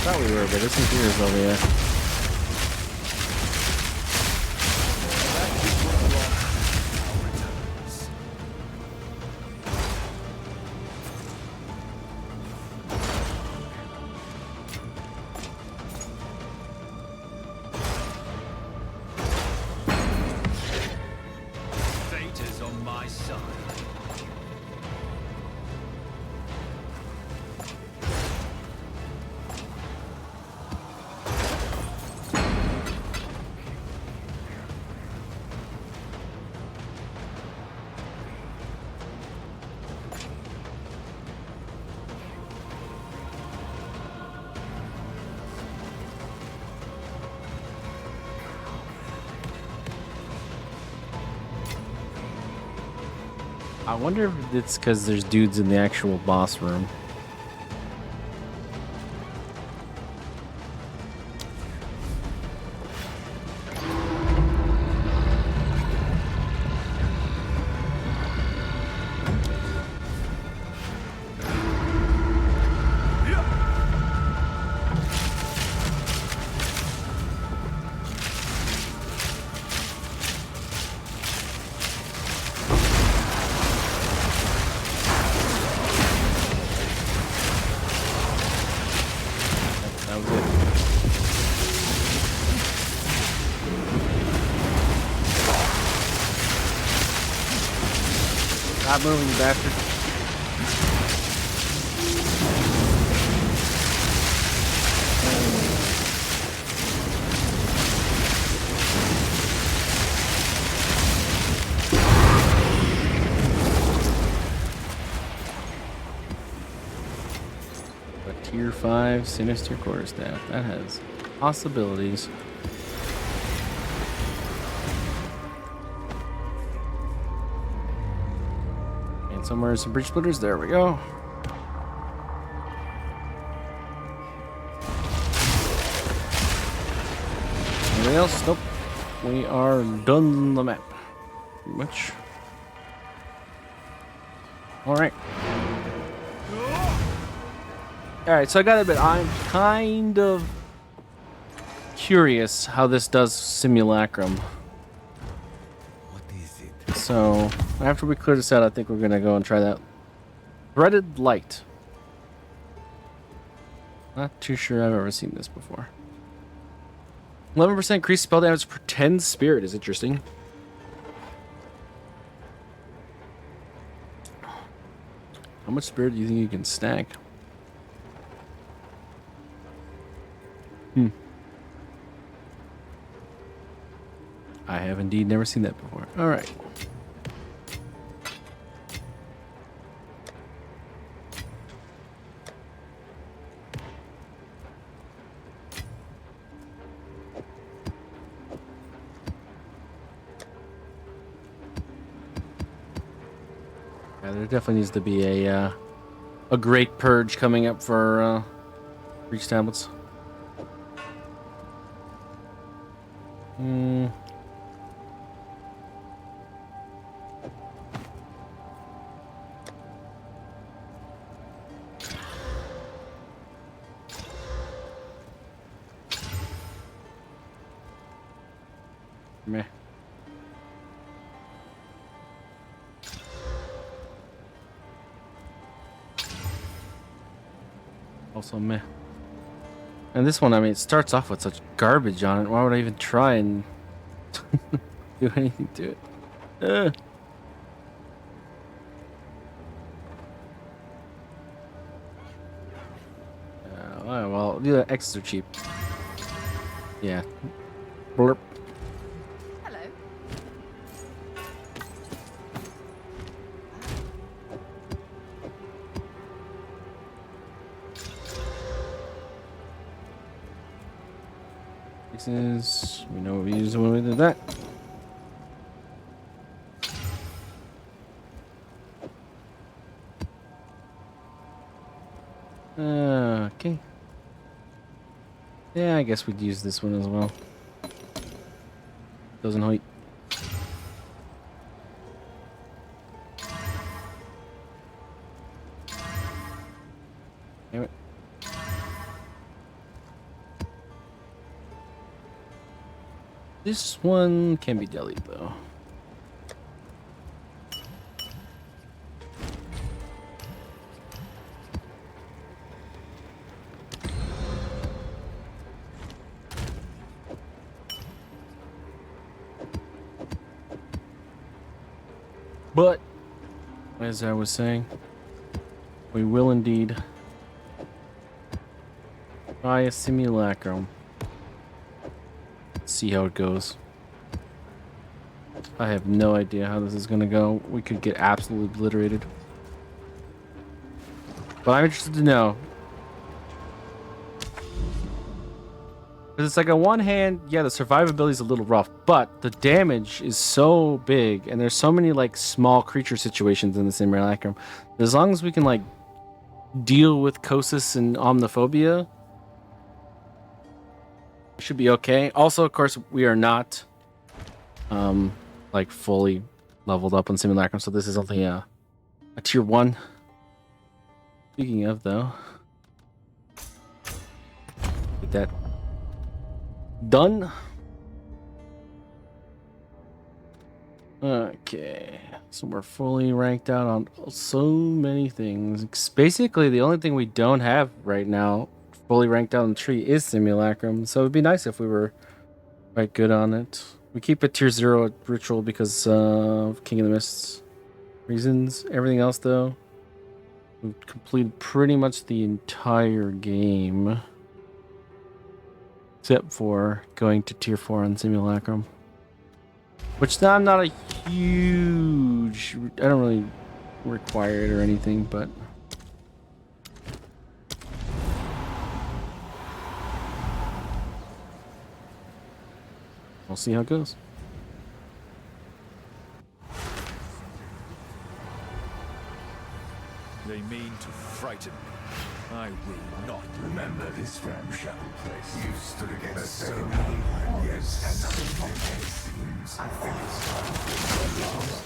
thought we were, but there's some tears over here. I wonder if it's because there's dudes in the actual boss room. Stop moving, you bastard. A tier 5 Sinister Quarterstaff. That has possibilities. And somewhere some breach splitters. There we go. Anything else? Nope. We are done on the map. Pretty much. Alright. Alright, so I gotta admit, I'm kind of curious how this does simulacrum. What is it? So, after we clear this out, I think we're gonna go and try that. Threaded light. Not too sure I've ever seen this before. 11% increased spell damage per 10 spirit is interesting. How much spirit do you think you can stack? I have indeed never seen that before. All right. Yeah, there definitely needs to be a great purge coming up for breach tablets. Meh. Also meh. And this one, I mean, it starts off with such garbage on it. Why would I even try and do anything to it? Well, the X's are cheap. Yeah. Blurp. Hello. X's. We know what we use when we did that. Okay. Yeah, I guess we'd use this one as well. Doesn't hurt. Damn it. This one can be deleted though. But, as I was saying, we will indeed try a simulacrum. See how it goes. I have no idea how this is going to go. We could get absolutely obliterated. But I'm interested to know. Because it's like on one hand, yeah, the survivability is a little rough, but the damage is so big, and there's so many like small creature situations in the simulacrum. As long as we can like deal with Kosis and Omniphobia, we should be okay. Also, of course, we are not like fully leveled up on simulacrum, so this is only a tier 1. Speaking of though, get that done. Okay, so we're fully ranked out on so many things. Basically, the only thing we don't have right now fully ranked out on the tree is simulacrum. So it'd be nice if we were quite good on it. We keep it tier 0 at ritual because of King of the Mists. reasons. Everything else, though, we've completed pretty much the entire game. Except for going to tier 4 on Simulacrum. Which I'm not a huge... I don't really require it or anything, but... we'll see how it goes. They mean to frighten me. I will not. Remember this ramshackle place. You stood against so many warriors, and something it seems. I think it's time for the last.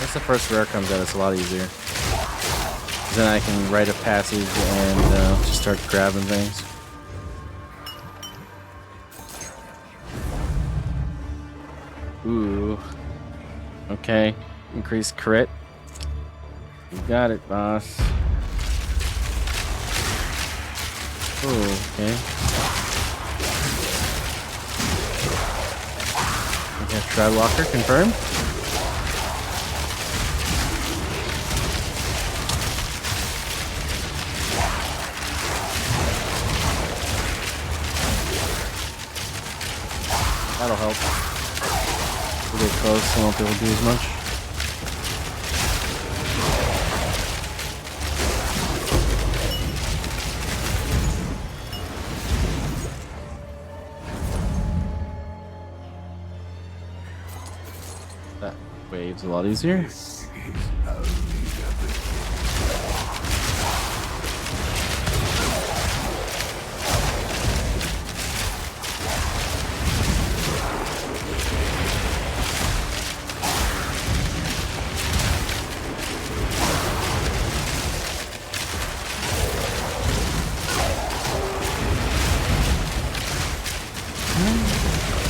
Once the first rare comes out, it's a lot easier. 'Cause then I can write a passage and just start grabbing things. Ooh. Okay. Increased crit. You got it, boss. Ooh, okay. We have Shroudwalker confirmed. That'll help. We'll get close, I won't be able to do as much. That wave's a lot easier. This is only the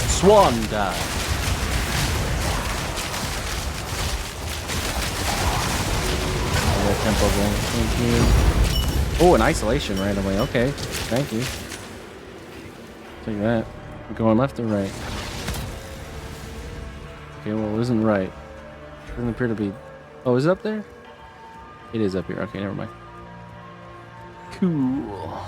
Swan dive. Tempo game. Thank you. Oh, an isolation right away. Okay. Thank you. Take that. We're going left or right? Okay, well, it isn't right. Doesn't appear to be. Oh, is it up there? It is up here. Okay, never mind. Cool.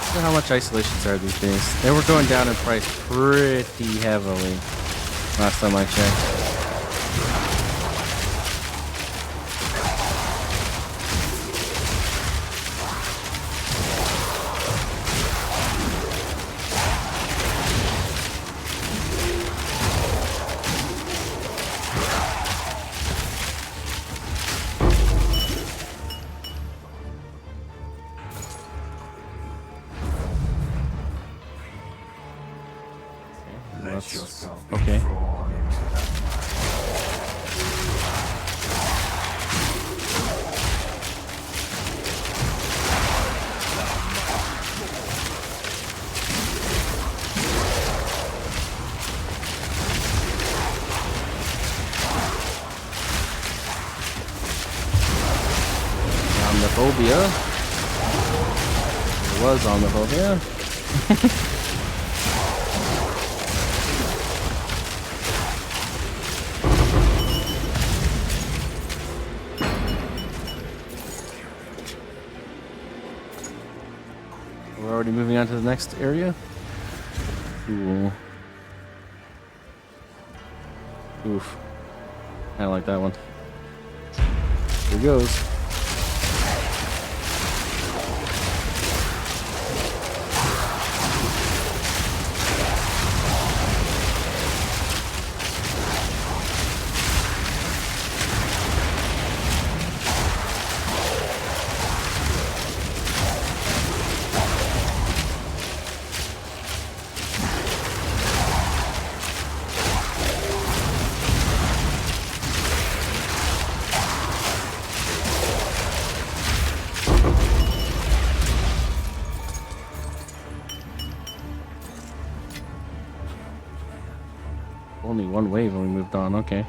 I don't know how much isolations are these days. They were going down in price pretty heavily last time I checked. let yourself be Okay. drawn into that. Omniphobia. It was Omniphobia. We're already moving on to the next area. Cool. Oof. I don't like that one. Here goes. Only one wave when we moved on. Okay.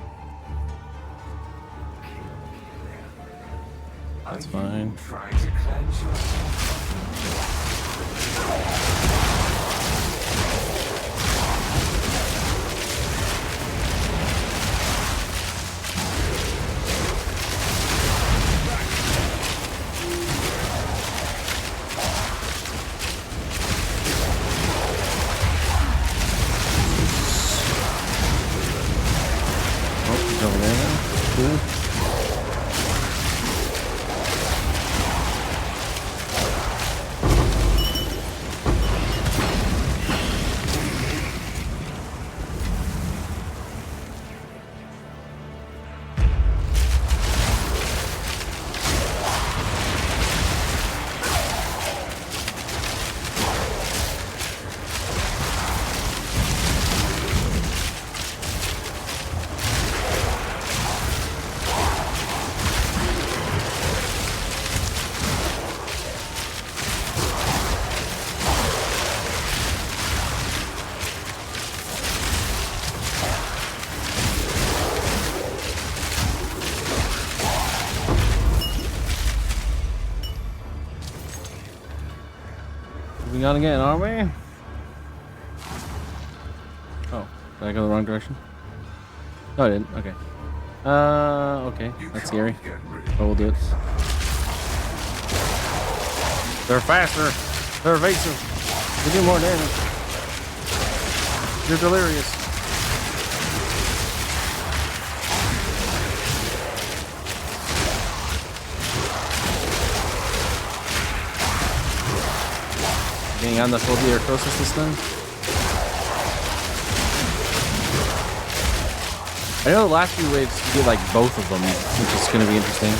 That's fine. Trying to cleanse yourself. Oh, he's over there now. Cool. Moving on again, aren't we? Oh, did I go the wrong direction? No, I didn't. Okay. Okay. That's scary. But we'll do it. They're faster. They're evasive. They do more damage. You're delirious. Getting on the phobia or closest this time. I know the last few waves you get like both of them, which is going to be interesting.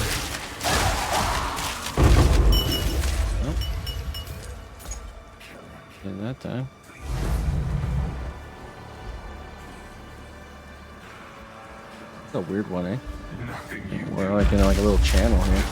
Nope. In that time. That's a weird one, eh? We're like in like a little channel here.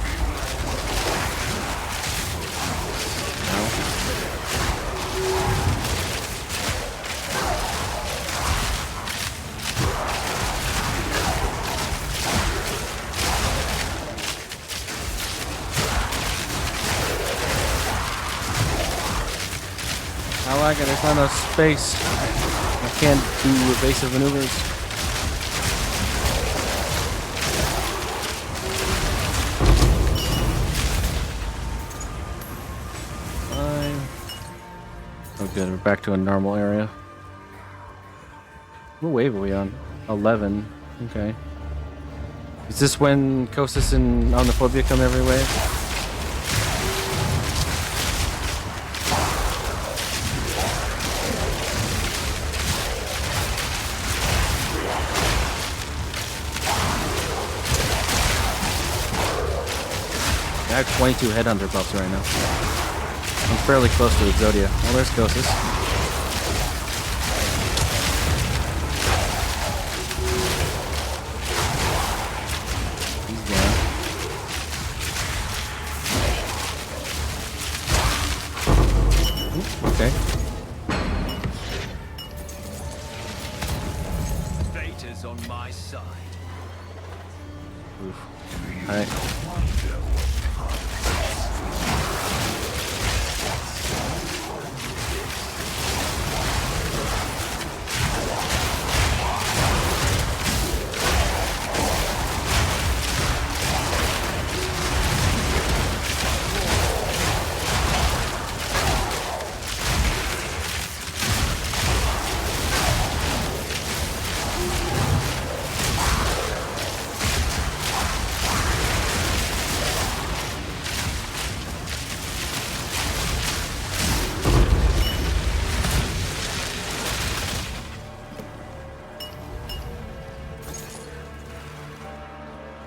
I like it. There's not enough space. I can't do evasive maneuvers. Fine. Oh, good. We're back to a normal area. What wave are we on? 11. Okay. Is this when Kostas and Omniphobia come every wave? I have 22 headhunter buffs right now. I'm fairly close to Exodia. Oh, there's Kostas. He's down. Ooh, okay. Fate is on my side. Oof. Alright.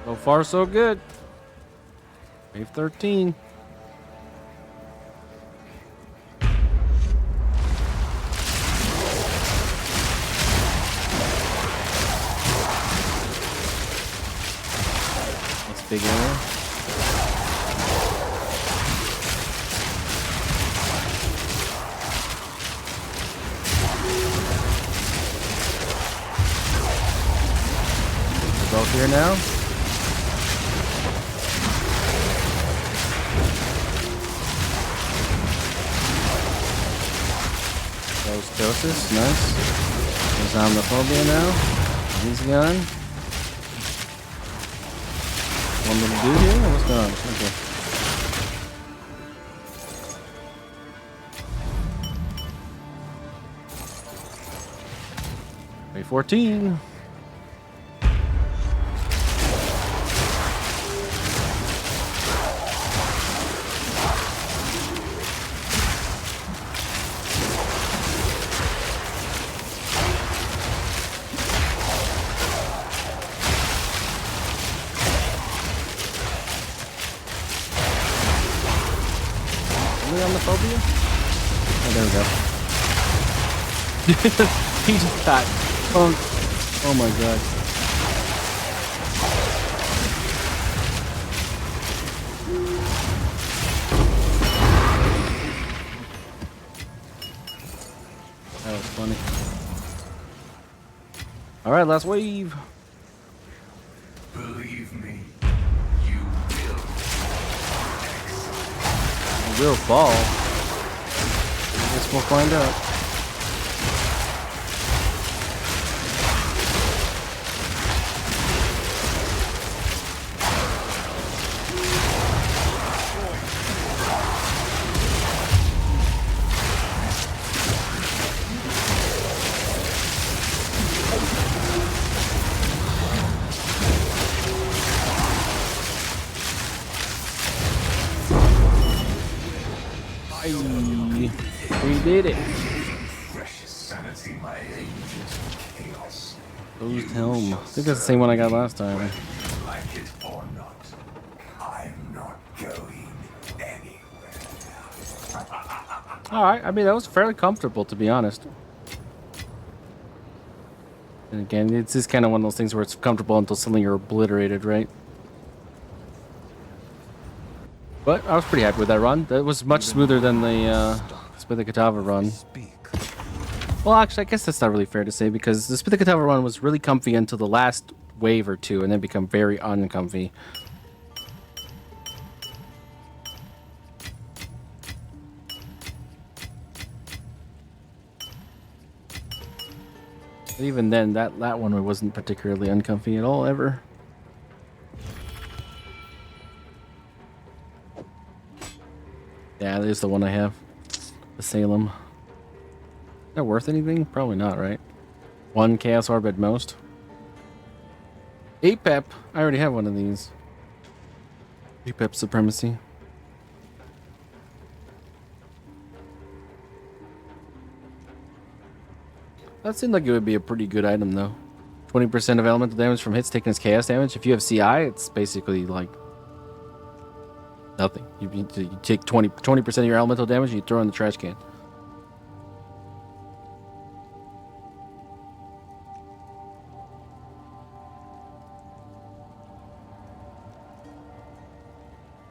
So far, so good. Wave 13. That's big area. health here now. Dosis, nice. There's Omniphobia now. He's gone. One little dude here? What's going on? Okay. Wave 14. On the phobia? Oh, there we go. He just got punked. Oh my god. That was funny. Alright, last wave. Believe me, you will. Will fall. I guess we'll find out. We did it. Precious sanity, my ancient chaos. Closed helm. I think that's the same one I got last time. Like it or not, I'm not going anywhere. Alright, I mean, that was fairly comfortable, to be honest. And again, it's just kind of one of those things where it's comfortable until suddenly you're obliterated, right? But I was pretty happy with that run. That was much smoother than the Spit the Katava run. Well, actually, I guess that's not really fair to say, because the Spit the Katava run was really comfy until the last wave or two, and then become very uncomfy. But even then, that one wasn't particularly uncomfy at all, ever. Yeah, that is the one I have. The Salem. Is that worth anything? Probably not, right? 1 Chaos Orb at most. 8 Pep. I already have one of these. 8 Pep Supremacy. That seemed like it would be a pretty good item, though. 20% of elemental damage from hits taken as chaos damage. If you have CI, it's basically like nothing. You take 20% of your elemental damage and you throw it in the trash can.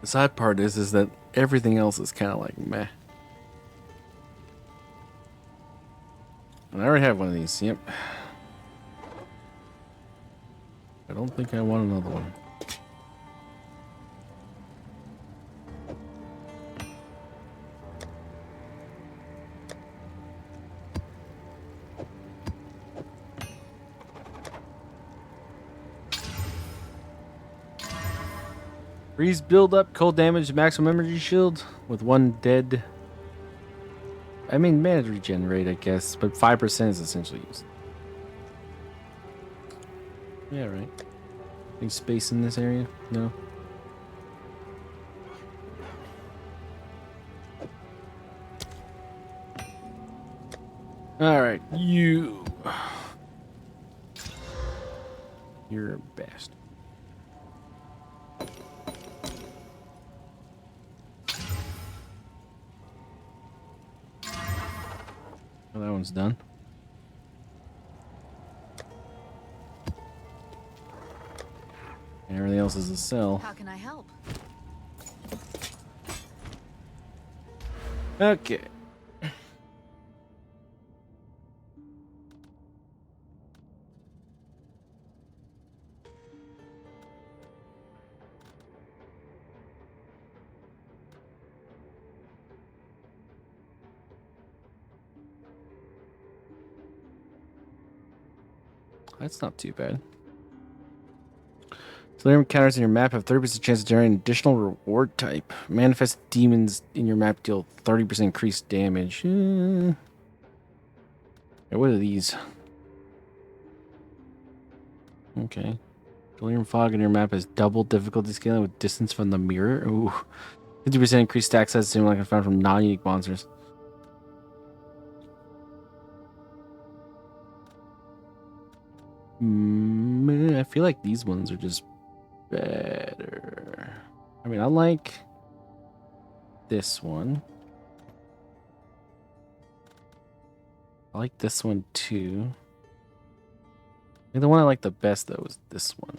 The sad part is that everything else is kind of like meh. And I already have one of these. Yep. I don't think I want another one. Freeze build up, cold damage, maximum energy shield with 1 dead. I mean, mana regen rate, I guess, but 5% is essentially used. Yeah, right. Any space in this area? No. All right, you. You're best. Well, that one's done. And everything else is a cell. How can I help? Okay. That's not too bad. Delirium encounters in your map have 30% chance of generating an additional reward type. Manifest demons in your map deal 30% increased damage. Yeah, what are these? Okay. Delirium fog in your map has double difficulty scaling with distance from the mirror. Ooh. 50% increased stack size, same like I found from non-unique monsters. I feel like these ones are just better. I mean, I like this one. I like this one too. I think the one I like the best though is this one.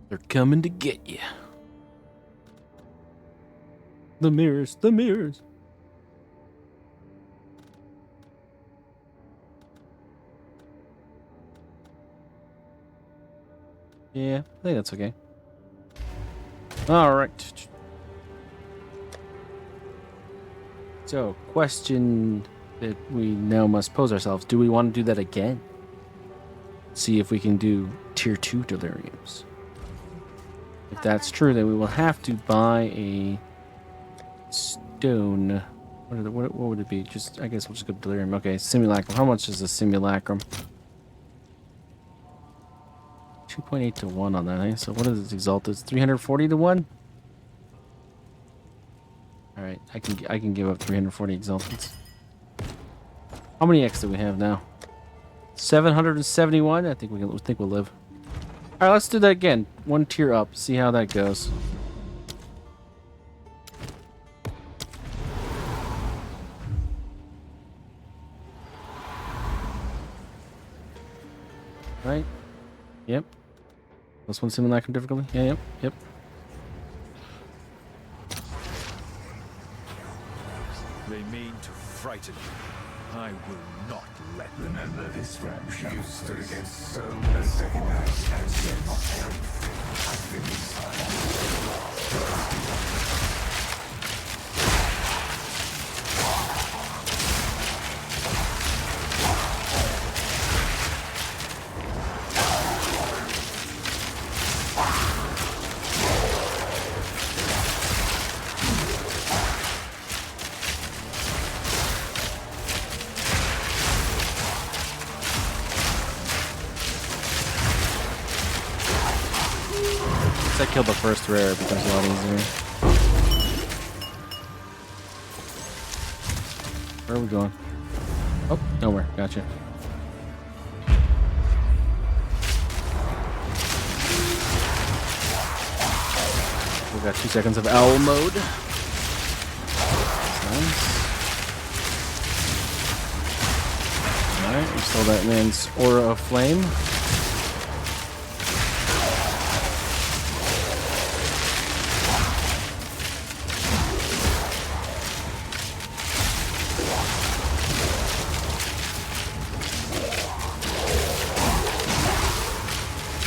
They're coming to get you. The mirrors, the mirrors. Yeah, I think that's okay. All right. So, question that we now must pose ourselves. Do we want to do that again? See if we can do tier 2 deliriums. If that's true, then we will have to buy a stone. What would it be? Just, I guess we'll just go delirium. Okay, simulacrum. How much is a simulacrum? 2.8 to 1 on that, eh? So what is it exalted? It's 340 to 1? Alright, I can give up 340 exaltants. How many X do we have now? 771? I think we'll live. Alright, let's do that again. One tier up, see how that goes. Right? Yep. Plus 1 simulacrum difficulty? Yeah, yep. They mean to frighten you. I will not let them. Remember this ramshackle. You stood against so many second house and said everything. I've been inside. I killed the first rare, it becomes a lot easier. Where are we going? Oh, nowhere. Gotcha. We got 2 seconds of owl mode. Nice. Alright, we stole that man's aura of flame.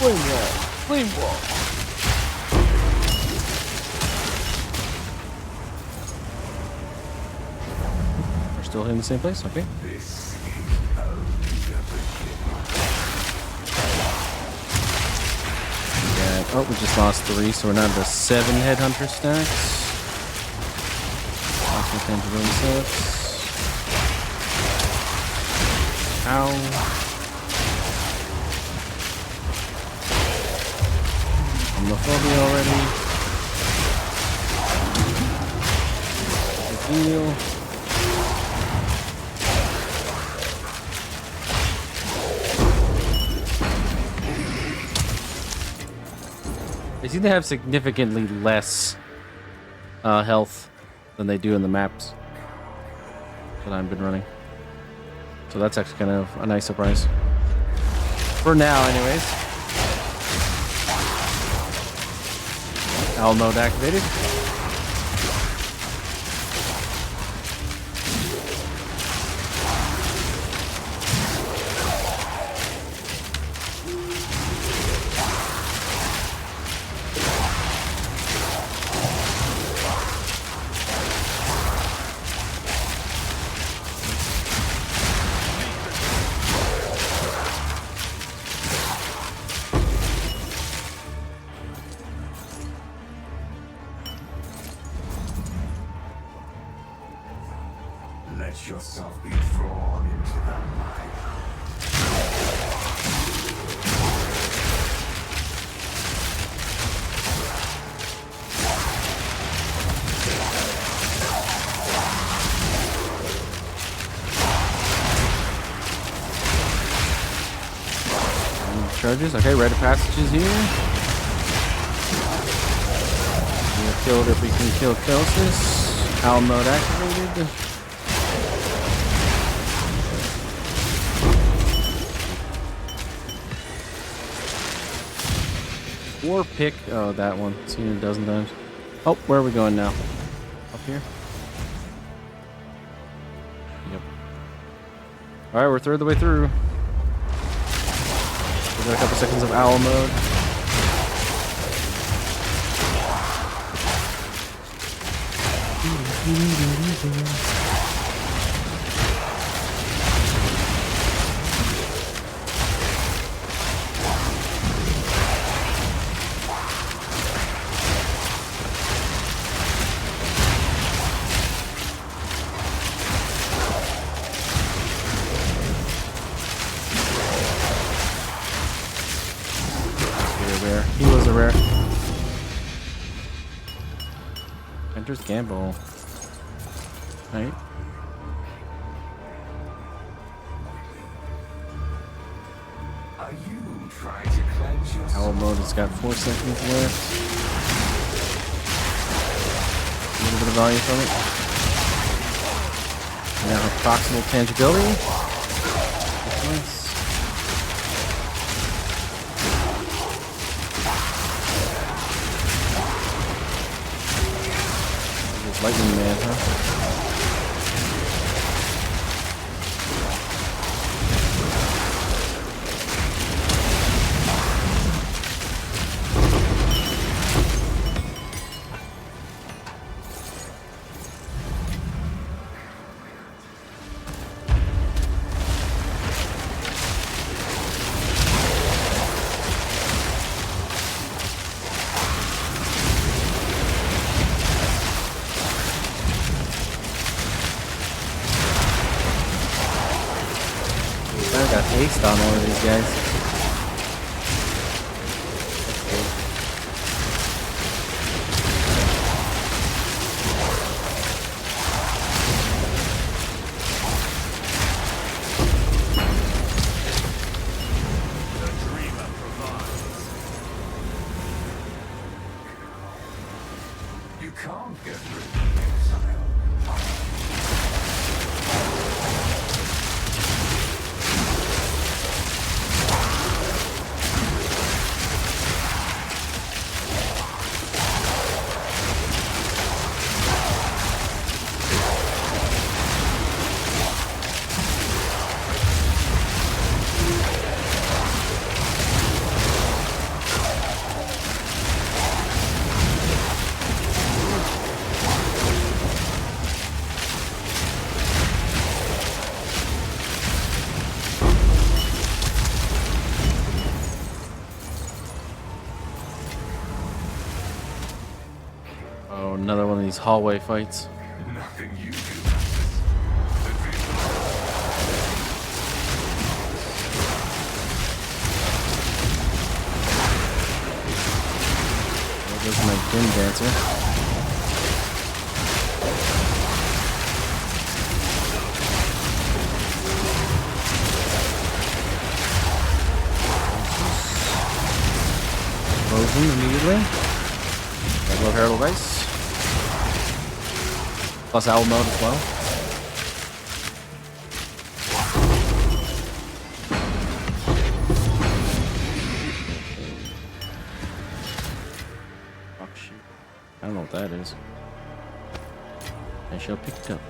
Flame wall! Flame wall! We're still in the same place? Okay. Yeah. Oh, we just lost 3, so we're down to 7 headhunter stacks. Lost my tangible insects. Ow. Homophobia already. Big deal. They seem to have significantly less health than they do in the maps that I've been running. So that's actually kind of a nice surprise. For now, anyways. Owl mode activated. let yourself be drawn into the mire. Charges. Okay, rite of passages here. We'll kill it if we can kill Kelsis. Owl mode activated. War pick. Oh, that one. Seen it a dozen times. Oh, where are we going now? Up here? Yep. Alright, we're third the way through. We got a couple seconds of owl mode. Rare. He was a rare. Enters gamble. Right. Are you trying to cleanse yourself? Owl mode has got 4 seconds left. A little bit of value from it. Now have proximal tangibility. That's nice. Lightning Man, huh? I got aced on one of these guys. The dreamer provides. You can't get rid of exile. Oh, another one of these hallway fights. Nothing you do. There goes my Dim Dancer. Frozen immediately. Double Herald Dice. Plus owl mode as well. Oh shoot. I don't know what that is. I shall pick it up.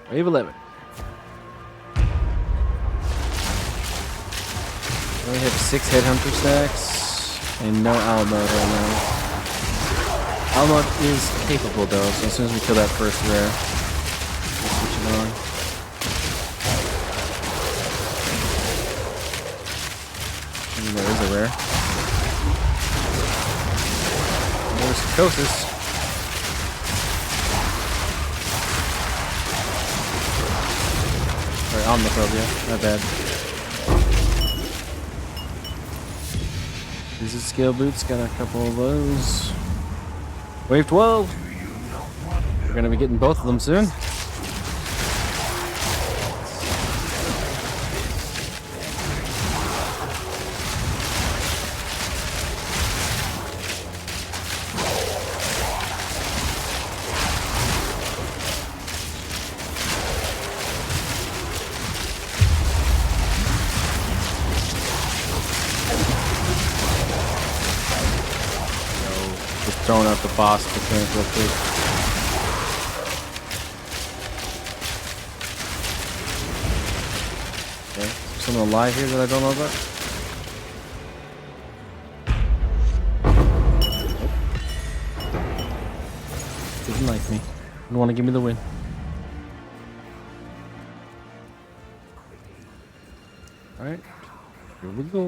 Wave 11. We only have 6 Headhunter stacks and no owl mode right now. Owl mode is capable though, so as soon as we kill that first rare, we'll switch it on. I mean, there is a rare. There's Psychosis. Omniphobia. My bad. These are scale boots. Got a couple of those. Wave 12. We're gonna be getting both of them soon. Just throwing out the boss mechanic real quick. Okay, is someone alive here that I don't know about? Didn't like me. Didn't want to give me the win. Alright, here we go.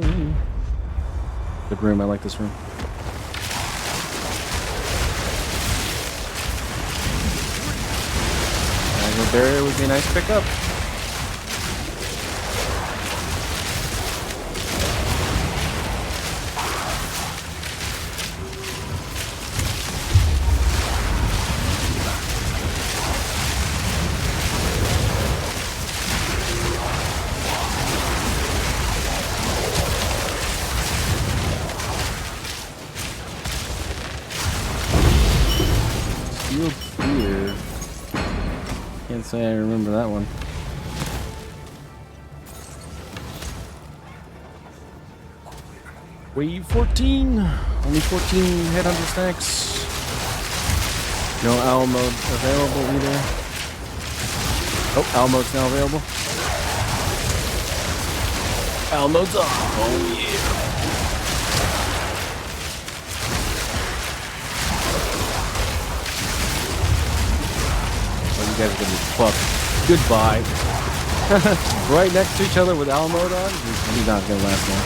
Good room, I like this room. Barrier would be a nice pickup. Steel Fear. Can't say I remember that one. Wave 14. Only 14 headhunter stacks. No owl mode available either. Oh, owl mode's now available. Owl mode's on. Oh yeah. You guys are gonna be fucked. Goodbye. Right next to each other with owl mode on? He's not gonna last long.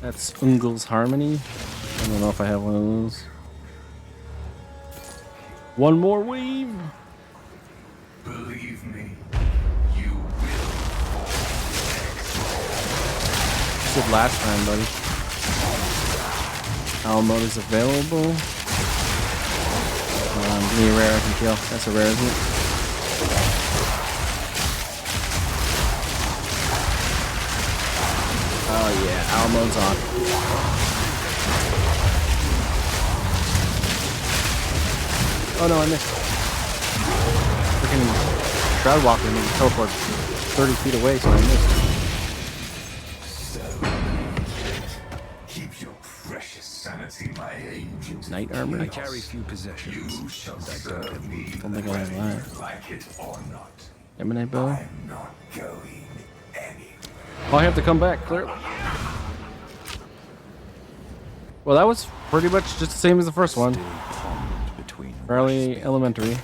That's Ungol's Harmony. I don't know if I have one of those. One more wave. Believe me, you will. You said last time, buddy. Owl mode is available. Give me a rare I can kill. That's a rare, isn't it? Oh yeah, owl mode's on. Oh no, I missed. Freaking Shroud Walker made me teleport 30 feet away, so I missed. Keep your precious sanity, my agent. Knight armor? I carry few possessions. You shall serve me. Don't think I have whether that. you like it or not. Emanite bow? I'm not going anywhere. Oh, I have to come back, clearly. Well, that was pretty much just the same as the first one. Still pond between Fairly elementary.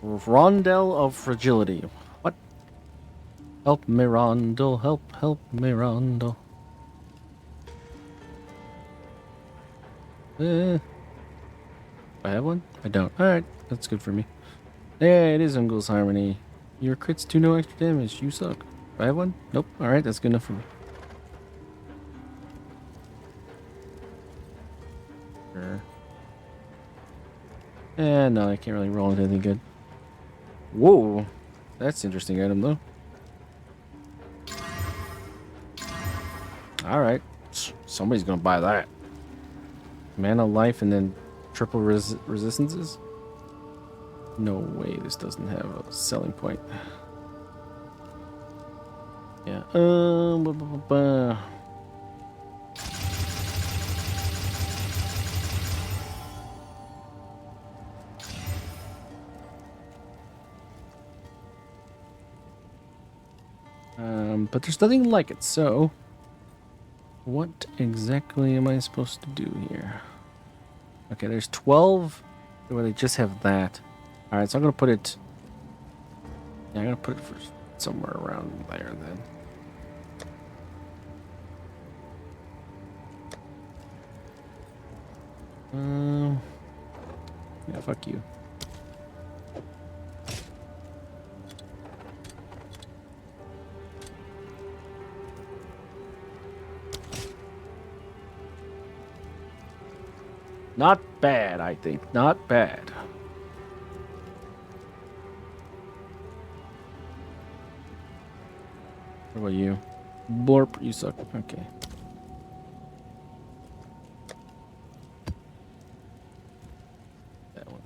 Rondel of Fragility. What? Help me, Rondel. Help me, Rondel. I have one? I don't. Alright, that's good for me. Yeah, it is Ungol's Harmony. Your crits do no extra damage. You suck. Do I have one? Nope. Alright, that's good enough for me. Sure. No, I can't really roll into anything good. Whoa. That's an interesting item, though. Alright. Somebody's gonna buy that. Mana life and then triple resistances? No way this doesn't have a selling point. Yeah. But there's nothing like it, so what exactly am I supposed to do here? Okay, there's 12 where they just have that. Alright, so I'm gonna put it Yeah, I'm gonna put it for somewhere around there then. Yeah, fuck you. Not bad, I think. Not bad. What about you? Blorp, you suck. Okay. That one.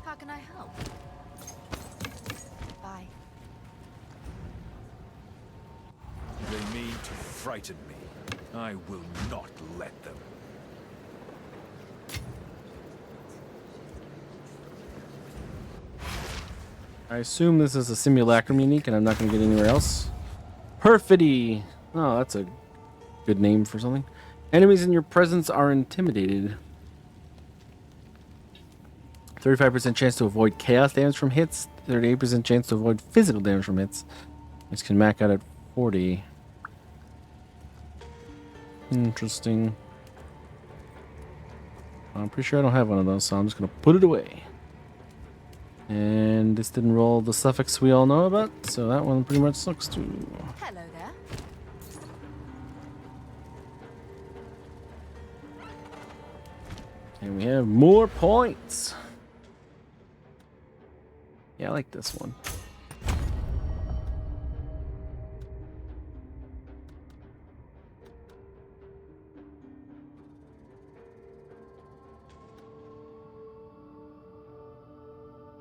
How can I help? Bye. They mean to frighten me. I will not let them. I assume this is a simulacrum unique and I'm not going to get anywhere else. Perfidy! Oh, that's a good name for something. Enemies in your presence are intimidated. 35% chance to avoid chaos damage from hits. 38% chance to avoid physical damage from hits. This can max out at 40. Interesting. I'm pretty sure I don't have one of those, so I'm just going to put it away. And this didn't roll the suffix we all know about, so that one pretty much sucks too. Hello there. And we have more points. Yeah, I like this one.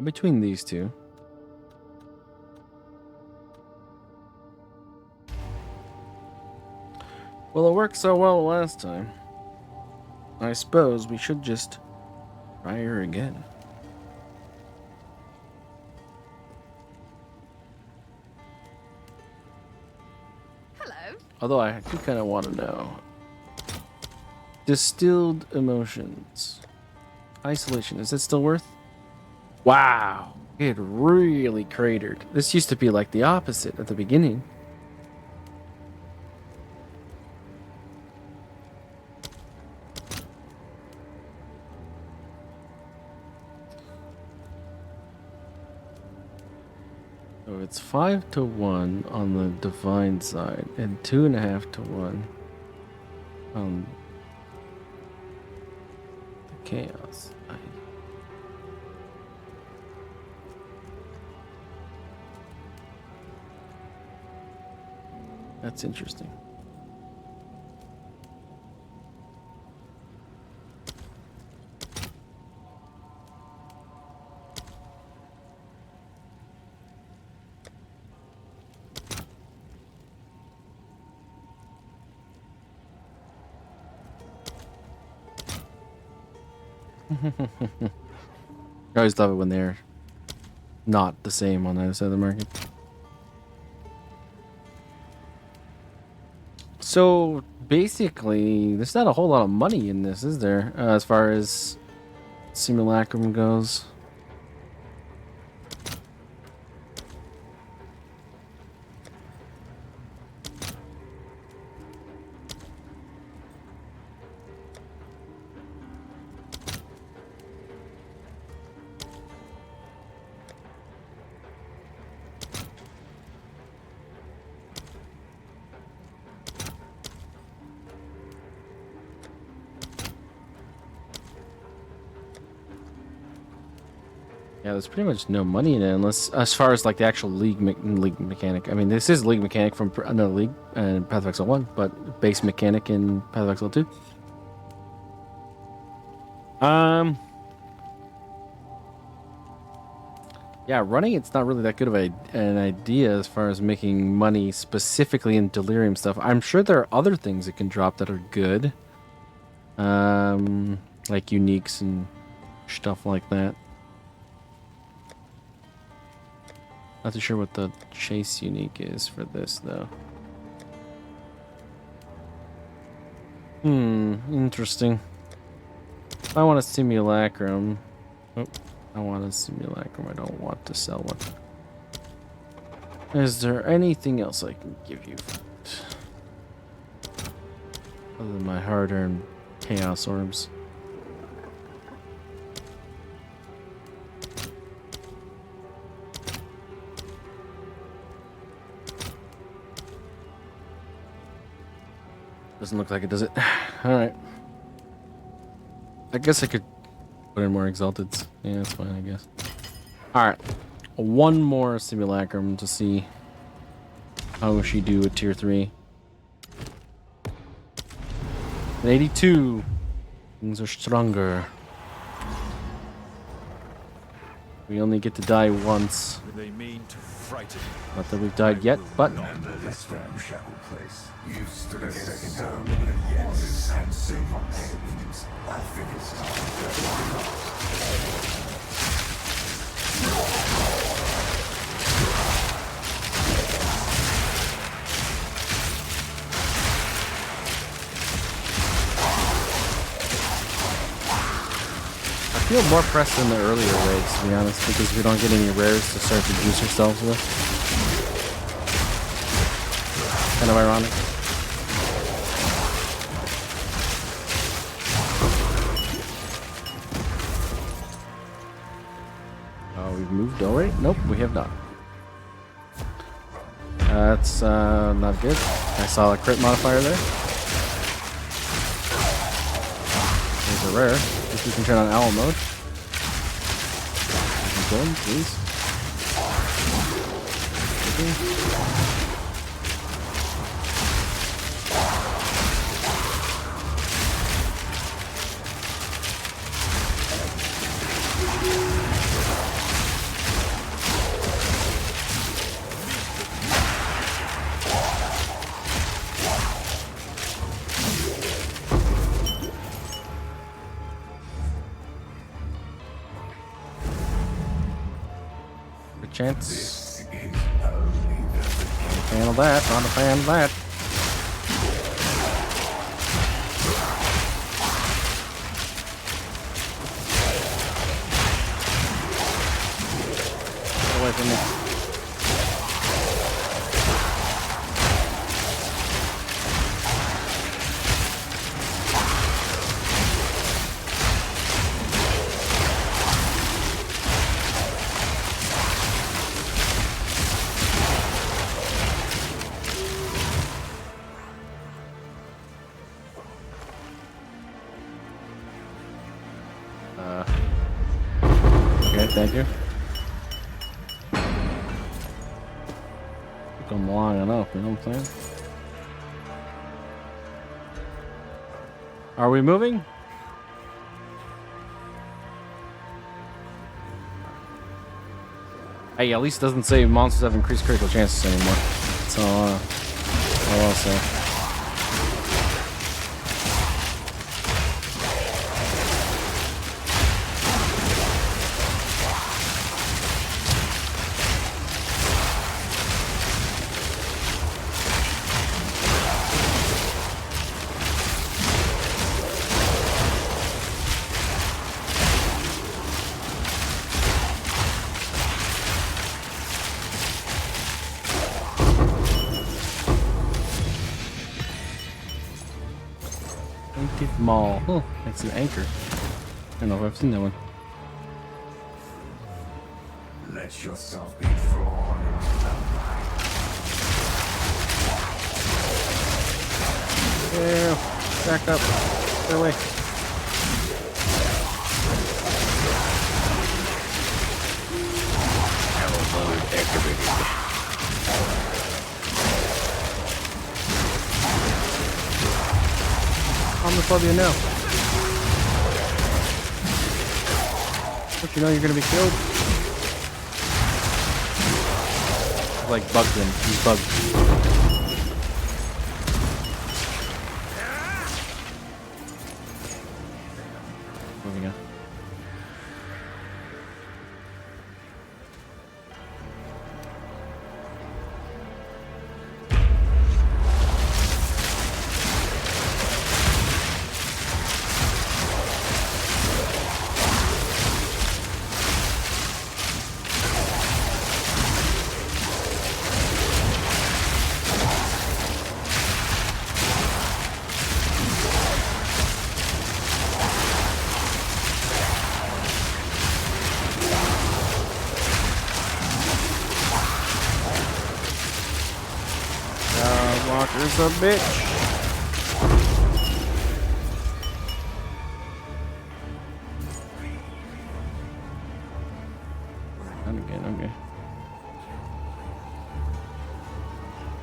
Between these two. Well, it worked so well last time. I suppose we should just try her again. Hello. Although I do kind of want to know. Distilled emotions. Isolation. Is it still worth? Wow. It really cratered. This used to be like the opposite at the beginning. So it's 5 to 1 on the divine side and 2.5 to 1 on the chaos side. That's interesting. I always love it when they're not the same on the other side of the market. So basically, there's not a whole lot of money in this, is there? As far as simulacrum goes. Yeah, there's pretty much no money in it unless, as far as like the actual league mechanic. I mean, this is league mechanic from another league and Path of Exile 1, but base mechanic in Path of Exile 2. Yeah, running it's not really that good of an idea as far as making money specifically in Delirium stuff. I'm sure there are other things that can drop that are good. Like uniques and stuff like that. Not too sure what the chase unique is for this though. Interesting. If I want a simulacrum. Oh, I want a simulacrum. I don't want to sell one. Is there anything else I can give you? Other than my hard-earned chaos orbs. Doesn't look like it, does it? Alright. I guess I could put in more exalteds. Yeah, that's fine, I guess. Alright. One more simulacrum to see how she do at tier 3. At 82. Things are stronger. We only get to die once. They mean to frighten me. Not that we've died yet, but Under this ramshackle place, you stood against so many yeses and silver pains. I think it's time to I feel more pressed than the earlier raids, to be honest, because we don't get any rares to start to juice ourselves with. Kind of ironic. Oh, we've moved already? Nope, we have not. That's not good. I saw a crit modifier there. There's a rare. If we can turn on owl mode. Go, please. Good chance. Handle that, not a fan of that. Get away from me. Okay, thank you. Took them long enough, you know what I'm saying? Are we moving? Hey, at least it doesn't say monsters have increased critical chances anymore. So, all I'll say. Plaintive Mall. Oh, that's an anchor. I don't know if I've seen that one. let yourself be drawn into the light. Yeah, back up. Get away. Homophobia now. Don't you know you're gonna be killed? Like bugged him. He's bugged. Moving on. What's up, bitch? Not again, okay.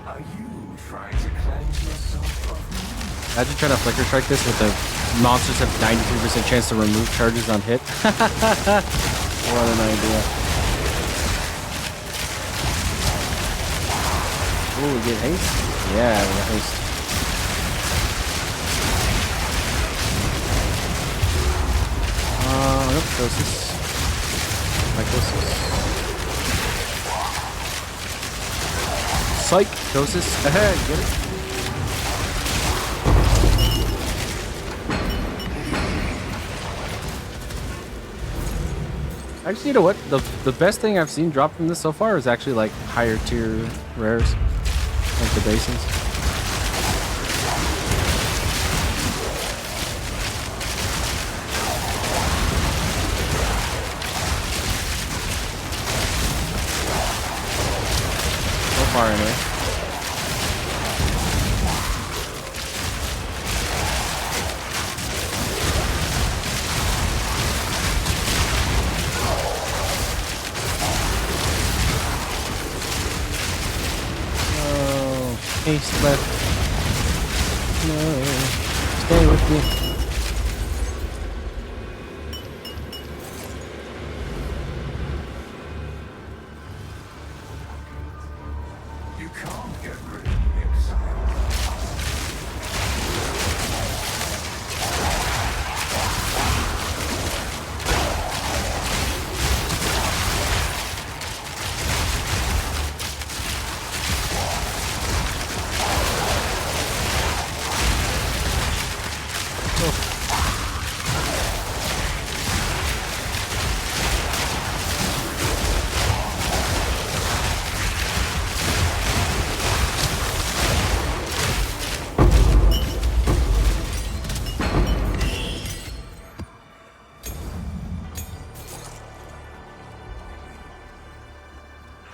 Are you trying to cleanse yourself of me? Imagine trying to flicker strike this with the monsters have 93% chance to remove charges on hit. What an idea. Ooh, we get haste? Yeah, we got haste. Nope, Dosis. Psychosis. Psych! Dosis. Ahead, get it? Actually, you know what? The best thing I've seen drop from this so far is actually like higher tier rares, like the basins. So far, anyway. Haste left. No. Stay with me. You can't get rid of exile.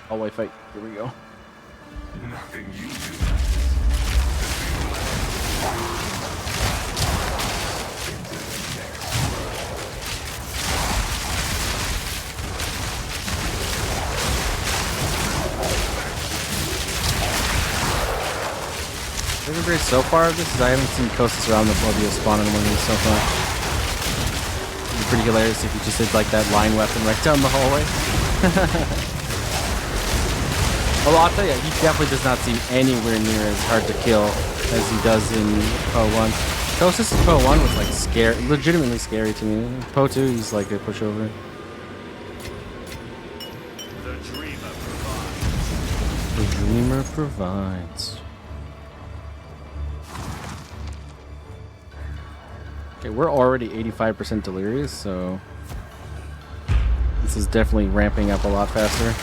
Hallway fight. Here we go. Nothing you do. Favorite grade so far of this is I haven't seen Coastus around the Oblivious spawn in one of these so far. It'd be pretty hilarious if you just did like that line weapon right down the hallway. Well, I'll tell you, he definitely does not seem anywhere near as hard to kill as he does in PoE1. Coastus in PoE1 was like scary, legitimately scary to me. PoE2, he's like a pushover. The dreamer provides. The dreamer provides. Okay, we're already 85% delirious, so this is definitely ramping up a lot faster.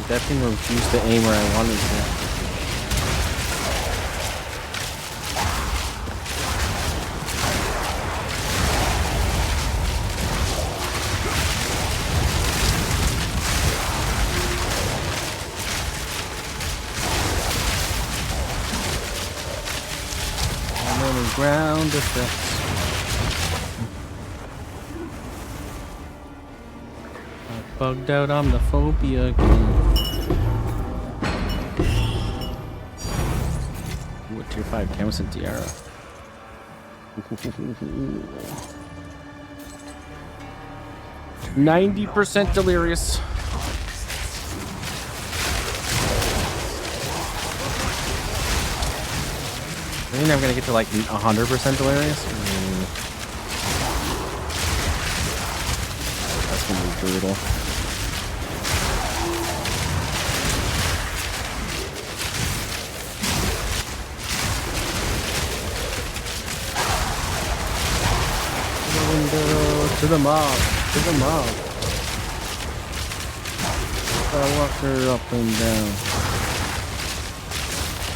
That thing refused to aim where I wanted to. I'm on the ground effects. I bugged out on the phobia again. Tier 5 Camus and Tiara. 90% delirious. I think I'm gonna get to like 100% delirious. That's gonna be brutal. To the mob, to the mob. I walk her up and down.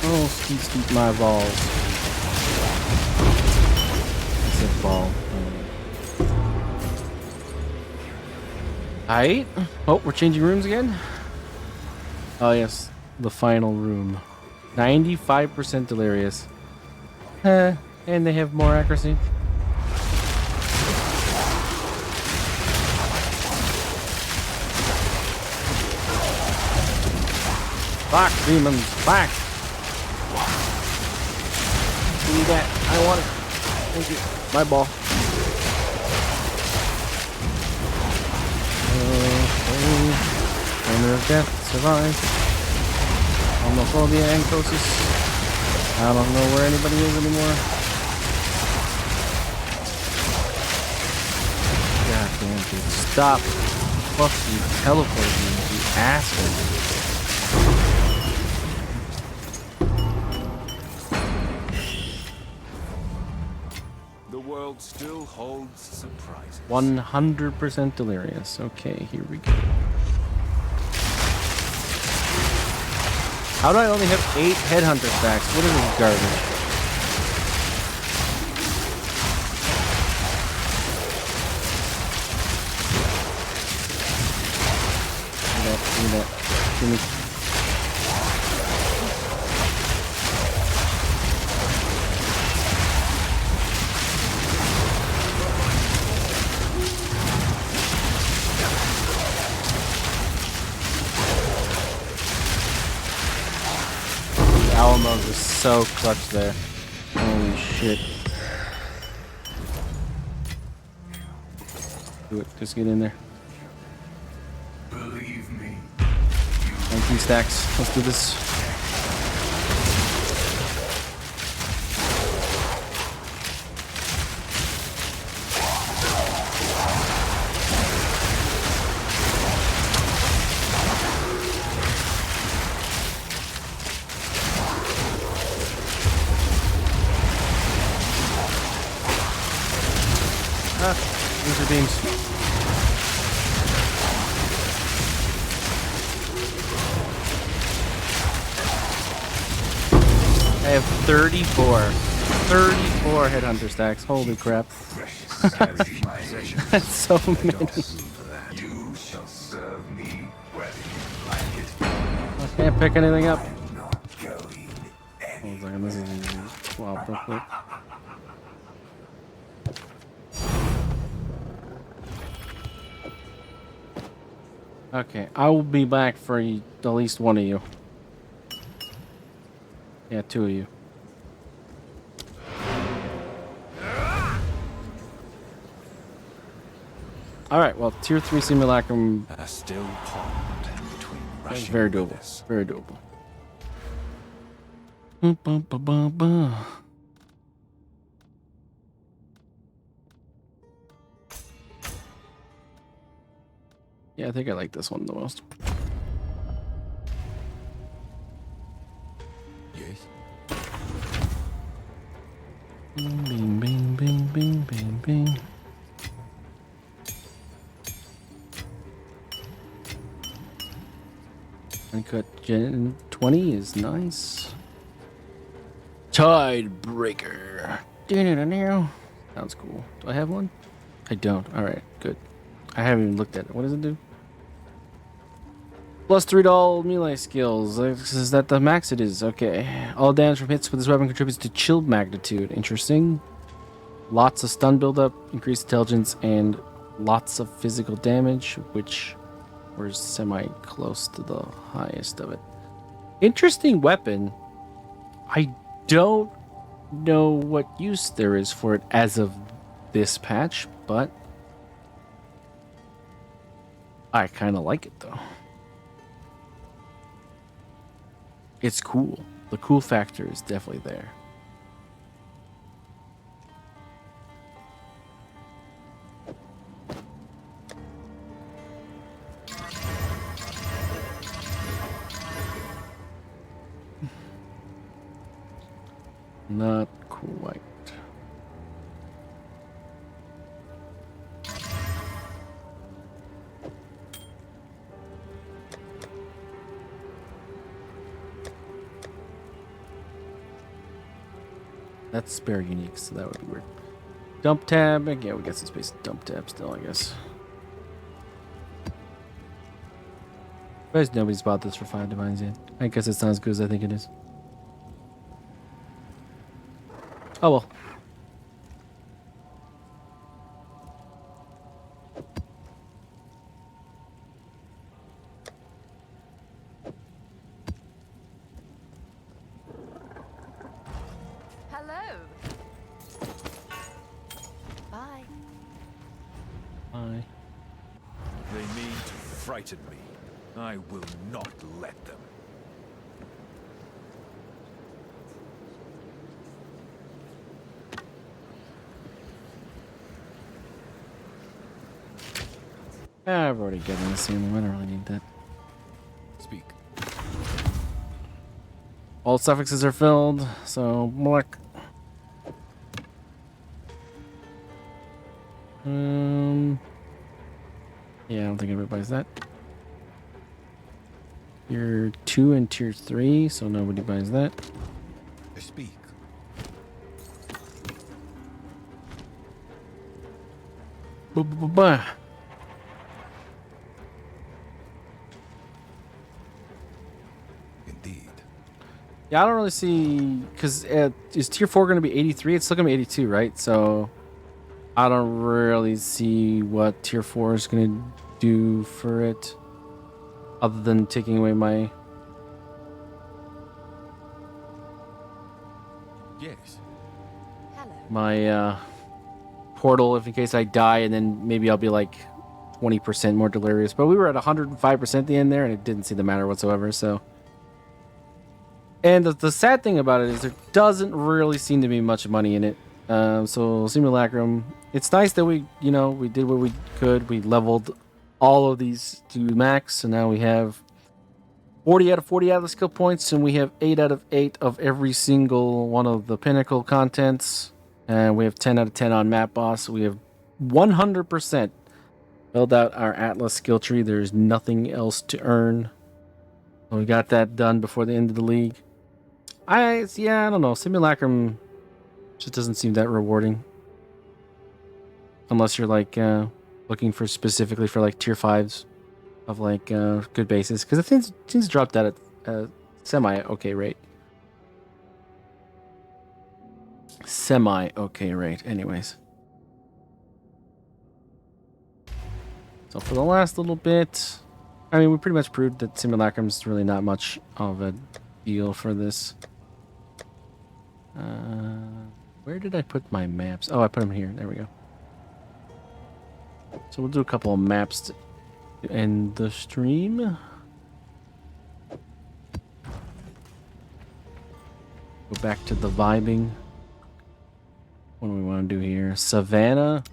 Oh, skeet my balls. I said ball. Alright. Oh, we're changing rooms again? Oh, yes. The final room. 95% delirious. And they have more accuracy. Back, demons, back! Give me that. I want it. Thank you. My ball. Owner of death survived. Homophobia and Crosis. I don't know where anybody is anymore. God damn, dude. Stop fucking teleporting, you asshole. The world still holds surprises. 100% delirious. Okay, here we go. How do I only have 8 headhunter stacks? What is this garbage? Give me that. Give me. Alamo was so clutch there. Holy shit. Do it. Just get in there. Believe me. 19 stacks. Let's do this. Laser beams. I have 34. 34 headhunter stacks. Holy crap. That's so many. You shall serve me whether you like it. I can't pick anything up. I'm not going Hold on, this is swap real quick. Okay, I will be back for at least one of you. Yeah, 2 of you. Alright, well, tier 3 simulacrum A still pond between is rushing very doable. rivers. Very doable. Ba-ba-ba-ba. Yeah, I think I like this one the most. Yes. Bing, bing, bing, bing, bing, bing, bing. Uncut Gen 20 is nice. Tidebreaker. Sounds cool. Do I have one? I don't. Alright, good. I haven't even looked at it. What does it do? Plus 3 to all melee skills. Is that the max it is? Okay. All damage from hits with this weapon contributes to chill magnitude. Interesting. Lots of stun buildup, increased intelligence, and lots of physical damage, which we're semi close to the highest of it. Interesting weapon. I don't know what use there is for it as of this patch, but I kind of like it though. It's cool. The cool factor is definitely there. Not quite. That's spare unique, so that would be weird. Dump tab. Yeah, we got some space to dump tab still, I guess. But nobody's bought this for 5 divines yet. I guess it's not as good as I think it is. Oh well. Hello. Bye. Bye. They mean to frighten me. I will not let them. I've already gotten the same one. I don't really need that. Speak. All suffixes are filled, so black. Yeah, I don't think anybody buys that. Tier 2 and tier 3, so nobody buys that. Speak. Ba-ba-ba-ba. Indeed. Yeah, I don't really see, because is tier 4 going to be 83? It's still going to be 82, right? So I don't really see what tier 4 is going to do for it, other than taking away my... Yes. Hello. my portal, if in case I die, and then maybe I'll be like 20% more delirious. But we were at 105% at the end there, and it didn't seem to matter whatsoever. So, and the sad thing about it is there doesn't really seem to be much money in it. So Simulacrum, it's nice that we did what we could. We leveled all of these to max, so now we have 40 out of 40 Atlas skill points, and we have 8 out of 8 of every single one of the pinnacle contents. And we have 10 out of 10 on map boss. We have 100% filled out our Atlas skill tree. There's nothing else to earn. So we got that done before the end of the league. I don't know. Simulacrum just doesn't seem that rewarding. Unless you're like looking for specifically for like tier 5s of like good bases, because it seems dropped out at a semi okay rate. Anyways, so for the last little bit, I mean, we pretty much proved that Simulacrum's really not much of a deal for this. Where did I put my maps? Oh, I put them here. There we go. So we'll do a couple of maps to end the stream. Go back to the vibing. What do we want to do here? Savannah.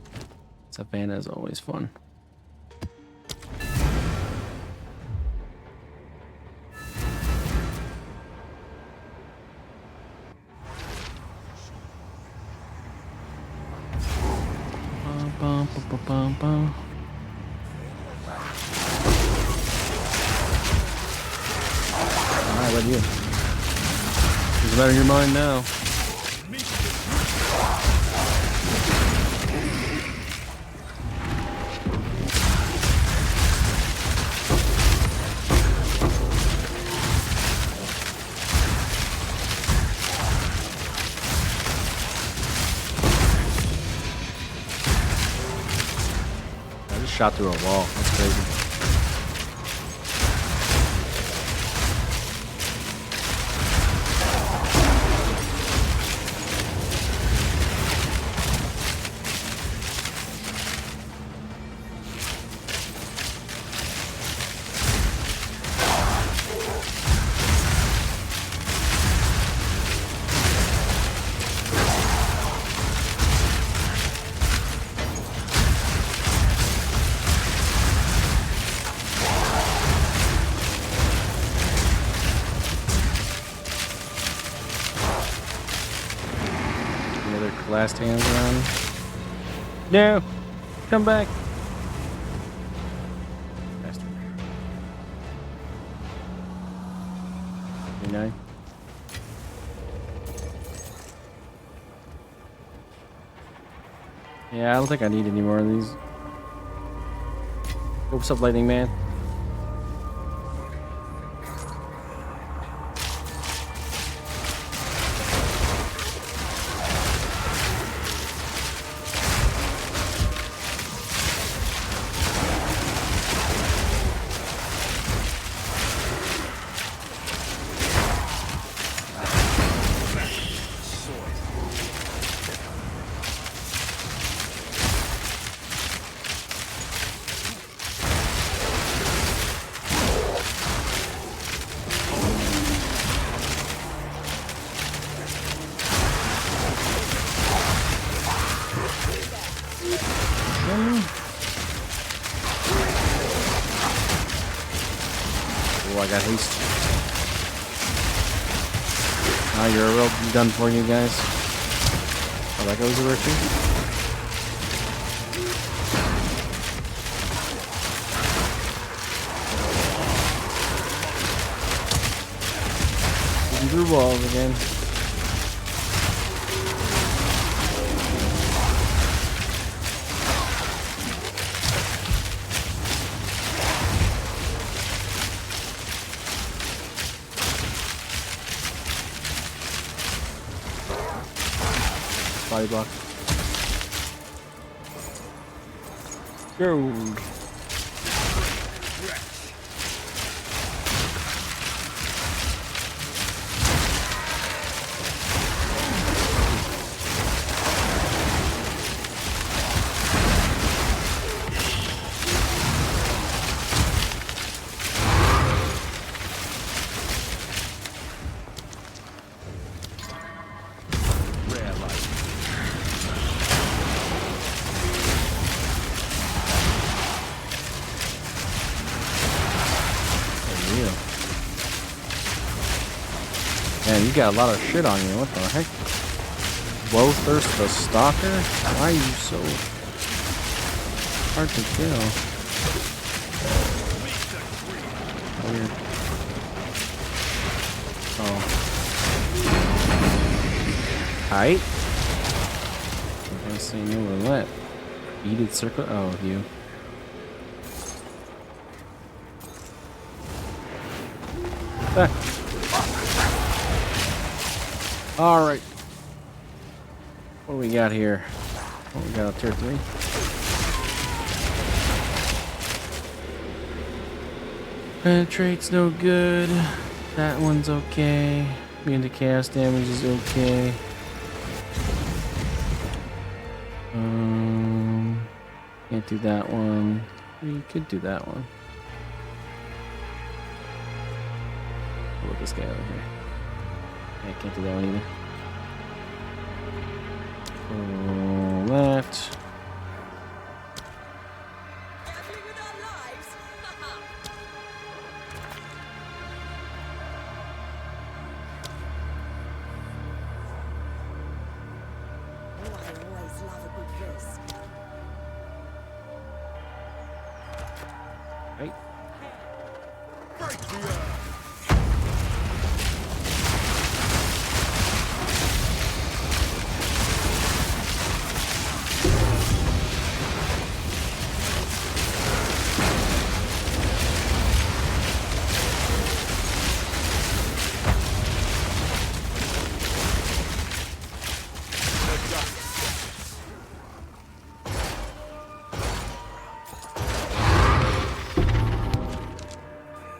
Savannah is always fun. Bum, bum, bum, bum, bum. Alright, what do you? Who's better in your mind now? I just shot through a wall. That's crazy. Last hands on. No! Come back! Bastard. 39. Yeah, I don't think I need any more of these. What's up, Lightning Man? Oh, I got haste. Now you're real done for you guys. Oh, that goes over too. Blue balls again. Body block. Go. Man, you got a lot of shit on you. What the heck? Blowthirst the Stalker? Why are you so hard to kill? Weird. Oh. Height? I say no roulette. Beaded circle? Oh, you. Ah. All right. What do we got here? What we got? Tier 3. Penetrate's no good. That one's okay. Being to cast damage is okay. Can't do that one. We could do that one. Look this guy over here. I can't do that one either. Oh, that. Right.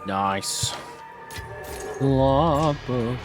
Nice. Law book.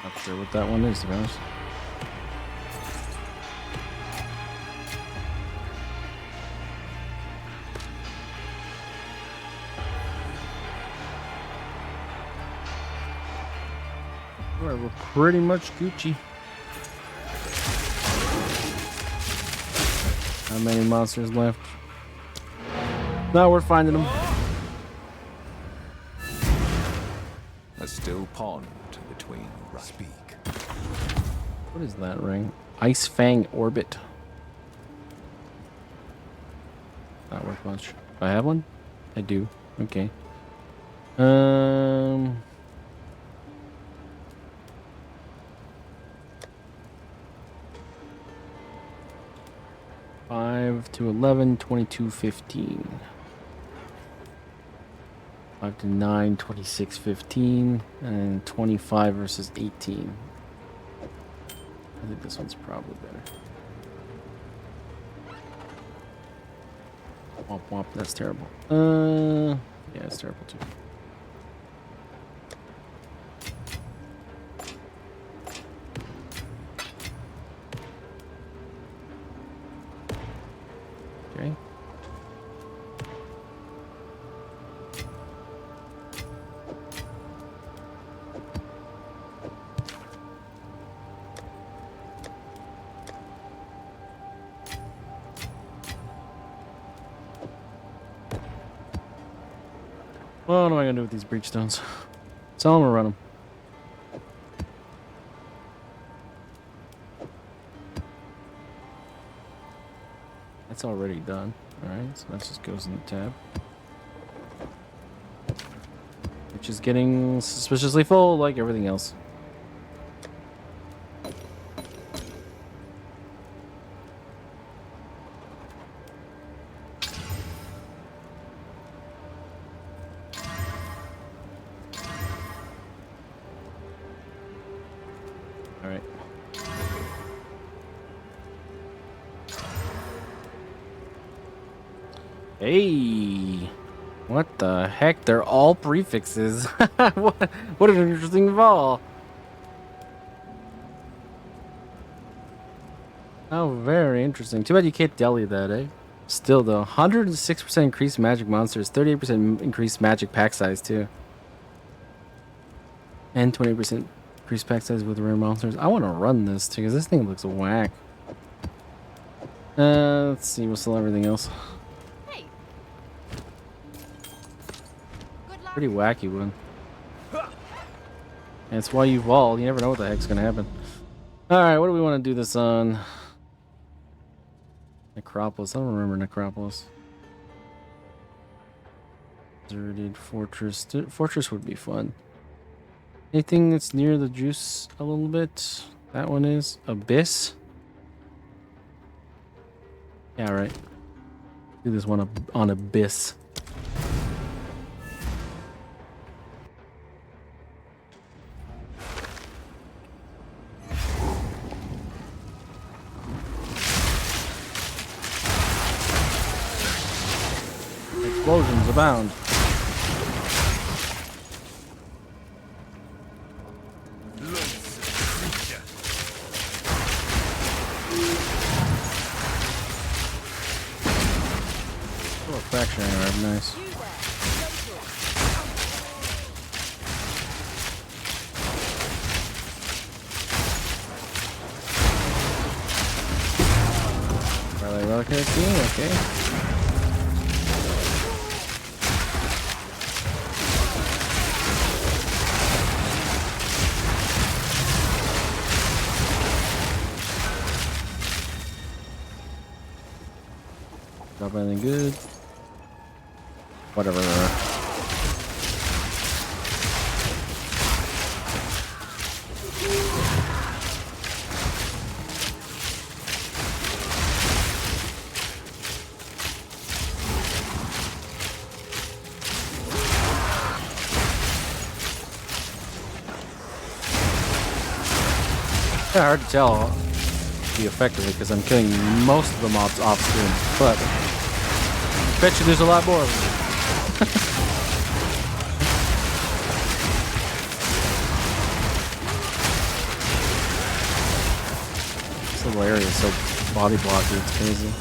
Not sure what that one is, to be honest. Alright, we're pretty much Gucci. How many monsters left? No, we're finding them. A still pond between speak. What is that ring? Ice Fang Orbit. Not worth much. I have one? I do. Okay. Five to 11, 22, 15. 5 to 9, 26, 15, and 25 versus 18. I think this one's probably better. Womp womp. That's terrible. Yeah, it's terrible too. Okay. What am I gonna do with these breach stones? So I'm gonna run them. That's already done. Alright, so that just goes in the tab. Which is getting suspiciously full like everything else. Alright. Hey! What the heck? They're all prefixes. What an interesting ball. Oh, very interesting. Too bad you can't deli that, eh? Still, though, 106% increased magic monsters, 38% increased magic pack size, too. And 20% increased pack size with rare monsters. I want to run this, too, because this thing looks whack. Let's see. We'll sell everything else. Hey. Good luck. Pretty wacky one. And it's why you evolve. You never know what the heck's going to happen. Alright, what do we want to do this on? Necropolis. I don't remember Necropolis. Deserted Fortress. Fortress would be fun. Anything that's near the juice a little bit? That one is. Abyss? Yeah, right. Do this one on Abyss. Explosions abound. Oh, a fracturing orb, nice. You there. Probably relic too, okay. Drop anything good. Whatever. It's hard to tell the effectively because I'm killing most of the mobs off screen, but I bet you there's a lot more of them. This little area is so body blocky, it's crazy.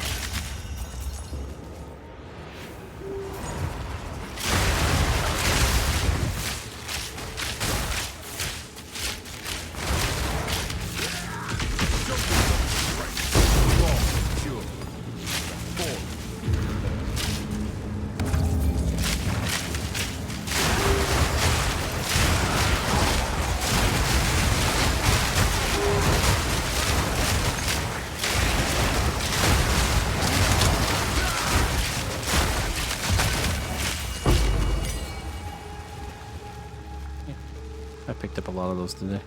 I picked up a lot of those today.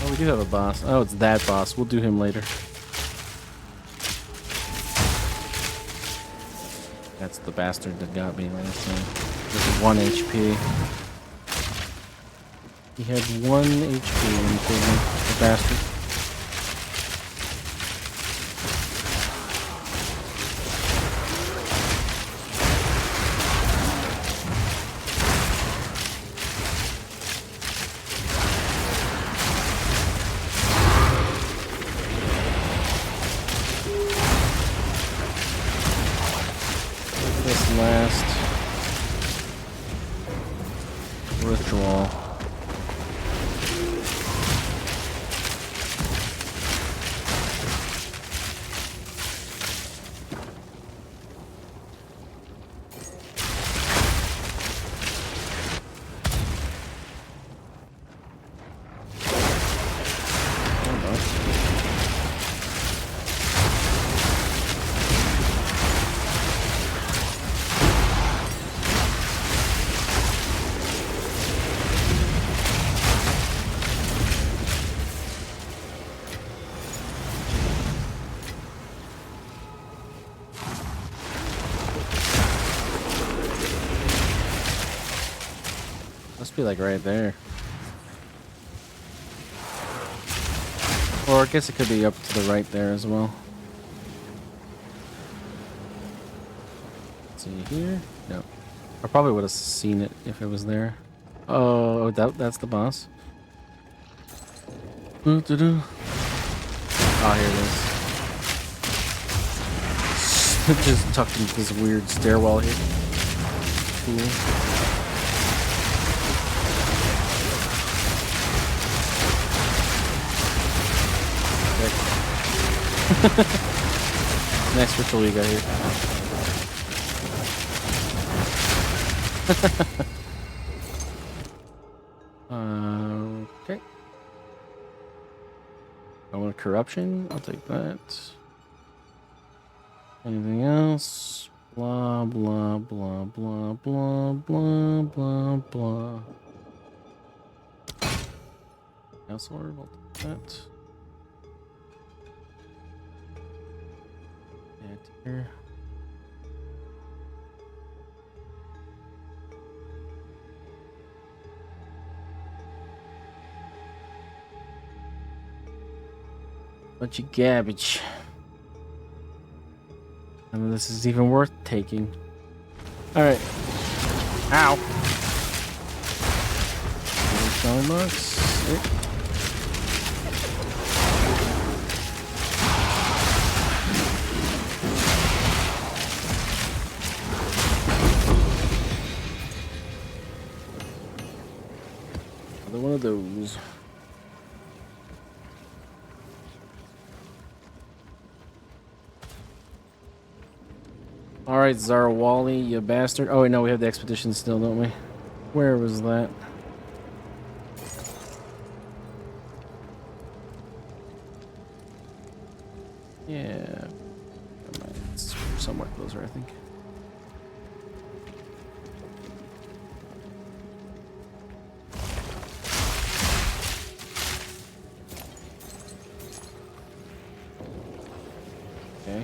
Oh, we do have a boss. Oh, it's that boss. We'll do him later. That's the bastard that got me last time. With 1 HP. He had 1 HP when he killed me. The bastard. This last ritual. Must be like right there. Or I guess it could be up to the right there as well. Let's see here. No. I probably would have seen it if it was there. Oh, that's the boss. Oh, here it is. Just tucked into this weird stairwell here. Cool. Next ritual we got here. Okay. I want corruption. I'll take that. Anything else? Blah blah blah blah blah blah blah blah. House orb. I'll take that. Here. Bunch of garbage. None of this is even worth taking. Alright. Ow. Spelling books. One of those. All right, Zarwali, you bastard. Oh, wait, no, we have the expedition still, don't we? Where was that? Yeah. It's somewhat closer, I think. Okay.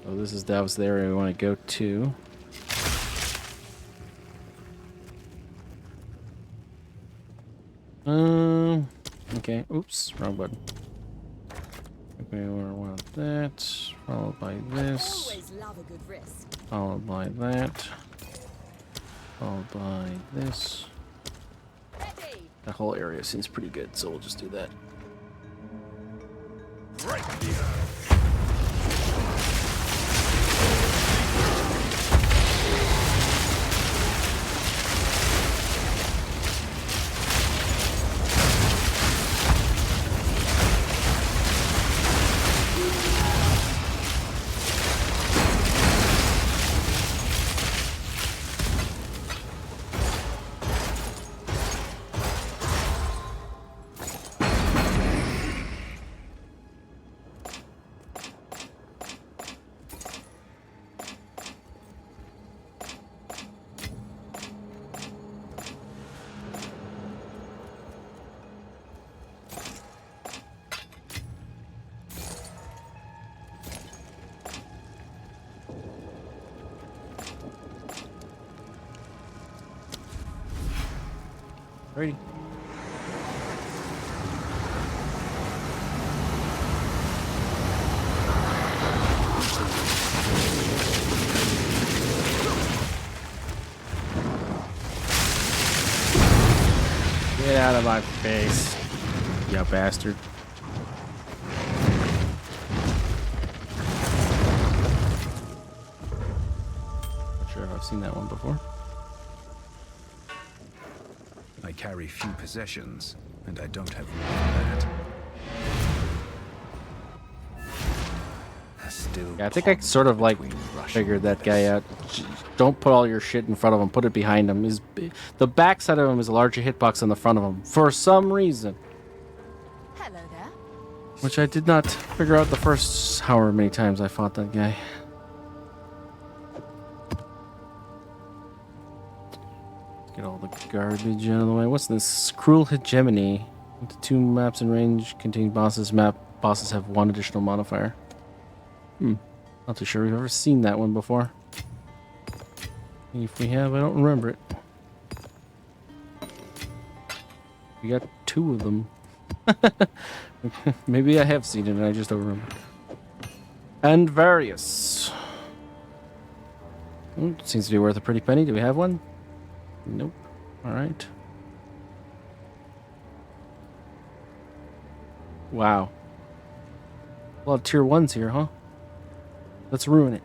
Oh, this is Davos the area we want to go to. Okay. Oops, wrong button. Okay, we want that. Followed by this. Always love a good risk. Followed by that. Followed by this. Ready. That whole area seems pretty good, so we'll just do that. Right here. Ready. Get out of my face, you bastard. Not sure if I've seen that one before. I carry few possessions, and I don't have room for that. Still Yeah, I think I sort of like figured that guy out. Don't put all your shit in front of him. Put it behind him. The back side of him is a larger hitbox than the front of him for some reason, Hello there. which I did not figure out the first however many times I fought that guy. Get all the garbage out of the way. What's this? Cruel Hegemony. The 2 maps in range contain bosses. Bosses have 1 additional modifier. Not too sure we've ever seen that one before. If we have, I don't remember it. We got 2 of them. Maybe I have seen it and I just don't remember. And various. Seems to be worth a pretty penny. Do we have one? Nope. Alright. Wow. A lot of tier 1s here, huh? Let's ruin it.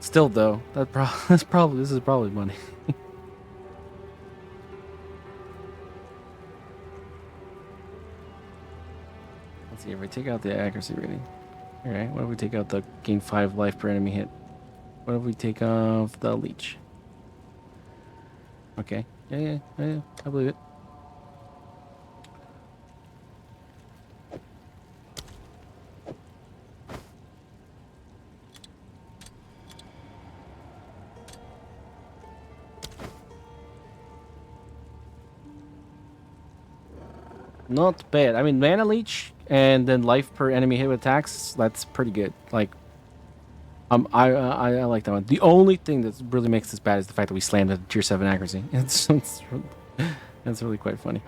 Still, though, this is probably money. Let's see if we take out the accuracy rating. All right, what if we take out the gain 5 life per enemy hit? What if we take off the leech? Okay, yeah, I believe it. Not bad. I mean, mana leech and then life per enemy hit with attacks. That's pretty good. Like, I like that one. The only thing that really makes this bad is the fact that we slammed at tier 7 accuracy. That's really quite funny.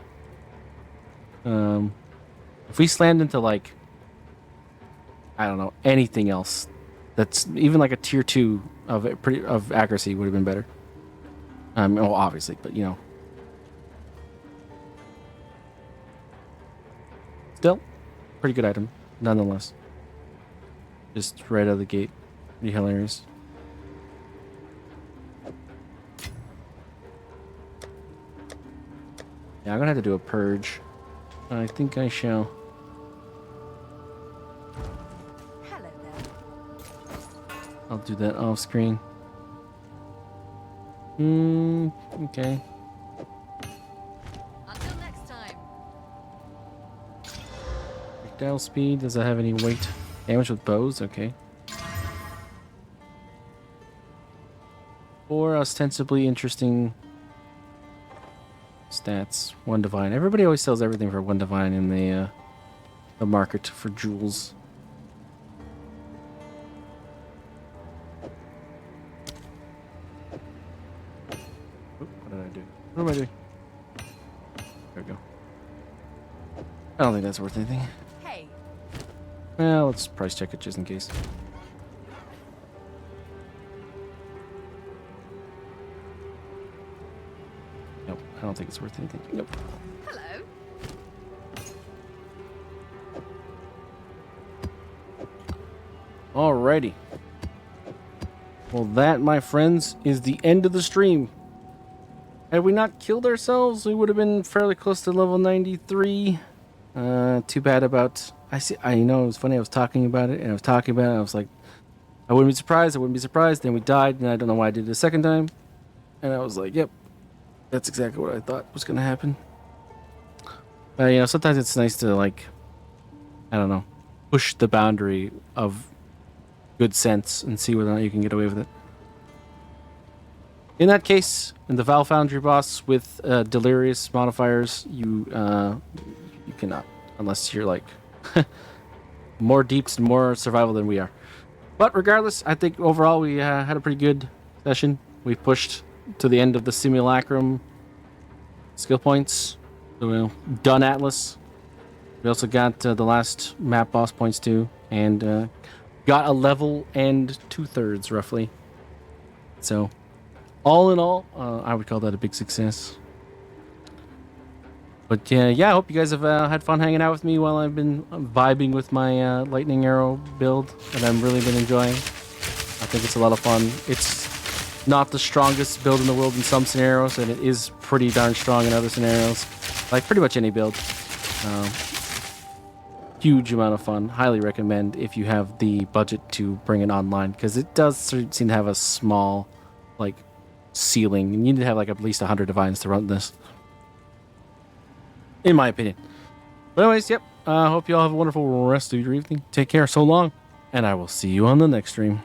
If we slammed into like, I don't know, anything else, that's even like a tier 2 of accuracy would have been better. Well, obviously, but you know. Still, pretty good item, nonetheless. Just right out of the gate. Pretty hilarious. Yeah, I'm gonna have to do a purge. I think I shall. Hello there. I'll do that off screen. Okay. Until next time. Projectile speed, does that have any weight? Damage with bows, okay. Or ostensibly interesting stats. 1 divine. Everybody always sells everything for 1 divine in the market for jewels. Oop, what did I do? What am I doing? There we go. I don't think that's worth anything. Hey. Well, let's price check it just in case. Nope, I don't think it's worth anything. Nope. Hello. Alrighty. Well, that, my friends, is the end of the stream. Had we not killed ourselves, we would have been fairly close to level 93. Too bad about... I know, it was funny, I was talking about it, and I was like, I wouldn't be surprised, then we died, and I don't know why I did it a second time. And I was like, yep, that's exactly what I thought was going to happen. But, you know, sometimes it's nice to, like, I don't know, push the boundary of good sense and see whether or not you can get away with it. In that case, in the Val Foundry boss with delirious modifiers, you cannot, unless you're like more deeps and more survival than we are. But regardless, I think overall we had a pretty good session. We pushed to the end of the simulacrum skill points. So we're done Atlas. We also got the last map boss points too, and got a level and 2/3 roughly. So, all in all, I would call that a big success. But yeah, I hope you guys have had fun hanging out with me while I've been vibing with my lightning arrow build that I've really been enjoying. I think it's a lot of fun. It's not the strongest build in the world in some scenarios, and it is pretty darn strong in other scenarios. Like pretty much any build. Huge amount of fun. Highly recommend if you have the budget to bring it online, because it does seem to have a small, like, ceiling. You need to have like at least 100 divines to run this, in my opinion. But anyways, yep. Hope you all have a wonderful rest of your evening. Take care. So long, and I will see you on the next stream.